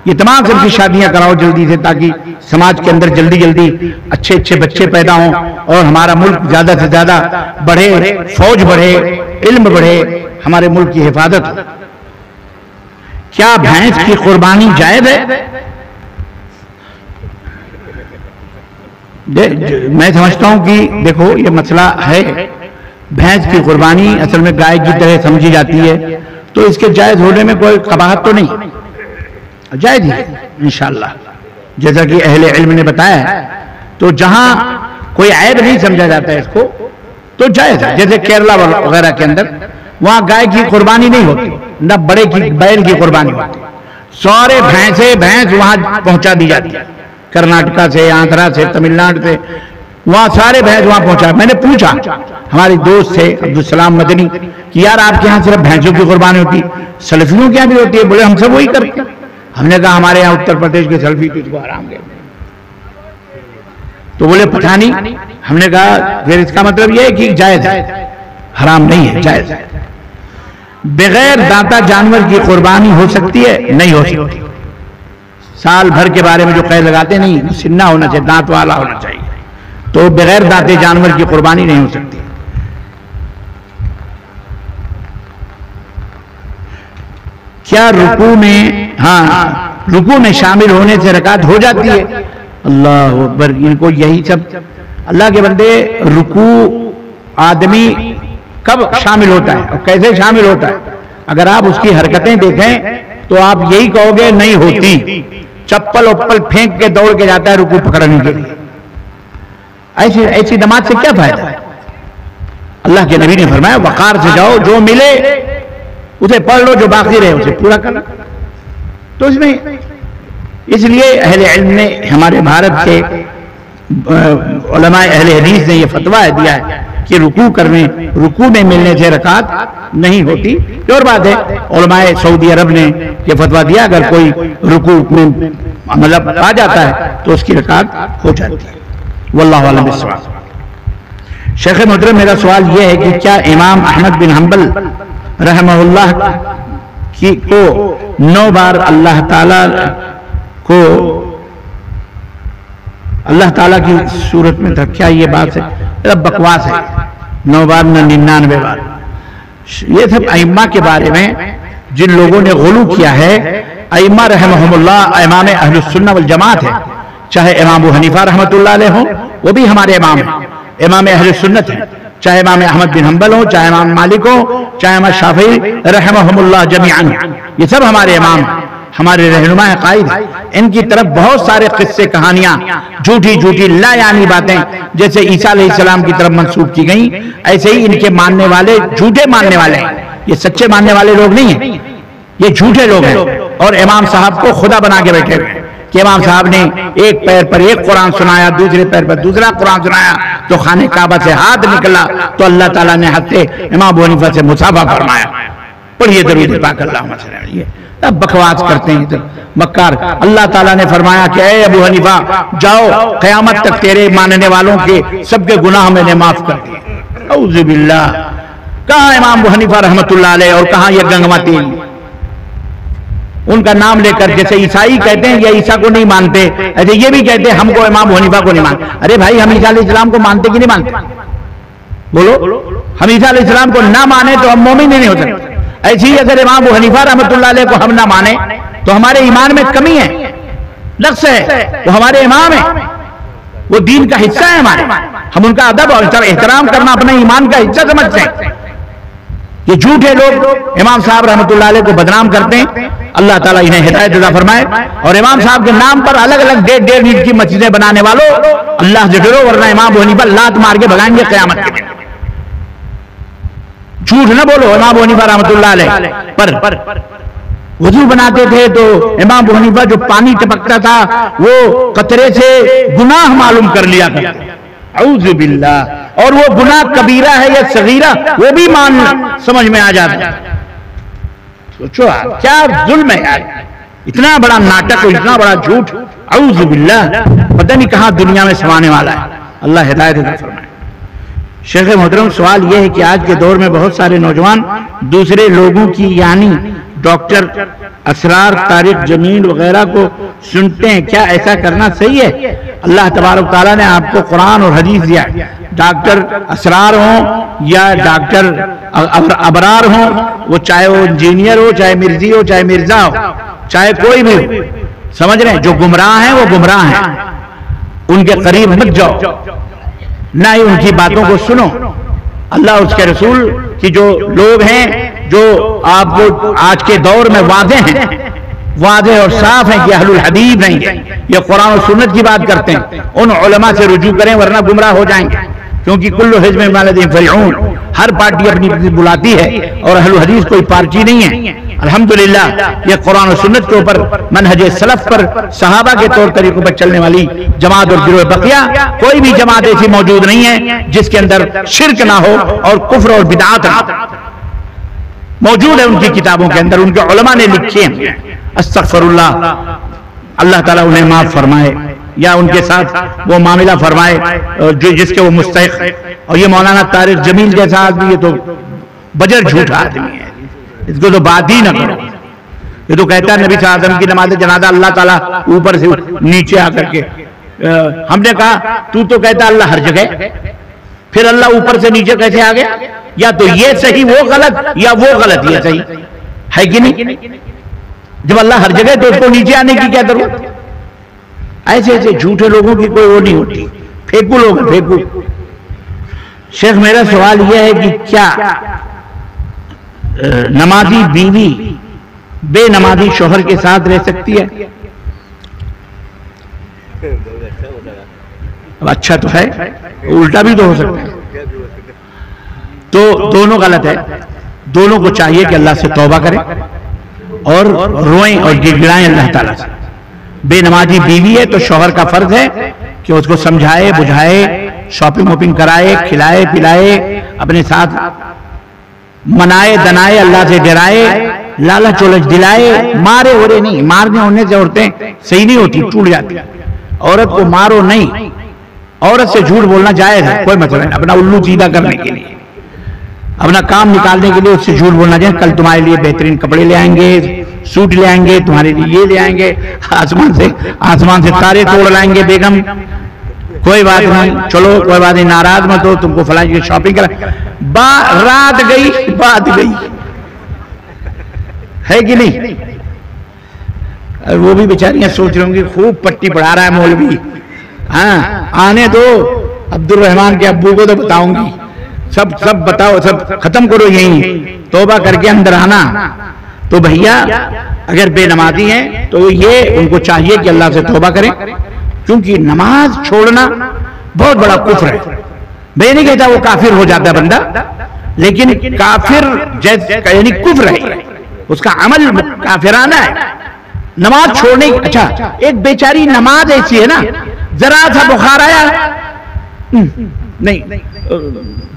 S1: یہ تمام سب کی شادیاں کراؤ جلدی سے تاکہ سماج کے اندر جلدی جلدی اچھے اچھے بچے پیدا ہوں اور ہمارا ملک زیادہ سے زیادہ بڑھے، فوج بڑھے، علم بڑھے، ہمارے ملک کی حفاظت ہو. کیا بھینس کی قربانی جائز ہے؟ میں سمجھتا ہوں کہ دیکھو یہ مسئلہ ہے، بھینس کی قربانی اصل میں گائے کی طرح سمجھی جاتی ہے، تو اس کے جائز ہونے میں کوئی قباحت تو نہیں، جائز ہی انشاءاللہ جیسا کہ اہل علم نے بتایا ہے. تو جہاں کوئی عیب نہیں سمجھا جاتا ہے اس کو تو جائز ہے. جیسے کیرلا وغیرہ کے اندر وہاں گائے کی قربانی نہیں ہوتی، نہ بڑے کی بیل کی قربانی ہوتی. سارے بھینس وہاں پہنچا دی جاتی ہے، کرناٹکا سے، آندھرا سے، تمل ناڈو سے، وہاں سارے بھینس وہاں پہنچا. میں نے پوچھا ہماری دوست سے عبدالسلام مدنی کہ یار آپ کے ہاں صرف بھینسوں کی قربانی ہوتی، سلفیوں کے یہاں بھی ہوتی ہے؟ بولے ہم سب وہی کرتے ہیں. ہم نے کہا ہمارے یہاں اتر پردیش کے سلفی تو اس کو حرام کہتے ہیں. تو بولے پتہ نہیں. ہم نے کہا پھر اس کا مطلب یہ ہے کہ جائز ہے، حرام نہیں ہے، جائز ہے. بغیر دانتا جانور کی قربانی ہو سکتی ہے؟ نہیں ہو سکتی. سال بھر کے بارے میں جو قید لگاتے نہیں، سنہ ہونا چاہیے، دانت والا ہونا چاہیے. تو بغیر دانتے جانور کی قربانی نہیں ہو سکتی. کیا رکوع میں شامل ہونے سے رکعت ہو جاتی ہے؟ اللہ اکبر. ان کو یہی سب اللہ کے بندے، رکوع آدمی کب شامل ہوتا ہے اور کیسے شامل ہوتا ہے؟ اگر آپ اس کی حرکتیں دیکھیں تو آپ یہی کہو گے نہیں ہوتی. چپل اپل پھینک کے دوڑ کے جاتا ہے رکوع پکڑنے کے لیے. ایسی نماز سے کیا فائدہ ہے؟ اللہ کے نبی نے فرمایا وقار سے جاؤ، جو ملے اسے پڑھ لو، جو باقی رہے اسے پورا کر لو۔ تو اس لیے اہل علم نے، ہمارے بھارت کے علماء اہل حدیث نے یہ فتویٰ دیا ہے کہ رکوع میں ملنے سے رکعت نہیں ہوتی۔ یہ اور بات ہے، علماء سعودی عرب نے یہ فتویٰ دیا اگر کوئی رکوع میں مطلب آ جاتا ہے تو اس کی رکعت ہو جاتی ہے۔ واللہ اعلم بالصواب۔ شیخ محترم، میرا سوال یہ ہے کہ کیا امام احمد بن حنبل رحمہ اللہ کو 9 بار اللہ تعالیٰ کی صورت میں تھا؟ کیا یہ بات ہے؟ بکواس ہے، 9 بار نہ 99 بار۔ یہ سب ائمہ کے بارے میں جن لوگوں نے غلو کیا ہے، ائمہ رحمہم اللہ امام اہل السنہ والجماعت ہے، چاہے امام ابو حنیفہ رحمۃ اللہ علیہ ہوں، وہ بھی ہمارے امام ہیں، امام اہل سنت ہیں، چاہے امام احمد بن حنبل ہوں، چاہے امام مالک ہوں، چاہے امام شافعی رحمہم اللہ جمیعاً، یہ سب ہمارے امام ہیں، ہمارے رہنما قائد ہیں۔ ان کی طرف بہت سارے قصے، کہانیاں، جھوٹی لا یعنی باتیں جیسے عیسیٰ علیہ السلام کی طرف منسوب کی گئیں، ایسے ہی ان کے ماننے والے جھوٹے ماننے والے ہیں، یہ سچے ماننے والے لوگ نہیں ہیں، یہ جھوٹے لوگ ہیں، اور امام صاحب کو خدا بنا کے بیٹھے ہوئے ہیں کہ امام صاحب نے ایک پیر پر ایک قرآن سنایا، دوسرے پیر پر دوسرا قرآن سنایا، تو خانہ کعبہ سے ہاتھ نکلا تو اللہ تعالیٰ نے ہاتھ سے امام ابو حنیفہ سے مصافحہ فرمایا۔ پڑھیے درود پاک اللہم صلی علیہ وسلم۔ اب بکواس کرتے ہیں ادھر مکار۔ اللہ تعالیٰ نے فرمایا کہ اے ابو حنیفہ جاؤ، قیامت تک تیرے ماننے والوں کے سب کے گناہ میں نے معاف کر دیے۔ اعوذ باللہ۔ کہاں امام ابو حنیفہ رحمۃ اللہ علیہ اور کہاں یہ گنگوا تیل؟ ان کا نام لے کر جیسے عیسائی کہتے ہیں یہ عیسیٰ کو نہیں مانتے، ایسے یہ بھی کہتے ہیں ہم کو امام ابو حنیفہ کو نہیں مانتے۔ ارے بھائی، ہم عیسیٰ علیہ السلام کو مانتے کہ نہیں مانتے؟ بولو، ہم عیسیٰ علیہ السلام کو نہ مانے تو ہم مومن نہیں ہو سکتے۔ ایسی ہی اگر امام ابو حنیفہ رحمۃ اللہ علیہ کو ہم نہ مانے تو ہمارے ایمان میں کمی ہے، نقص ہے۔ وہ ہمارے امام ہیں، وہ دین کا حصہ ہے ہمارے، ہم ان کا ادب اور احترام کرنا اپنے ایمان کا حصہ سمجھتے ہیں۔ یہ جھوٹے لوگ امام صاحب رحمۃ اللہ علیہ کو بدنام کرتے ہیں، اللہ تعالیٰ انہیں ہدایت عطا فرمائے۔ اور امام صاحب کے نام پر الگ الگ 1.5 اینٹ کی مسجدیں بنانے والوں، اللہ سے ڈرو ورنہ امام ابو حنیفہ لات مار کے بھگائیں گے قیامت کے دن۔ جھوٹ نہ بولو۔ امام ابو حنیفہ رحمۃ اللہ علیہ پر وضو بناتے تھے تو امام ابو حنیفہ جو پانی ٹپکتا تھا وہ قطرے سے گناہ معلوم کر لیا کرتے۔ اعوذ باللہ۔ اور وہ گناہ کبیرہ ہے یا صغیرہ وہ بھی سمجھ میں آ جاتا ہے۔ سوچو کیا ظلم ہے یار، اتنا بڑا ناٹک اور اتنا بڑا جھوٹ، اعوذ باللہ، پتہ نہیں کہاں دنیا میں سمانے والا ہے۔ اللہ ہدایت عطا فرمائے۔ شیخ محترم، سوال یہ ہے کہ آج کے دور میں بہت سارے نوجوان دوسرے لوگوں کی یعنی ڈاکٹر اسرار، طارق جمیل وغیرہ کو سنتے ہیں، کیا ایسا کرنا صحیح ہے؟ اللہ تبارک تعالیٰ نے آپ کو قرآن اور حدیث دیا ہے، ڈاکٹر اسرار ہوں یا ڈاکٹر ابرار ہوں، وہ چاہے وہ انجینئر ہو، چاہے مرزی ہو، چاہے مرزا ہو، چاہے کوئی بھی ہو، سمجھ رہے ہیں؟ جو گمراہ ہیں وہ گمراہ ہیں، ان کے قریب مت جاؤ، نہ ہی ان کی باتوں کو سنو۔ اللہ اس کے رسول کی جو لوگ ہیں جو آپ کو آج کے دور میں واضح ہیں، واضح اور صاف ہیں کہ اہل الحدیث ہیں، یہ قرآن و سنت کی بات کرتے ہیں، ان علماء سے رجوع کریں ورنہ گمراہ ہو جائیں گے، کیونکہ کل حزب بما لدیہم فرحون، ہر پارٹی اپنی بلاتی ہے اور اہل الحدیث کوئی پارٹی نہیں ہے۔ الحمدللہ یہ قرآن و سنت کے اوپر منہج سلف پر صحابہ کے طور طریقوں پر چلنے والی جماعت اور گروہ بقیہ، کوئی بھی جماعت ایسی موجود نہیں ہے جس کے اندر شرک نہ ہو اور کفر اور بدعات نہ موجود ہے ان کی کتابوں کے اندر، ان کے علماء نے لکھے ہیں۔ استغفر اللہ، اللہ تعالیٰ انہیں معاف فرمائے یا ان کے ساتھ وہ معاملہ فرمائے جس کے وہ مستحق ہے۔ اور یہ مولانا طارق جمیل جیسا آدمی یہ تو بجر جھوٹا آدمی ہے، اس کو تو بات ہی نہ کرو۔ یہ تو کہتا ہے نبی صلی اللہ علیہ وسلم کی نماز جنازہ اللہ تعالیٰ اوپر سے نیچے آ کر کے، ہم نے کہا تو کہتا اللہ ہر جگہ، پھر اللہ اوپر سے نیچے کیسے آ گیا؟ یا تو یہ صحیح وہ غلط یا وہ غلط یہ صحیح ہے کہ نہیں؟ جب اللہ ہر جگہ تو اس کو نیچے آنے کی کیا ضرورت؟ ایسے ایسے جھوٹے لوگوں کی کوئی وہ نہیں ہوتی، پھیکو لوگ ہیں، پھیکو۔ شیخ میرا سوال یہ ہے کہ کیا نمازی بیوی بے نمازی شوہر کے ساتھ رہ سکتی ہے؟ اب اچھا تو ہے، الٹا بھی تو ہو سکتا ہے۔ تو دونوں غلط ہے. دونوں کو چاہیے کہ اللہ سے توبہ کریں اور روئیں اور گڑ گڑائیں اللہ تعالیٰ سے. بے نمازی بیوی ہے تو شوہر کا فرض ہے کہ اس کو سمجھائے بجھائے, شاپنگ وپنگ کرائے, کھلائے پلائے, اپنے ساتھ منائے دنائے, اللہ سے ڈرائے, لالچ چولچ دلائے. مارے اورے نہیں, مارنے ہونے سے عورتیں صحیح نہیں ہوتی, ٹوٹ جاتی. عورت کو مارو نہیں. عورت سے جھوٹ بولنا جائز ہے, کوئی مسئلہ نہیں, اپنا الو سیدھا کرنے کے لیے, اپنا کام نکالنے کے لیے اس سے جھوٹ بولنا جائے. کل تمہارے لیے بہترین کپڑے لے آئیں گے, سوٹ لے آئیں گے, تمہارے لیے یہ لے آئیں گے, آسمان سے تارے توڑ لائیں گے بیگم, کوئی بات نہیں, چلو کوئی بات نہیں, ناراض مت ہو, تم کو فلاں کی شاپنگ کرا. رات گئی بات گئی, ہے کہ نہیں؟ وہ بھی بیچاریاں سوچ رہی ہوں گی خوب پٹی پڑھا رہا ہے مولوی, ہاں آنے دو, عبد الرحمان کے ابو کو تو بتاؤں گی, سب بتاؤ, سب ختم کرو یہیں, توبہ کر کے اندر آنا. تو بھیا اگر بے نمازی ہیں تو یہ ان کو چاہیے کہ اللہ سے توبہ کریں, کیونکہ نماز چھوڑنا بہت بڑا کفر ہے. میں نہیں کہتا وہ کافر ہو جاتا ہے بندہ, لیکن کافر یعنی کفر ہے, اس کا عمل کافرانہ ہے. نماز چھوڑنے, اچھا ایک بیچاری نماز ایسی ہے نا, ذرا سا بخار آیا نہیں,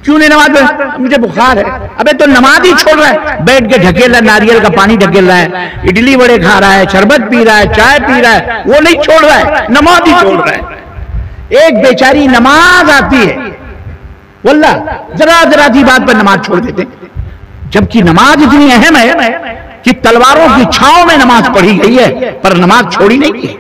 S1: کیوں نہیں نماز پڑھ, مجھے بخار ہے, ابے تو نماز ہی چھوڑ رہا ہے, بیٹھ کے ڈھکیل رہا ہے, ناریل کا پانی ڈھکیل رہا ہے, اڈلی وڑے کھا رہا ہے, شربت پی رہا ہے, چائے پی رہا ہے, وہ نہیں چھوڑ رہا ہے, نماز ہی چھوڑ رہا ہے. ایک بیچاری نماز آتی ہے, واللہ ذرا سی بات پر نماز چھوڑ دیتے, جبکہ نماز اتنی اہم ہے کہ تلواروں کی چھاؤں میں نماز پڑھی گئی ہے, پر نماز چھوڑی نہیں کی.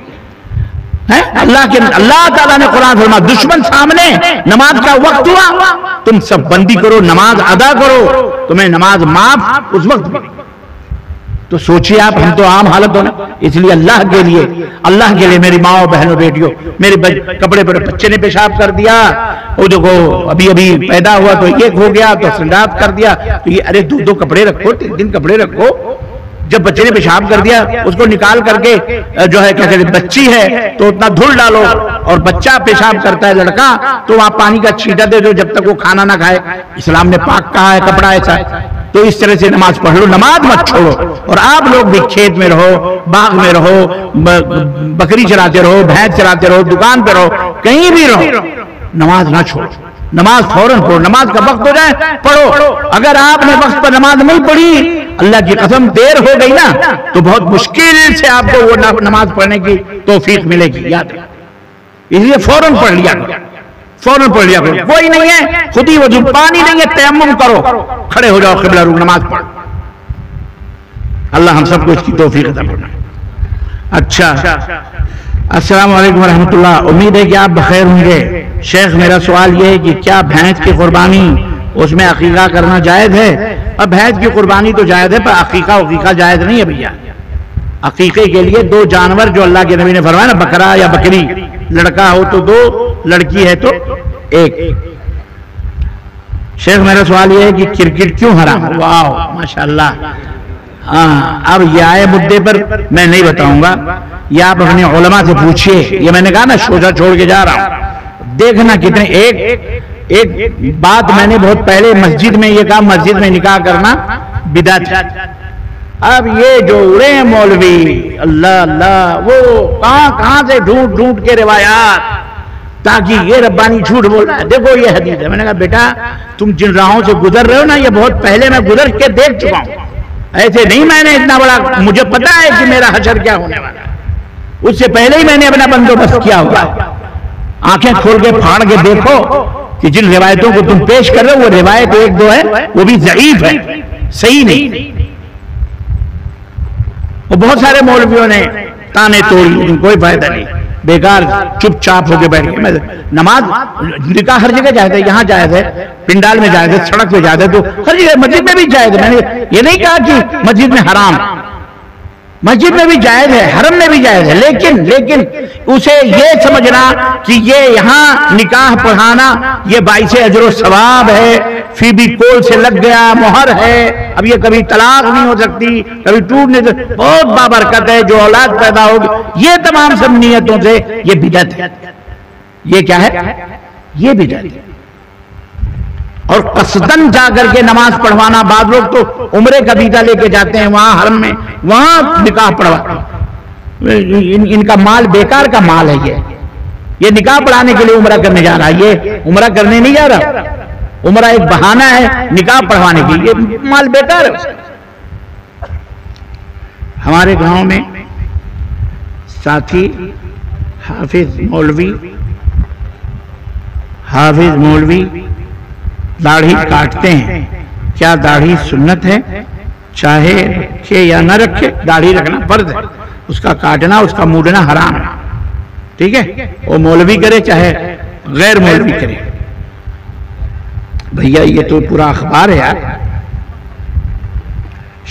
S1: اللہ تعالیٰ نے قرآن فرمایا دشمن سامنے, نماز کا وقت ہوا, تم سب بندی کرو, نماز ادا کرو, تمہیں نماز معاف اس وقت بھی. تو سوچئے آپ, ہم تو عام حالت ہونا. اس لیے اللہ کے لیے میری ماں بہنوں بیٹیوں, میرے کپڑے پر بچے نے پیشاب کر دیا, وہ دیکھو ابھی پیدا ہوا تو یہ ہو گیا, تو سنڈاپ کر دیا, تو یہ ارے 2 کپڑے رکھو, 3 کپڑے رکھو. جب بچے نے پیشاب کر دیا اس کو نکال کر کے جو ہے کیا کہتے ہیں بچی ہے تو اتنا دھل ڈالو, اور بچہ پیشاب کرتا ہے لڑکا تو وہاں پانی کا چھینٹا دے دو جب تک وہ کھانا نہ کھائے. اسلام نے پاک کہا ہے کپڑا ایسا ہے. تو اس طرح سے نماز پڑھ لو, نماز مت چھوڑو. اور آپ لوگ بھی کھیت میں رہو, باغ میں رہو, بکری چراتے رہو, بھینس چراتے رہو, دکان پہ رہو, کہیں بھی رہو, نماز نہ چھوڑو. نماز فوراً پڑھو, نماز کا وقت ہو جائے پڑھو. اگر آپ نے وقت پر نماز نہیں پڑھی, اللہ کی قسم دیر ہو گئی نا, تو بہت مشکل سے آپ کو وہ نماز پڑھنے کی توفیق ملے گی, یاد ہے. اس لیے فوراً پڑھ لیا کرو, فوراً پڑھ لیا کرو. کوئی نہیں ہے خود ہی وضو, پانی نہیں ہے تیمم کرو, کھڑے ہو جاؤ, قبلہ رخ نماز پڑھ. اللہ ہم سب کو اس کی توفیق عطا فرمائے. اچھا, السلام علیکم ورحمۃ اللہ, امید ہے کہ آپ بخیر ہوں گے. شیخ میرا سوال یہ ہے کہ کیا بھینس کی قربانی اس میں عقیقہ کرنا جائز ہے؟ اب بھینس کی قربانی تو جائز ہے, پر عقیقہ جائز نہیں ہے بھیا. عقیقے کے لیے 2 جانور جو اللہ کے نبی نے فرمایا نا, بکرا یا بکری, لڑکا ہو تو 2, لڑکی ہے تو 1. شیخ میرا سوال یہ ہے کہ کرکٹ کیوں حرام ہے؟ واو ماشاءاللہ. اب یہ آئے مدے پر میں نہیں بتاؤں گا, یہ آپ اپنے علماء سے پوچھئے. یہ میں نے کہا نا شوجہ چھوڑ کے جا رہا ہوں, دیکھنا کتنے. ایک بات میں نے بہت پہلے مسجد میں یہ کہا, مسجد میں نکاح کرنا بدعت ہے. اب یہ جو اڑے ہیں مولوی, اللہ اللہ, وہ کہاں سے ڈھونڈ کے روایات, تاکہ یہ ربانی جھوٹ بول رہا ہے. دیکھو یہ حدیث ہے. میں نے کہا بیٹا تم جن راہوں سے گزر رہے ہو نا, یہ بہت پہلے میں گزر کے دیکھ چکا ہوں. ایسے نہیں میں نے اتنا بڑا, مجھے پتا ہے کہ میرا حشر کیا ہونے والا ہے, اس سے پہلے ہی میں نے اپنا بندوبست کیا ہوا. آنکھیں کھول کے پھاڑ کے دیکھو کہ جن روایتوں کو تم پیش کر رہے ہو وہ روایت 1-2 ہے, وہ بھی ضعیف ہے, صحیح نہیں. وہ بہت سارے مولویوں نے تانے توڑی, لیکن کوئی فائدہ نہیں, بیکار چپ چاپ ہو کے بیٹھ گئے. نماز نکاح ہر جگہ جائز ہے, یہاں جائز ہے, پنڈال میں جائز ہے, سڑک پہ جائز ہے, تو ہر جگہ مسجد میں بھی جائز ہے. میں نے یہ نہیں کہا کہ مسجد میں حرام, مسجد میں بھی جائز ہے, حرم میں بھی جائز ہے, لیکن اسے یہ سمجھنا کہ یہ یہاں نکاح پڑھانا یہ باعث اجر و ثواب ہے, فی بھی کول سے لگ گیا, مہر ہے, اب یہ کبھی طلاق نہیں ہو سکتی, کبھی ٹوٹ نہیں سکتی, بہت بابرکت ہے, جو اولاد پیدا ہوگی, یہ تمام سب نیتوں سے یہ بدعت ہے. یہ کیا ہے؟ یہ بدعت ہے. اور قصدن جا کر کے نماز پڑھوانا. بعض لوگ تو عمرے کا ویزا لے کے جاتے ہیں وہاں حرم میں, وہاں نکاح پڑھواتے ہیں. ان کا مال بیکار کا مال ہے. یہ نکاح پڑھانے کے لیے عمرہ کرنے جا رہا ہے, یہ عمرہ کرنے نہیں جا رہا. عمرہ ایک بہانہ ہے نکاح پڑھوانے کے لیے, یہ مال بیکار ہے. ہمارے گاؤں میں ساتھی حافظ مولوی داڑھی کاٹتے ہیں. کیا داڑھی سنت ہے؟ چاہے رکھے یا نہ رکھے, داڑھی رکھنا فرض ہے. اس کا کاٹنا, اس کا موڑنا حرام ہے. ٹھیک ہے, وہ مولوی کرے چاہے غیر مولوی کرے. بھیا یہ تو پورا اخبار ہے یار.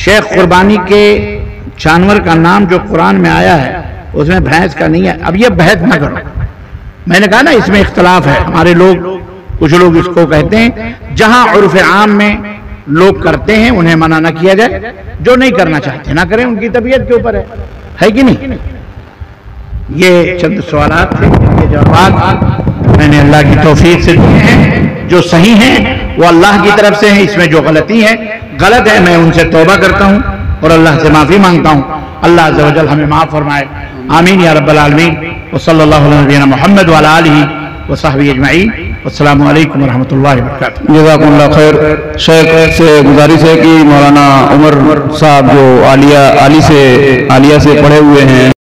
S1: شیخ قربانی کے جانور کا نام جو قرآن میں آیا ہے اس میں بھینس کا نہیں ہے. اب یہ بحث نہ کرو. میں نے کہا نا اس میں اختلاف ہے. ہمارے لوگ, کچھ لوگ اس کو کہتے ہیں جہاں عرف عام میں لوگ کرتے ہیں انہیں منع نہ کیا جائے, جو نہیں کرنا چاہتے نہ کریں, ان کی طبیعت کے اوپر ہے کہ نہیں. یہ چند سوالات تھے, یہ جوابات میں نے اللہ کی توفیق سے دیے ہیں. جو صحیح ہیں وہ اللہ کی طرف سے ہیں, اس میں جو غلطی ہے غلط ہے میں ان سے توبہ کرتا ہوں اور اللہ سے معافی مانگتا ہوں. اللہ عز و جل ہمیں معاف فرمائے. آمین یا رب العالمین. وصلی اللہ علیہ نبینا محمد وعلی آلہ وصحبہ اجمعین. السلام علیکم ورحمۃ اللہ وبرکاتہ.
S2: جزاکم اللہ خیر. شیخ سے گزارش ہے کہ مولانا عمر صاحب جو عالیہ سے پڑھے ہوئے ہیں